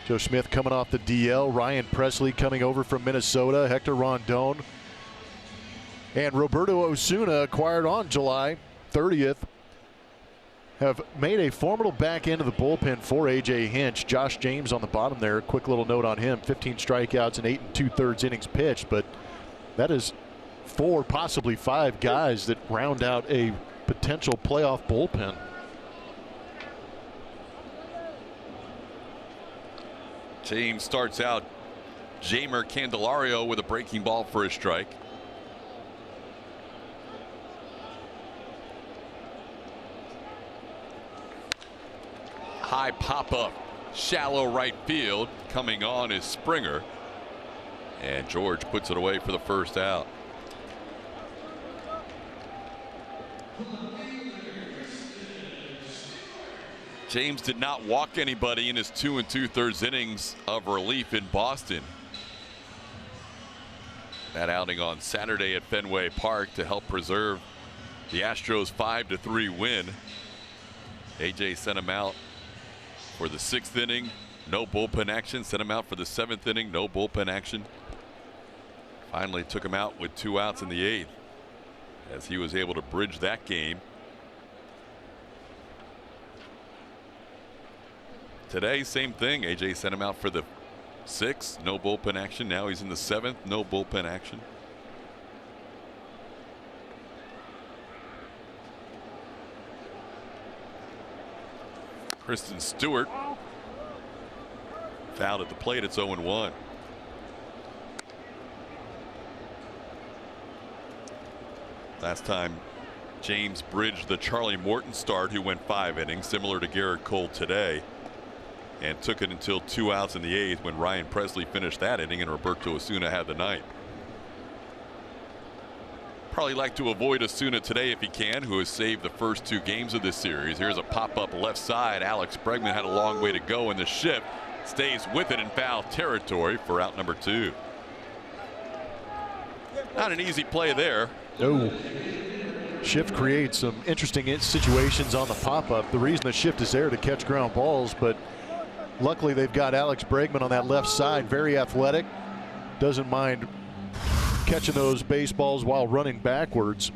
Joe Smith coming off the DL. Ryan Presley coming over from Minnesota. Hector Rondon. And Roberto Osuna, acquired on July 30th, have made a formidable back end of the bullpen for A.J. Hinch. Josh James on the bottom there. Quick little note on him. 15 strikeouts and 8 2/3 innings pitched. But that is 4, possibly 5 guys that round out a potential playoff bullpen. James starts out Jamer Candelario with a breaking ball for a strike. High pop up, shallow right field. Coming on is Springer, and George puts it away for the first out. James did not walk anybody in his 2 2/3 innings of relief in Boston. That outing on Saturday at Fenway Park to help preserve the Astros' 5-3 win. AJ sent him out for the 6th inning, no bullpen action. Sent him out for the 7th inning, no bullpen action. Finally took him out with 2 outs in the 8th as he was able to bridge that game. Today, same thing. AJ sent him out for the 6th, no bullpen action. Now he's in the 7th, no bullpen action. Kristen Stewart fouled at the plate. It's 0-1. Last time James bridged the Charlie Morton start, who went 5 innings, similar to Garrett Cole today, and took it until 2 outs in the 8th when Ryan Presley finished that inning and Roberto Osuna had the night. Probably like to avoid Osuna today if he can, who has saved the first 2 games of this series. Here's a pop-up left side. Alex Bregman had a long way to go, and the shift stays with it in foul territory for out number 2. Not an easy play there. No. Shift creates some interesting situations on the pop-up. The reason the shift is there to catch ground balls, but luckily they've got Alex Bregman on that left side, very athletic, doesn't mind catching those baseballs while running backwards.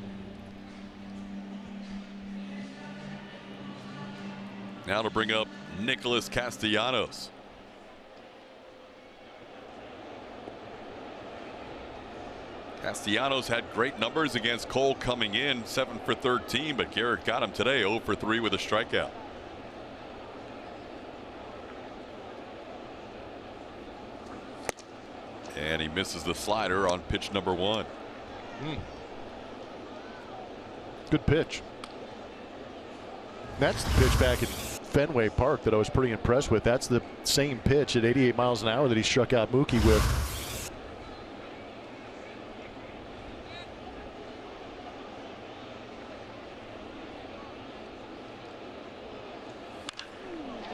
Now to bring up Nicholas Castellanos. Castellanos had great numbers against Cole coming in, 7 for 13, but Garrett got him today, 0 for 3 with a strikeout. And he misses the slider on pitch number 1. Good pitch. That's the pitch back at Fenway Park that I was pretty impressed with. That's the same pitch at 88 miles an hour that he struck out Mookie with.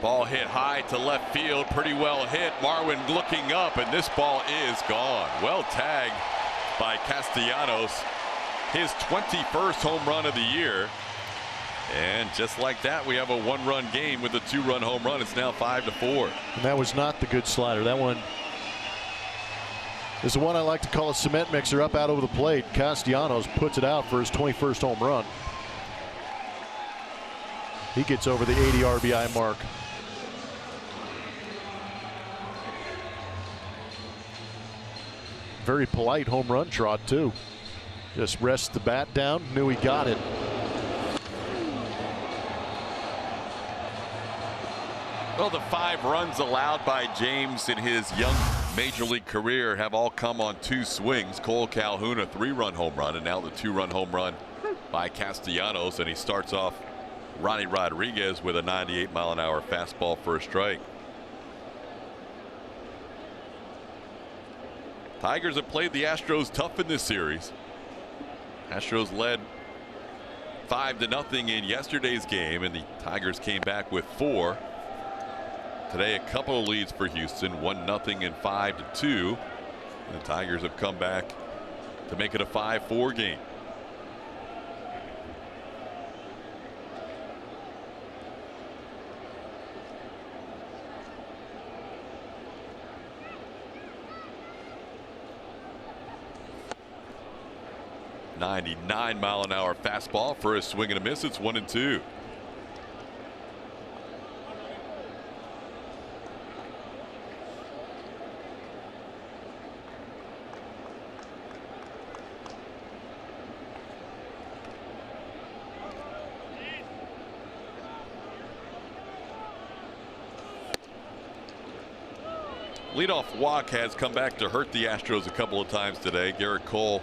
Ball hit high to left field, pretty well hit. Marwin looking up, and this ball is gone. Well tagged by Castellanos. His 21st home run of the year. And just like that, we have a 1-run game with a 2-run home run. It's now 5-4. And that was not the good slider. That one is the one I like to call a cement mixer, up out over the plate. Castellanos puts it out for his 21st home run. He gets over the 80 RBI mark. Very polite home run trot too. Just rests the bat down, knew he got it. Well, the 5 runs allowed by James in his young major league career have all come on 2 swings. Cole Calhoun, a 3-run home run, and now the 2-run home run by Castellanos, and he starts off Ronnie Rodriguez with a 98-mile-an-hour fastball for a strike. Tigers have played the Astros tough in this series. Astros led 5-0 in yesterday's game, and the Tigers came back with 4. Today, a couple of leads for Houston, 1-0 and 5-2. And the Tigers have come back to make it a 5-4 game. "99-mile-an-hour fastball for a swing and a miss." It's 1-2. Leadoff walk has come back to hurt the Astros a couple of times today. Garrett Cole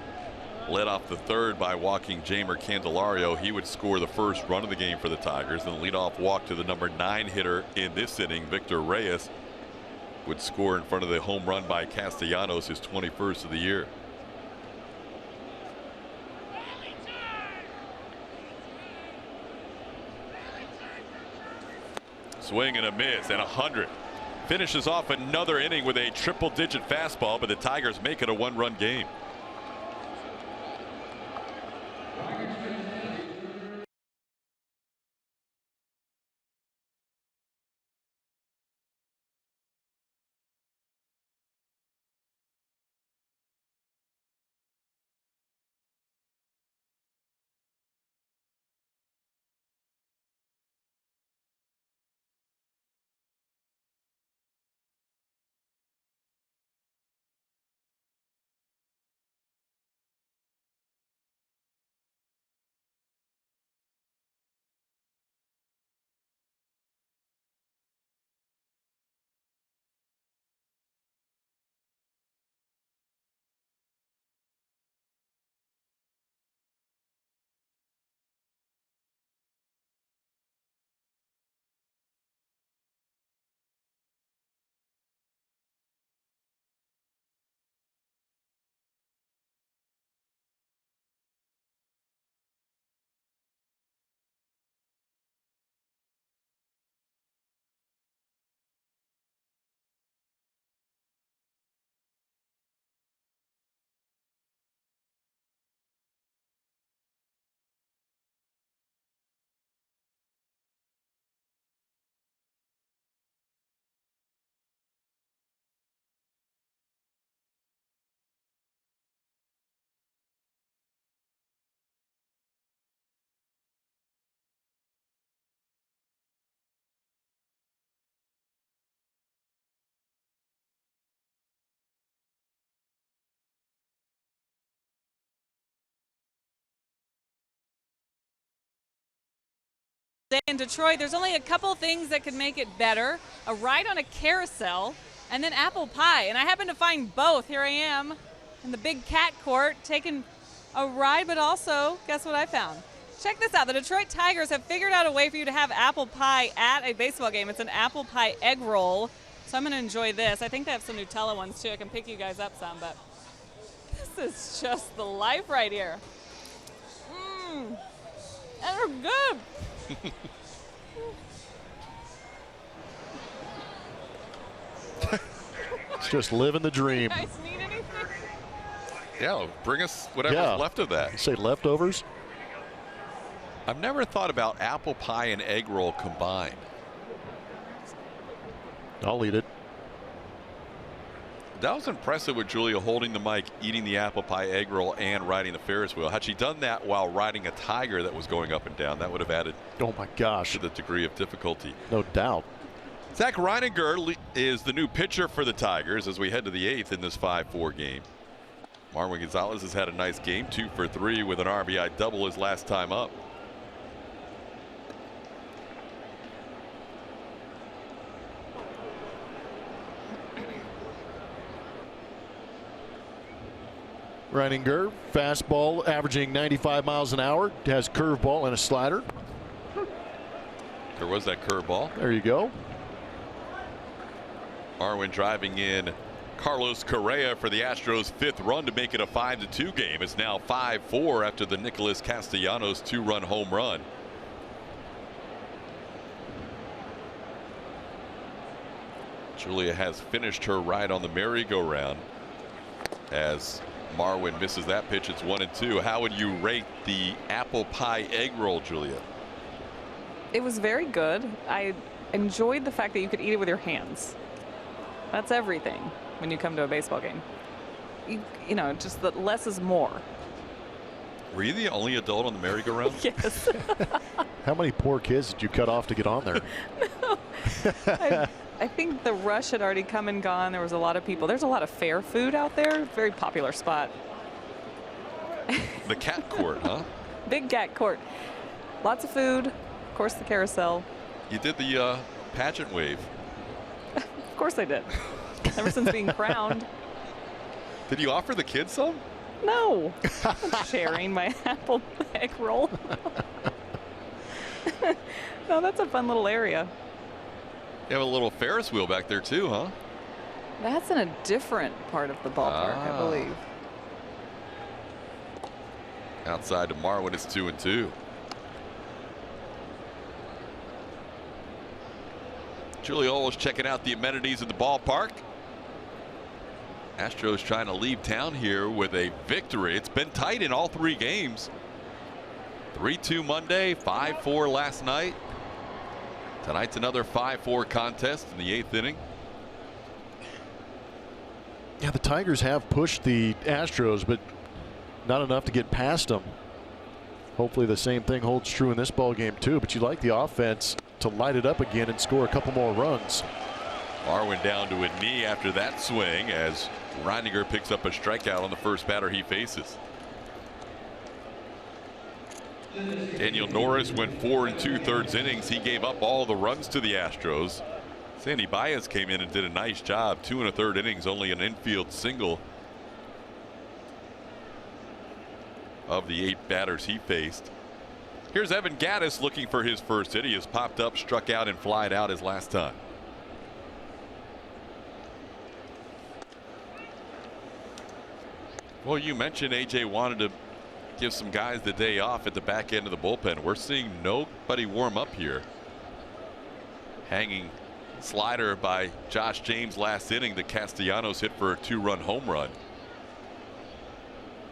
led off the third by walking Jamer Candelario. He would score the first run of the game for the Tigers. And the leadoff walk to the number 9 hitter in this inning, Victor Reyes, would score in front of the home run by Castellanos, his 21st of the year. Swing and a miss, and 100. Finishes off another inning with a triple-digit fastball, but the Tigers make it a 1-run game. In Detroit, there's only a couple things that could make it better: a ride on a carousel and then apple pie. And I happen to find both. Here I am in the big cat court taking a ride, but also, guess what I found? Check this out. The Detroit Tigers have figured out a way for you to have apple pie at a baseball game. It's an apple pie egg roll. So I'm going to enjoy this. I think they have some Nutella ones too. I can pick you guys up some, but this is just the life right here. And they're good. It's just living the dream. You guys need anything? Yeah, bring us whatever's left of that. You say leftovers? I've never thought about apple pie and egg roll combined. I'll eat it. That was impressive with Julia holding the mic, eating the apple pie egg roll, and riding the Ferris wheel. Had she done that while riding a tiger that was going up and down, that would have added oh my gosh, to the degree of difficulty. No doubt. Zach Reininger is the new pitcher for the Tigers as we head to the 8th in this 5-4 game. Marwin Gonzalez has had a nice game, 2 for 3 with an RBI double his last time up. Reininger, fastball averaging 95 miles an hour, has curveball and a slider. There was that curveball. There you go. Marwin driving in Carlos Correa for the Astros' 5th run to make it a 5-2 game. It's now 5-4 after the Nicholas Castellanos 2-run home run. Julia has finished her ride on the merry-go-round as Marwin misses that pitch. It's 1-2. How would you rate the apple pie egg roll, Julia? It was very good. I enjoyed the fact that you could eat it with your hands. That's everything when you come to a baseball game. You know, just that less is more. Were you the only adult on the merry-go-round? Yes. How many poor kids did you cut off to get on there? No. I think the rush had already come and gone. There was a lot of people. There's a lot of fair food out there. Very popular spot. The cat court, huh? Big cat court. Lots of food. Of course, the carousel. You did the pageant wave. Of course I did. Ever since being crowned. Did you offer the kids some? No. I'm sharing my apple egg roll. No, that's a fun little area. You have a little Ferris wheel back there too, huh? That's in a different part of the ballpark, I believe. Outside to Marwin, it's 2-2. Julia Oles checking out the amenities of the ballpark. Astros trying to leave town here with a victory. It's been tight in all 3 games. 3-2 Monday, 5-4 last night. Tonight's another 5-4 contest in the 8th inning. Yeah, the Tigers have pushed the Astros, but not enough to get past them. Hopefully the same thing holds true in this ball game too, but you like the offense to light it up again and score a couple more runs. Marwin down to a knee after that swing as Reininger picks up a strikeout on the first batter he faces. Daniel Norris went 4 2/3 innings. He gave up all the runs to the Astros. Sandy Baez came in and did a nice job. 2 1/3 innings, only an infield single of the 8 batters he faced. Here's Evan Gattis looking for his first hit. He has popped up, struck out, and flied out his last time. Well, you mentioned AJ wanted to give some guys the day off at the back end of the bullpen. We're seeing nobody warm up here. Hanging slider by Josh James last inning. The Castellanos hit for a 2-run home run.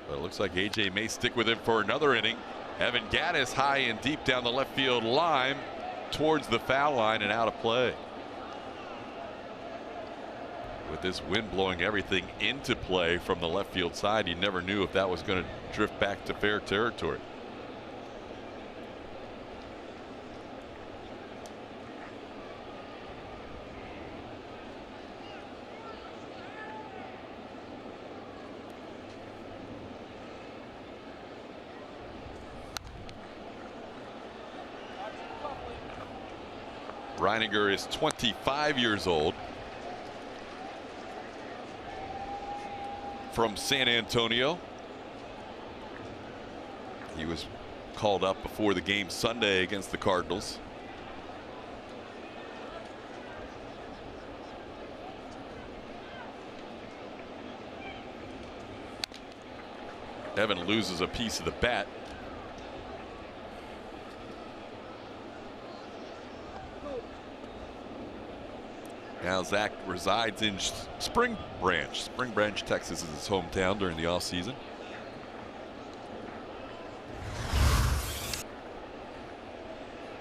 But it looks like AJ may stick with him for another inning. Evan Gattis high and deep down the left field line towards the foul line and out of play. With this wind blowing everything into play from the left field side, you never knew if that was going to drift back to fair territory. Reininger is 25 years old. From San Antonio. He was called up before the game Sunday against the Cardinals. Evan loses a piece of the bat. Now Zach resides in Spring Branch, Texas is his hometown during the offseason.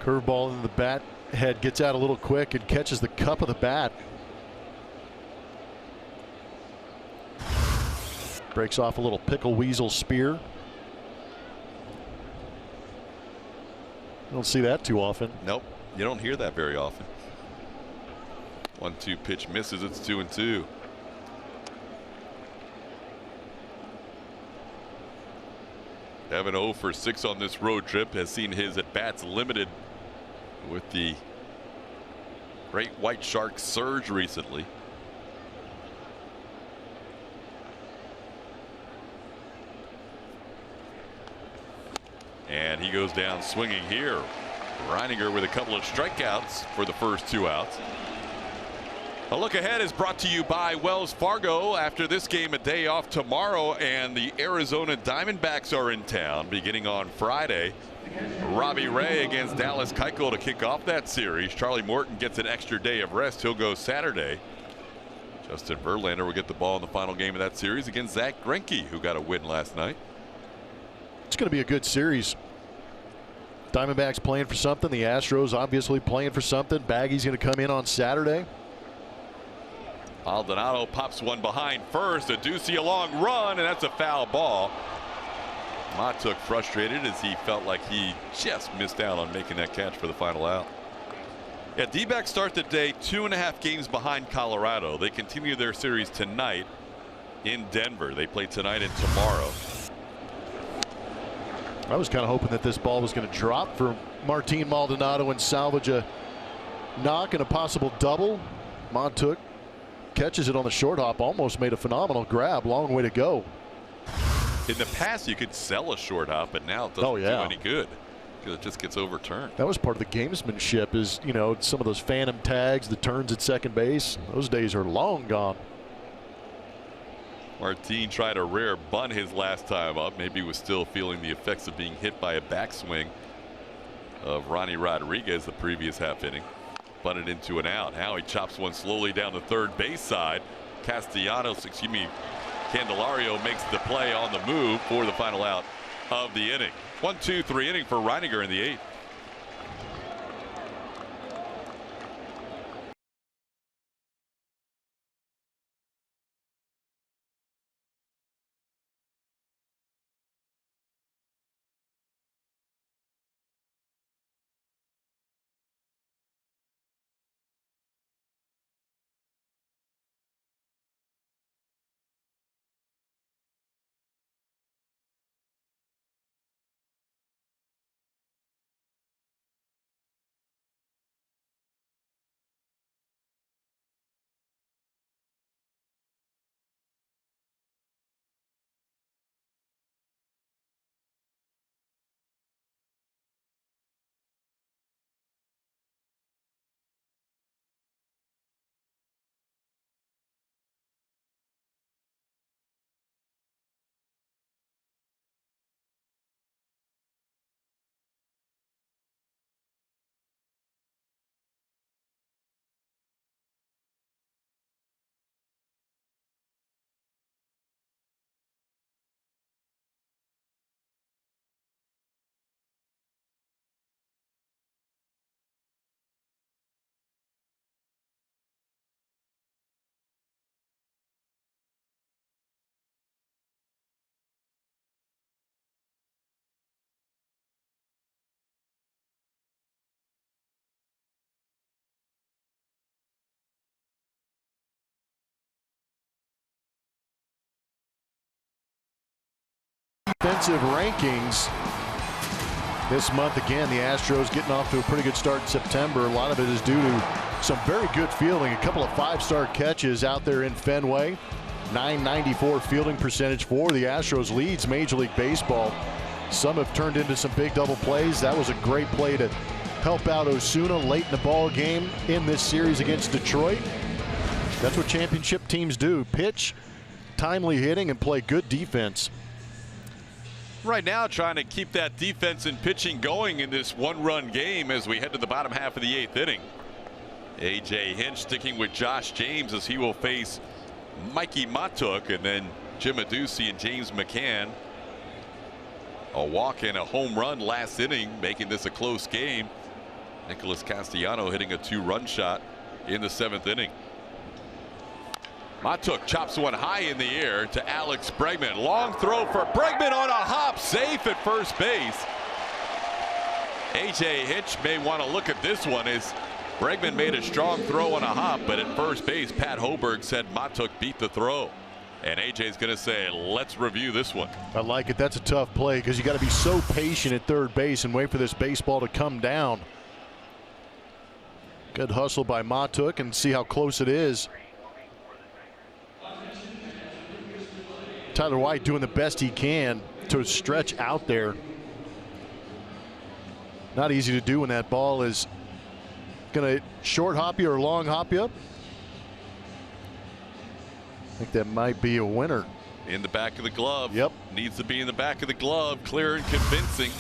Curveball in the bat head, gets out a little quick and catches the cup of the bat. Breaks off a little pickle weasel spear. You don't see that too often. Nope, you don't hear that very often. 1-2 pitch misses. It's 2-2. Evan 0 for 6 on this road trip, has seen his at bats limited with the Great White Shark surge recently. And he goes down swinging here. Reininger with a couple of strikeouts for the first 2 outs. A look ahead is brought to you by Wells Fargo. After this game, a day off tomorrow, and the Arizona Diamondbacks are in town beginning on Friday. Robbie Ray against Dallas Keuchel to kick off that series. Charlie Morton gets an extra day of rest. He'll go Saturday. Justin Verlander will get the ball in the final game of that series against Zach Greinke, who got a win last night. It's going to be a good series. Diamondbacks playing for something. The Astros obviously playing for something. Baggy's going to come in on Saturday. Maldonado pops one behind first. A Ducey a long run, and that's a foul ball. Matuk frustrated as he felt like he just missed out on making that catch for the final out. Yeah, D-backs start the day 2.5 games behind Colorado. They continue their series tonight in Denver. They play tonight and tomorrow. I was kind of hoping that this ball was going to drop for Martin Maldonado and salvage a knock and a possible double. Matuk catches it on the short hop, almost made a phenomenal grab. Long way to go. In the past, you could sell a short hop, but now it doesn't do any good because it just gets overturned. That was part of the gamesmanship, is, you know, some of those phantom tags, the turns at second base. Those days are long gone. Martin tried a rare bunt his last time up. Maybe he was still feeling the effects of being hit by a backswing of Ronnie Rodriguez the previous half inning. Bunted into an out. Now he chops one slowly down the third base side. Candelario makes the play on the move for the final out of the inning. 1-2-3 inning for Reininger in the 8th. Defensive rankings this month. Again, the Astros getting off to a pretty good start in September. A lot of it is due to some very good fielding. A couple of 5-star catches out there in Fenway. .994 fielding percentage for the Astros. Leads Major League Baseball. Some have turned into some big double plays. That was a great play to help out Osuna late in the ball game in this series against Detroit. That's what championship teams do: pitch, timely hitting, and play good defense. Right now, trying to keep that defense and pitching going in this one-run game as we head to the bottom half of the 8th inning. A.J. Hinch sticking with Josh James as he will face Mikey Matuk, and then Jim Adduci and James McCann. A walk and a home run last inning, making this a close game. Nicholas Castellano hitting a 2-run shot in the 7th inning. Matuk chops one high in the air to Alex Bregman. Long throw for Bregman on a hop, safe at first base. A.J. Hinch may want to look at this one as Bregman made a strong throw on a hop, but at first base, Pat Hoberg said Matuk beat the throw. And A.J.'s going to say, let's review this one. I like it. That's a tough play because you got to be so patient at third base and wait for this baseball to come down. Good hustle by Matuk, and see how close it is. Tyler White doing the best he can to stretch out there. Not easy to do when that ball is going to short hop you or long hop you up. I think that might be a winner. In the back of the glove. Yep. Needs to be in the back of the glove. Clear and convincing.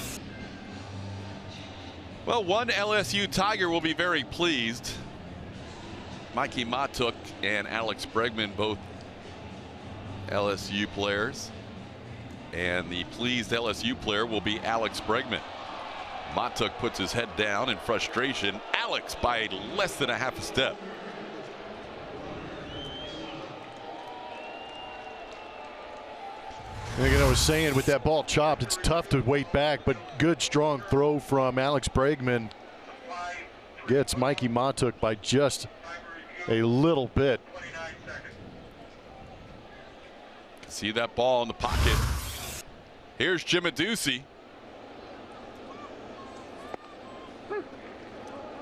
Well, one LSU Tiger will be very pleased. Mikey Matuk and Alex Bregman, both LSU players. And the pleased LSU player will be Alex Bregman. Matuk puts his head down in frustration. Alex by less than a half a step. Like I was saying, with that ball chopped, it's tough to wait back, but good strong throw from Alex Bregman gets Mikey Matuk by just a little bit. See that ball in the pocket. Here's Jim Aducey.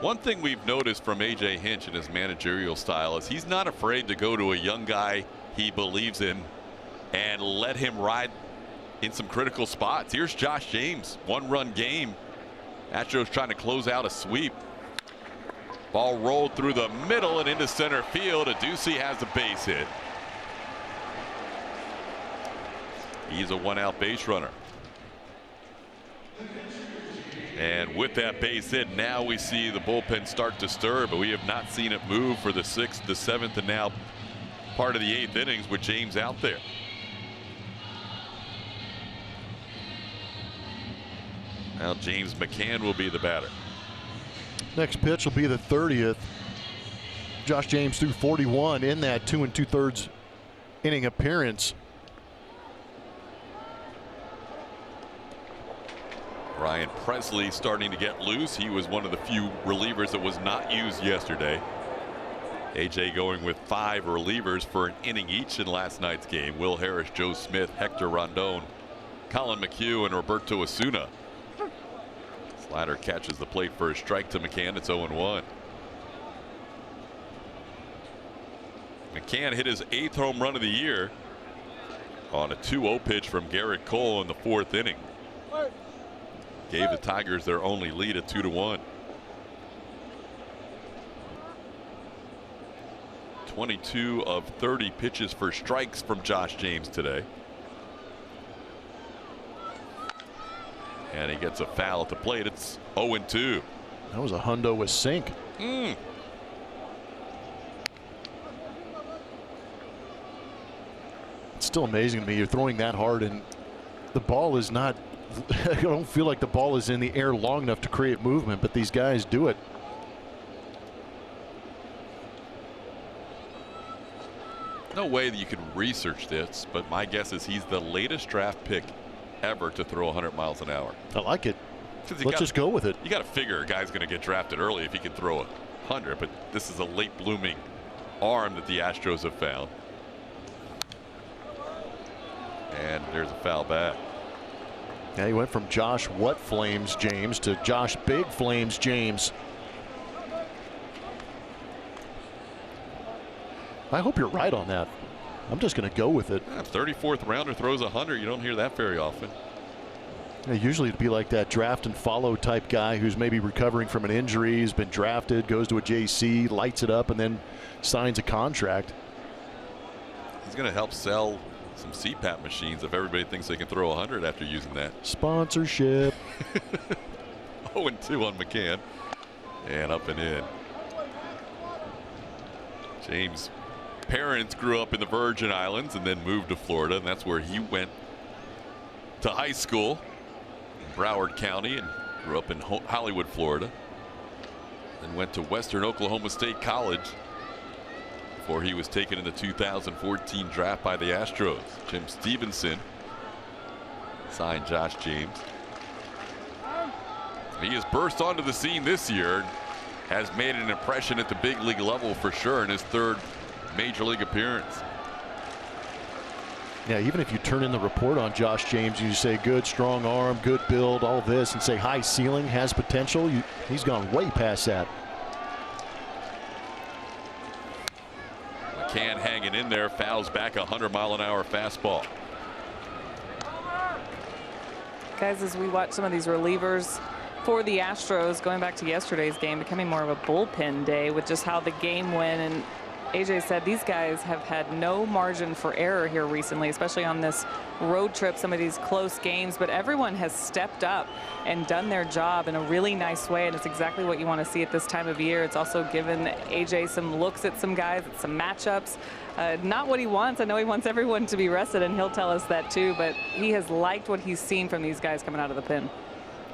One thing we've noticed from A.J. Hinch and his managerial style is he's not afraid to go to a young guy he believes in and let him ride in some critical spots. Here's Josh James, one-run game. Astros trying to close out a sweep. Ball rolled through the middle and into center field. Aducey has a base hit. He's a one-out base runner. And with that base hit, now we see the bullpen start to stir, but we have not seen it move for the 6th, the 7th, and now part of the 8th innings with James out there. Now James McCann will be the batter. Next pitch will be the 30th. Josh James threw 41 in that 2 2/3 inning appearance. Ryan Presley starting to get loose. He was one of the few relievers that was not used yesterday. AJ going with 5 relievers for an inning each in last night's game. Will Harris, Joe Smith, Hector Rondon, Colin McHugh, and Roberto Osuna. Slider catches the plate for a strike to McCann. It's 0-1. McCann hit his 8th home run of the year on a 2-0 pitch from Garrett Cole in the 4th inning. Gave the Tigers their only lead at 2-1. 22 of 30 pitches for strikes from Josh James today. And he gets a foul at the plate. It's 0-2. That was a hundo with sink. It's still amazing to me. You're throwing that hard and the ball is not, I don't feel like the ball is in the air long enough to create movement, but these guys do it. No way that you could research this, but my guess is he's the latest draft pick ever to throw 100 miles an hour. I like it. Let's just go with it. You got to figure a guy's going to get drafted early if he can throw 100, but this is a late blooming arm that the Astros have found. And there's a foul back. Yeah, he went from Josh What Flames James to Josh Big Flames James. I hope you're right on that. I'm just going to go with it. Yeah, 34th rounder throws 100. You don't hear that very often. Yeah, usually it'd be like that draft and follow type guy who's maybe recovering from an injury, has been drafted, goes to a JC, lights it up, and then signs a contract. He's going to help sell some CPAP machines if everybody thinks they can throw 100 after using that. Sponsorship. 0-2 on McCann. And up and in. James' parents grew up in the Virgin Islands and then moved to Florida, and that's where he went to high school in Broward County and grew up in Hollywood, Florida. Then went to Western Oklahoma State College before he was taken in the 2014 draft by the Astros. Jim Stevenson signed Josh James. He has burst onto the scene this year, has made an impression at the big league level for sure in his 3rd major league appearance. Yeah, even if you turn in the report on Josh James, you say good, strong arm, good build, all this, and say high ceiling, has potential, he's gone way past that. McCann hanging in there, fouls back a 100-mile-an-hour fastball. Guys, as we watch some of these relievers for the Astros, going back to yesterday's game, becoming more of a bullpen day with just how the game went. And AJ said these guys have had no margin for error here recently, especially on this road trip, some of these close games, but everyone has stepped up and done their job in a really nice way, and it's exactly what you want to see at this time of year. It's also given AJ some looks at some guys, at some matchups. Not what he wants. I know he wants everyone to be rested, and he'll tell us that too, but he has liked what he's seen from these guys coming out of the pen.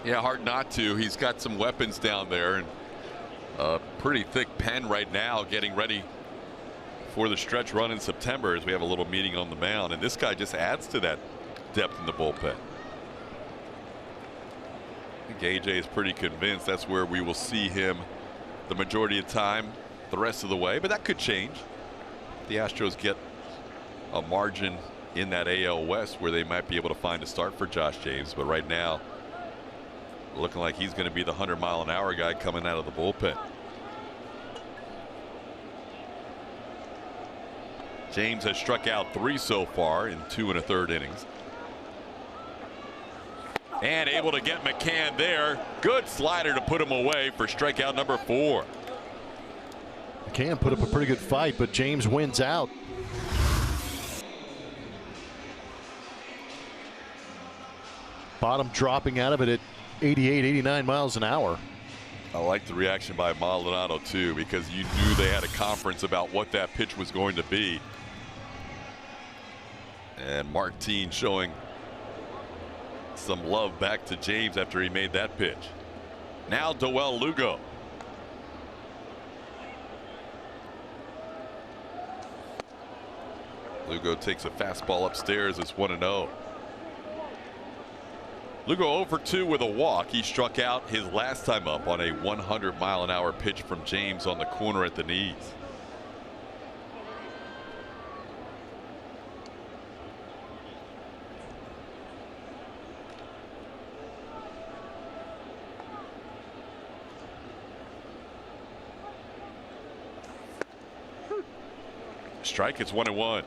Yeah, hard not to. He's got some weapons down there, and a pretty thick pen right now, getting ready for the stretch run in September as we have a little meeting on the mound, and this guy just adds to that depth in the bullpen. I think AJ is pretty convinced that's where we will see him the majority of time the rest of the way, but that could change. The Astros get a margin in that AL West where they might be able to find a start for Josh James, but right now looking like he's going to be the 100-mile-an-hour guy coming out of the bullpen. James has struck out 3 so far in 2 1/3 innings. And able to get McCann there. Good slider to put him away for strikeout number 4. McCann put up a pretty good fight, but James wins out. Bottom dropping out of it at 88, 89 miles an hour. I like the reaction by Maldonado too, because you knew they had a conference about what that pitch was going to be. And Martin showing some love back to James after he made that pitch. Now Doel Lugo. Lugo takes a fastball upstairs. It's 1-0. Lugo 0 for 2 with a walk. He struck out his last time up on a 100-mile-an-hour pitch from James on the corner at the knees. Strike, it's 1-1.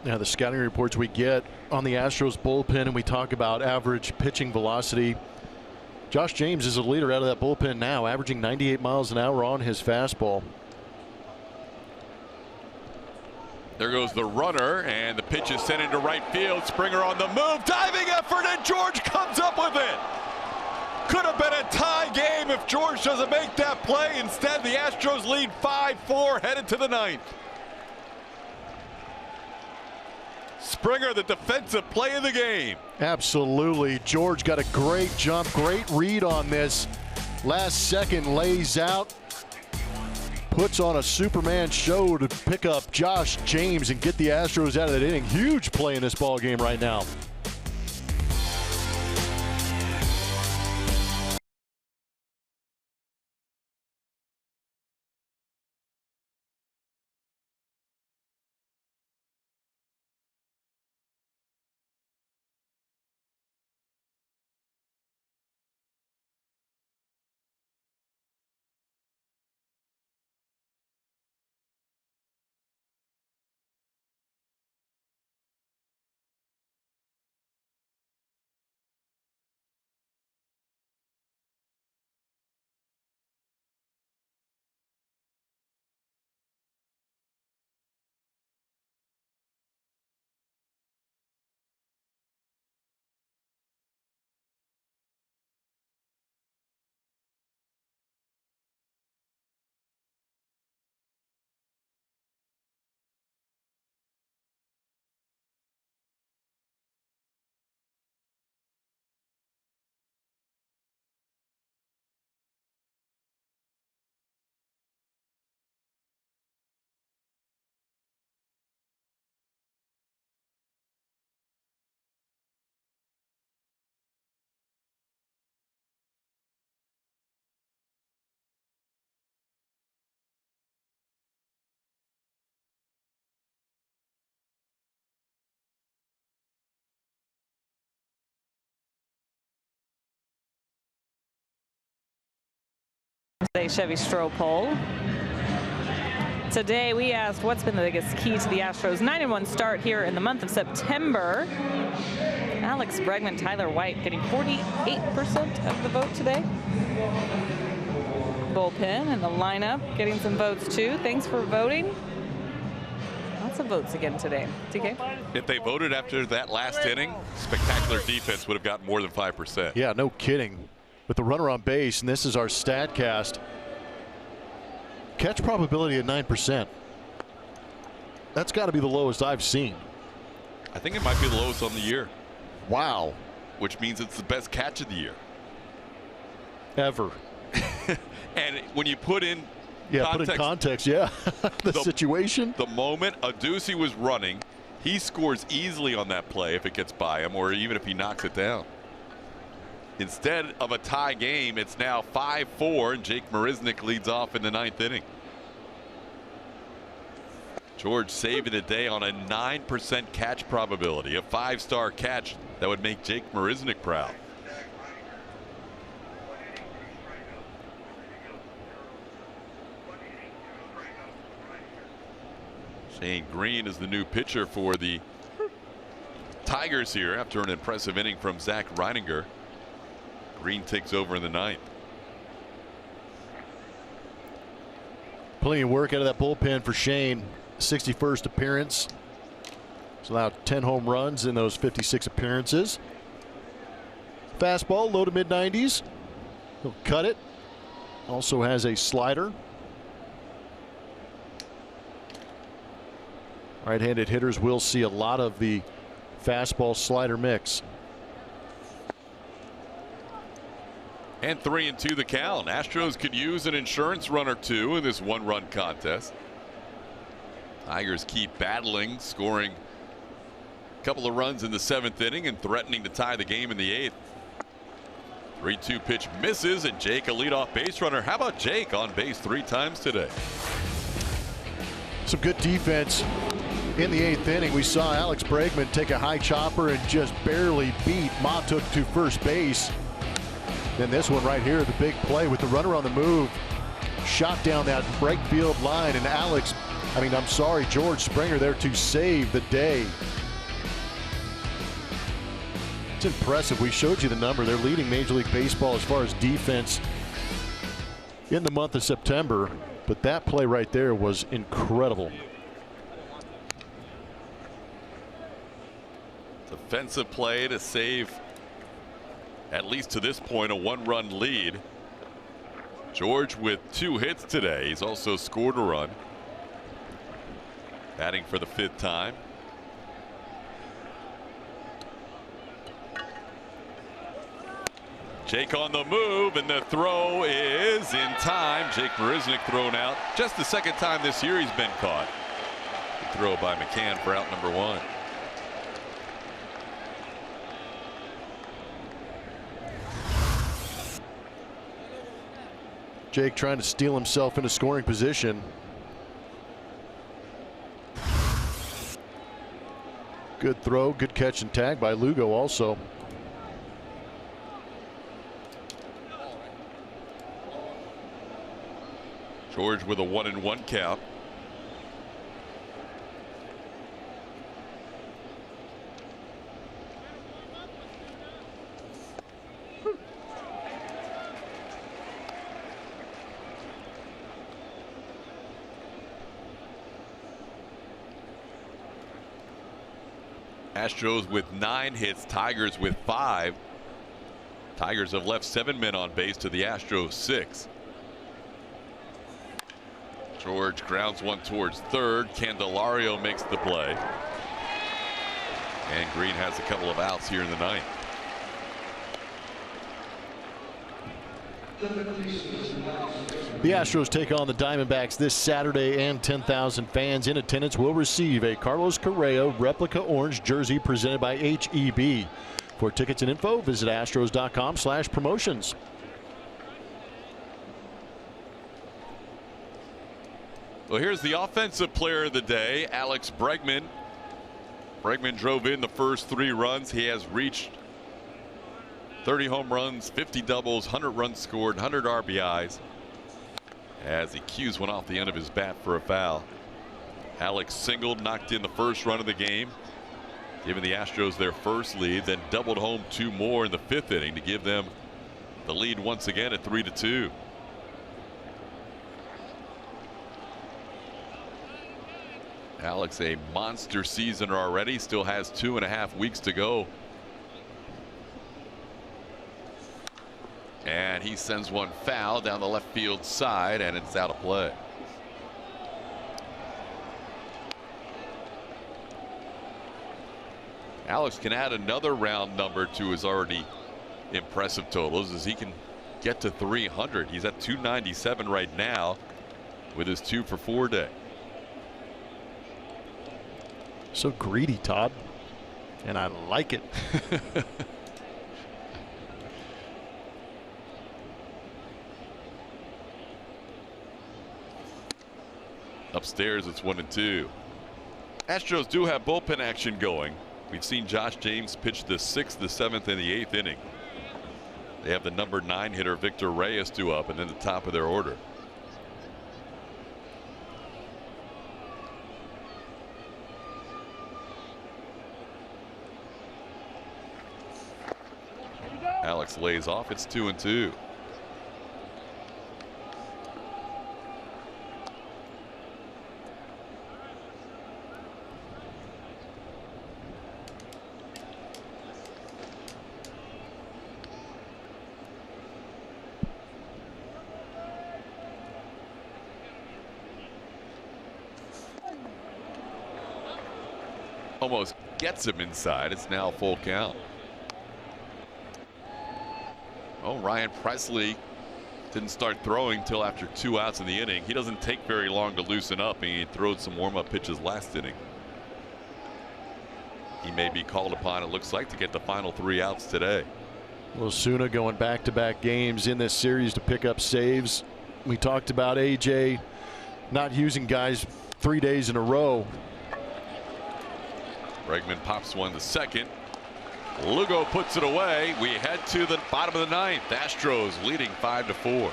Now the scouting reports we get on the Astros bullpen, and we talk about average pitching velocity. Josh James is a leader out of that bullpen now, averaging 98 miles an hour on his fastball. There goes the runner, and the pitch is sent into right field. Springer on the move, diving effort, and George comes up with it. Could have been a tie game if George doesn't make that play. Instead, the Astros lead 5-4 headed to the 9th. Springer, the defensive play of the game. Absolutely. George got a great jump, great read on this. Last second lays out, puts on a Superman show to pick up Josh James and get the Astros out of that inning. Huge play in this ball game right now. Chevy Stropole. Today we asked what's been the biggest key to the Astros' 9-1 start here in the month of September. Alex Bregman, Tyler White getting 48% of the vote today. Bullpen and the lineup getting some votes too. Thanks for voting. Lots of votes again today. TK? If they voted after that last inning, spectacular defense would have gotten more than 5%. Yeah, no kidding. With the runner on base, and this is our StatCast. Catch probability at 9%. That's got to be the lowest I've seen. I think it might be the lowest on the year. Wow. Which means it's the best catch of the year. Ever. And when you put in context, yeah. the situation. The moment Adduci was running, he scores easily on that play if it gets by him, or even if he knocks it down. Instead of a tie game, it's now 5-4, and Jake Marisnick leads off in the 9th inning. George saving the day on a 9% catch probability, a 5-star catch that would make Jake Marisnick proud. Shane Green is the new pitcher for the Tigers here after an impressive inning from Zach Reininger. Green takes over in the 9th. Plenty of work out of that bullpen for Shane. 61st appearance. He's allowed 10 home runs in those 56 appearances. Fastball, low to mid 90s. He'll cut it. Also has a slider. Right-handed hitters will see a lot of the fastball slider mix. And 3-2 the count. Astros could use an insurance run or two in this one-run contest. Tigers keep battling, scoring a couple of runs in the 7th inning and threatening to tie the game in the 8th. 3-2 pitch misses, and Jake a leadoff base runner. How about Jake on base 3 times today? Some good defense in the 8th inning. We saw Alex Bregman take a high chopper and just barely beat Matuk to first base. Then this one right here, the big play with the runner on the move, shot down that right field line, and George Springer there to save the day. It's impressive. We showed you the number. They're leading Major League Baseball as far as defense in the month of September, but that play right there was incredible. Defensive play to save, at least to this point, a 1-run lead. George with 2 hits today. He's also scored a run. Batting for the 5th time. Jake on the move, and the throw is in time. Jake Marisnick thrown out. Just the 2nd time this year he's been caught. Good throw by McCann for out number 1. Jake trying to steal himself into scoring position. Good throw, good catch and tag by Lugo also. George with a 1-1 count. Astros with 9 hits, Tigers with 5. Tigers have left 7 men on base to the Astros 6. George grounds one towards third. Candelario makes the play. And Green has a couple of outs here in the 9th. The Astros take on the Diamondbacks this Saturday, and 10,000 fans in attendance will receive a Carlos Correa replica orange jersey presented by HEB. For tickets and info, visit astros.com/promotions. Well, here's the offensive player of the day, Alex Bregman. Bregman drove in the first 3 runs. He has reached 30 home runs, 50 doubles, 100 runs scored, 100 RBIs. as he cues one off the end of his bat for a foul. Alex singled, knocked in the first run of the game, giving the Astros their first lead, then doubled home 2 more in the 5th inning to give them the lead once again at 3-2. Alex, a monster season already, still has 2.5 weeks to go. And he sends one foul down the left field side, and it's out of play. Alex can add another round number to his already impressive totals as he can get to 300. He's at 297 right now with his 2 for 4 day. So greedy, Todd, and I like it. Upstairs, it's 1-2. Astros do have bullpen action going. We've seen Josh James pitch the 6th, the 7th, and the 8th inning. They have the number 9 hitter Victor Reyes due up, and then the top of their order. Alex lays off. It's 2-2. Almost gets him inside. It's now full count. Oh, Ryan Presley didn't start throwing till after 2 outs in the inning. He doesn't take very long to loosen up, and he throwed some warm-up pitches last inning. He may be called upon, it looks like, to get the final 3 outs today. Osuna going back-to-back games in this series to pick up saves. We talked about AJ not using guys 3 days in a row. Bregman pops one to second. Lugo puts it away. We head to the bottom of the 9th. Astros leading 5-4.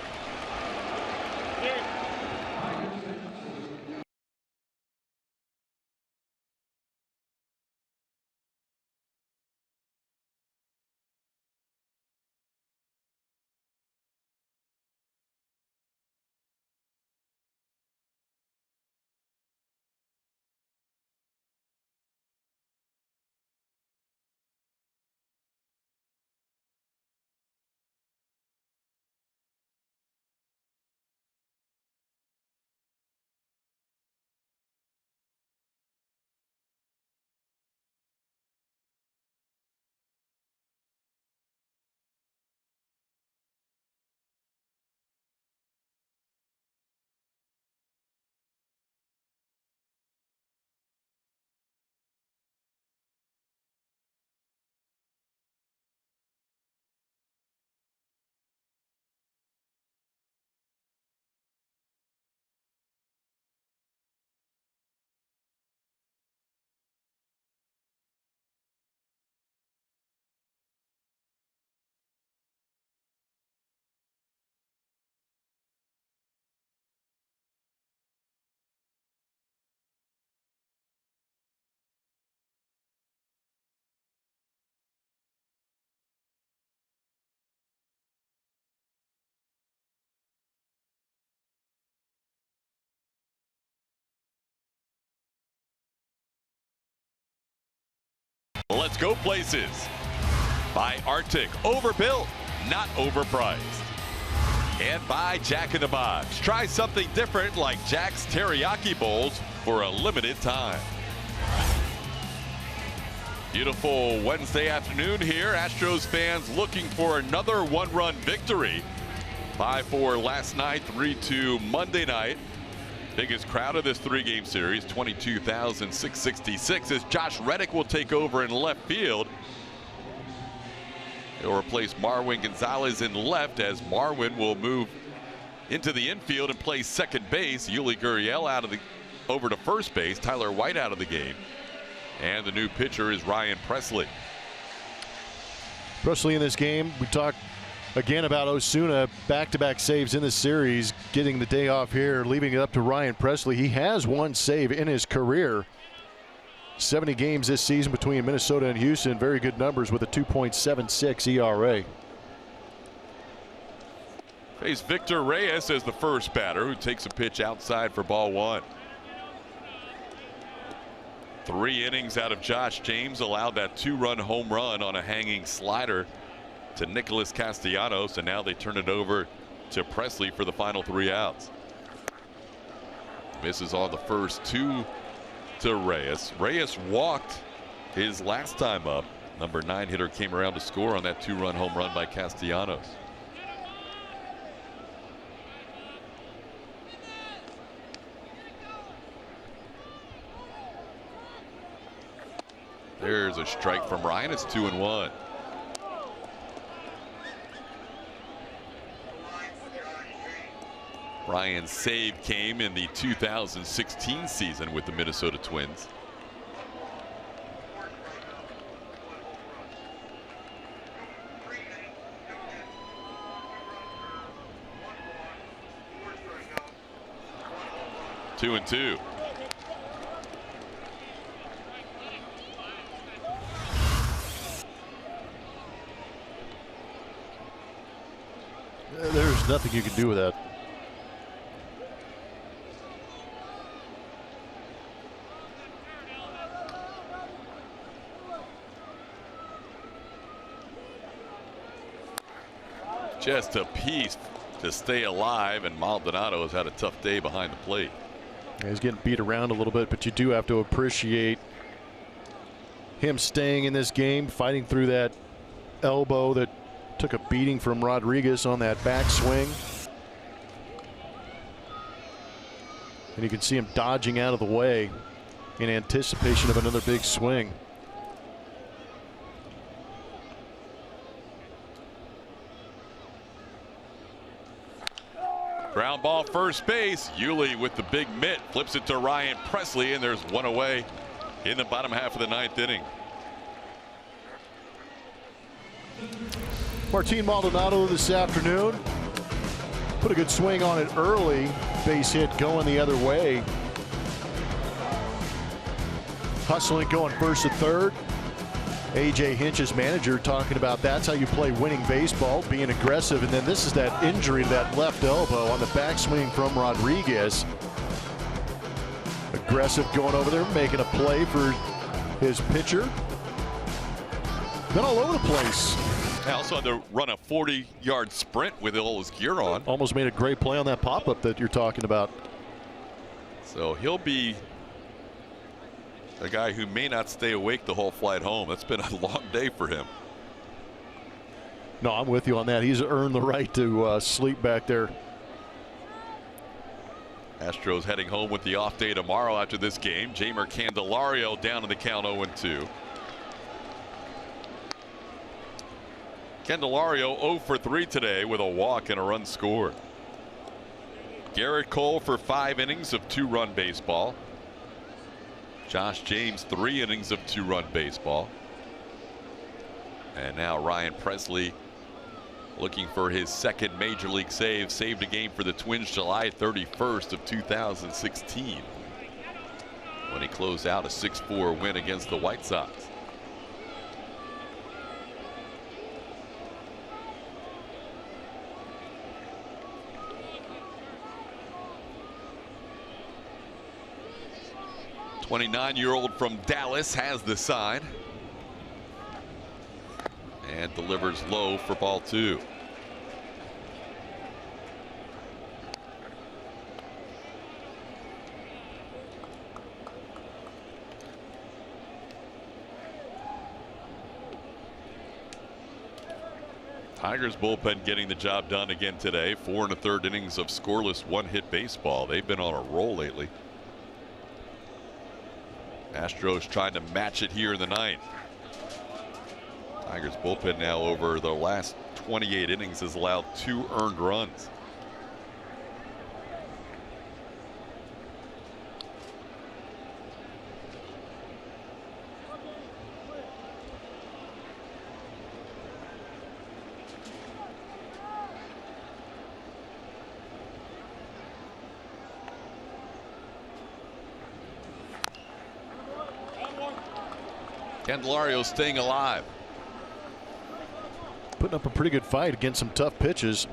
Let's go places. By Arctic, overbuilt, not overpriced. And by Jack in the Box. Try something different like Jack's Teriyaki Bowls for a limited time. Beautiful Wednesday afternoon here. Astros fans looking for another 1-run victory. 5-4 last night, 3-2 Monday night. Biggest crowd of this 3-game series, 22,666, as Josh Reddick will take over in left field. He'll replace Marwin Gonzalez in left, as Marwin will move into the infield and play second base. Yuli Gurriel over to first base. Tyler White out of the game. And the new pitcher is Ryan Presley. Presley in this game, we talked Again, about Osuna, back-to-back saves in the series, getting the day off here, leaving it up to Ryan Presley. He has one save in his career. 70 games this season between Minnesota and Houston. Very good numbers with a 2.76 ERA. Face Victor Reyes as the first batter, who takes a pitch outside for ball one. 3 innings out of Josh James, allowed that 2-run home run on a hanging slider to Nicholas Castellanos, and now they turn it over to Presley for the final 3 outs. Misses on the first 2 to Reyes. Reyes walked his last time up. Number 9 hitter came around to score on that 2-run home run by Castellanos. There's a strike from Ryan. It's 2-1. Ryan's save came in the 2016 season with the Minnesota Twins. Two and two. There's nothing you can do with that. Just a piece to stay alive, and Maldonado has had a tough day behind the plate. Yeah, he's getting beat around a little bit, but you do have to appreciate him staying in this game, fighting through that elbow that took a beating from Rodriguez on that backswing. And you can see him dodging out of the way in anticipation of another big swing. Ground ball first base. Yuli with the big mitt flips it to Ryan Presley, and there's one away in the bottom half of the 9th inning. Martin Maldonado this afternoon put a good swing on it early. Base hit going the other way. Hustling, going first to third. A.J. Hinch's manager talking about that's how you play winning baseball, being aggressive. And then this is that injury to that left elbow on the backswing from Rodriguez. Aggressive going over there, making a play for his pitcher. Been all over the place. I also had to run a 40-yard sprint with all his gear on. Almost made a great play on that pop-up that you're talking about. So he'll be a guy who may not stay awake the whole flight home. It's been a long day for him. No, I'm with you on that. He's earned the right to sleep back there. Astros heading home with the off day tomorrow after this game. Jeimer Candelario down in the count 0-2. Candelario 0 for 3 today with a walk and a run scored. Garrett Cole for 5 innings of 2-run baseball. Josh James 3 innings of 2-run baseball. And now Ryan Presley looking for his second major league save. Saved a game for the Twins July 31st of 2016 when he closed out a 6-4 win against the White Sox. The 29-year-old from Dallas has the sign and delivers low for ball 2. Tigers bullpen getting the job done again today. 4 1/3 innings of scoreless 1-hit baseball. They've been on a roll lately. Astros trying to match it here in the 9th. Tigers bullpen now over the last 28 innings has allowed 2 earned runs. Candelario staying alive. Putting up a pretty good fight against some tough pitches.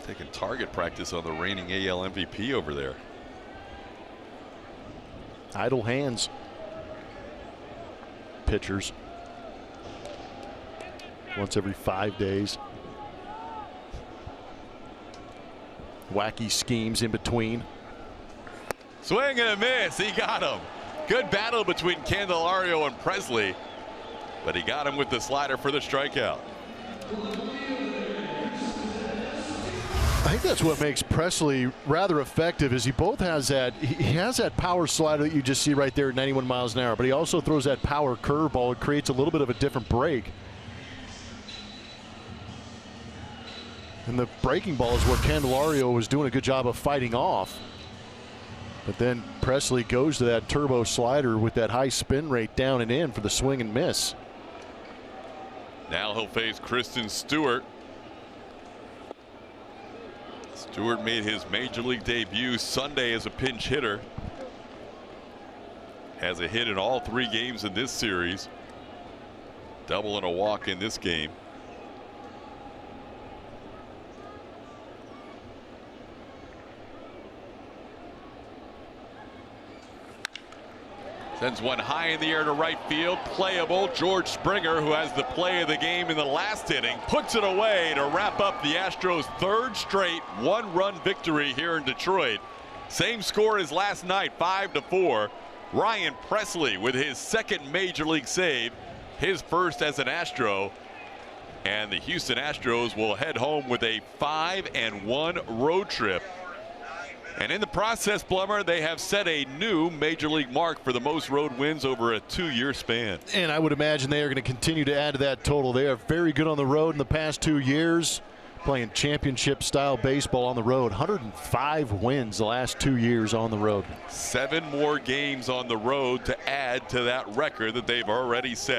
Taking target practice on the reigning AL MVP over there. Idle hands. Pitchers. Once every 5 days. Wacky schemes in between. Swing and a miss. He got him. Good battle between Candelario and Presley, but he got him with the slider for the strikeout. I think that's what makes Presley rather effective. Is he has that power slider that you just see right there at 91 miles an hour, but he also throws that power curveball. It creates a little bit of a different break. And the breaking ball is where Candelario was doing a good job of fighting off. But then Presley goes to that turbo slider with that high spin rate down and in for the swing and miss. Now he'll face Kristen Stewart. Stewart made his major league debut Sunday as a pinch hitter. Has a hit in all 3 games in this series. Double and a walk in this game. Sends one high in the air to right field. Playable. George Springer, who has the play of the game in the last inning, puts it away to wrap up the Astros' 3rd straight 1-run victory here in Detroit. Same score as last night, 5-4. Ryan Presley with his 2nd major league save, his first as an Astro. And the Houston Astros will head home with a 5-1 road trip. And in the process, Blummer, they have set a new major league mark for the most road wins over a 2-year span. And I would imagine they are going to continue to add to that total. They are very good on the road in the past 2 years, playing championship style baseball on the road. 105 wins the last 2 years on the road. 7 more games on the road to add to that record that they've already set.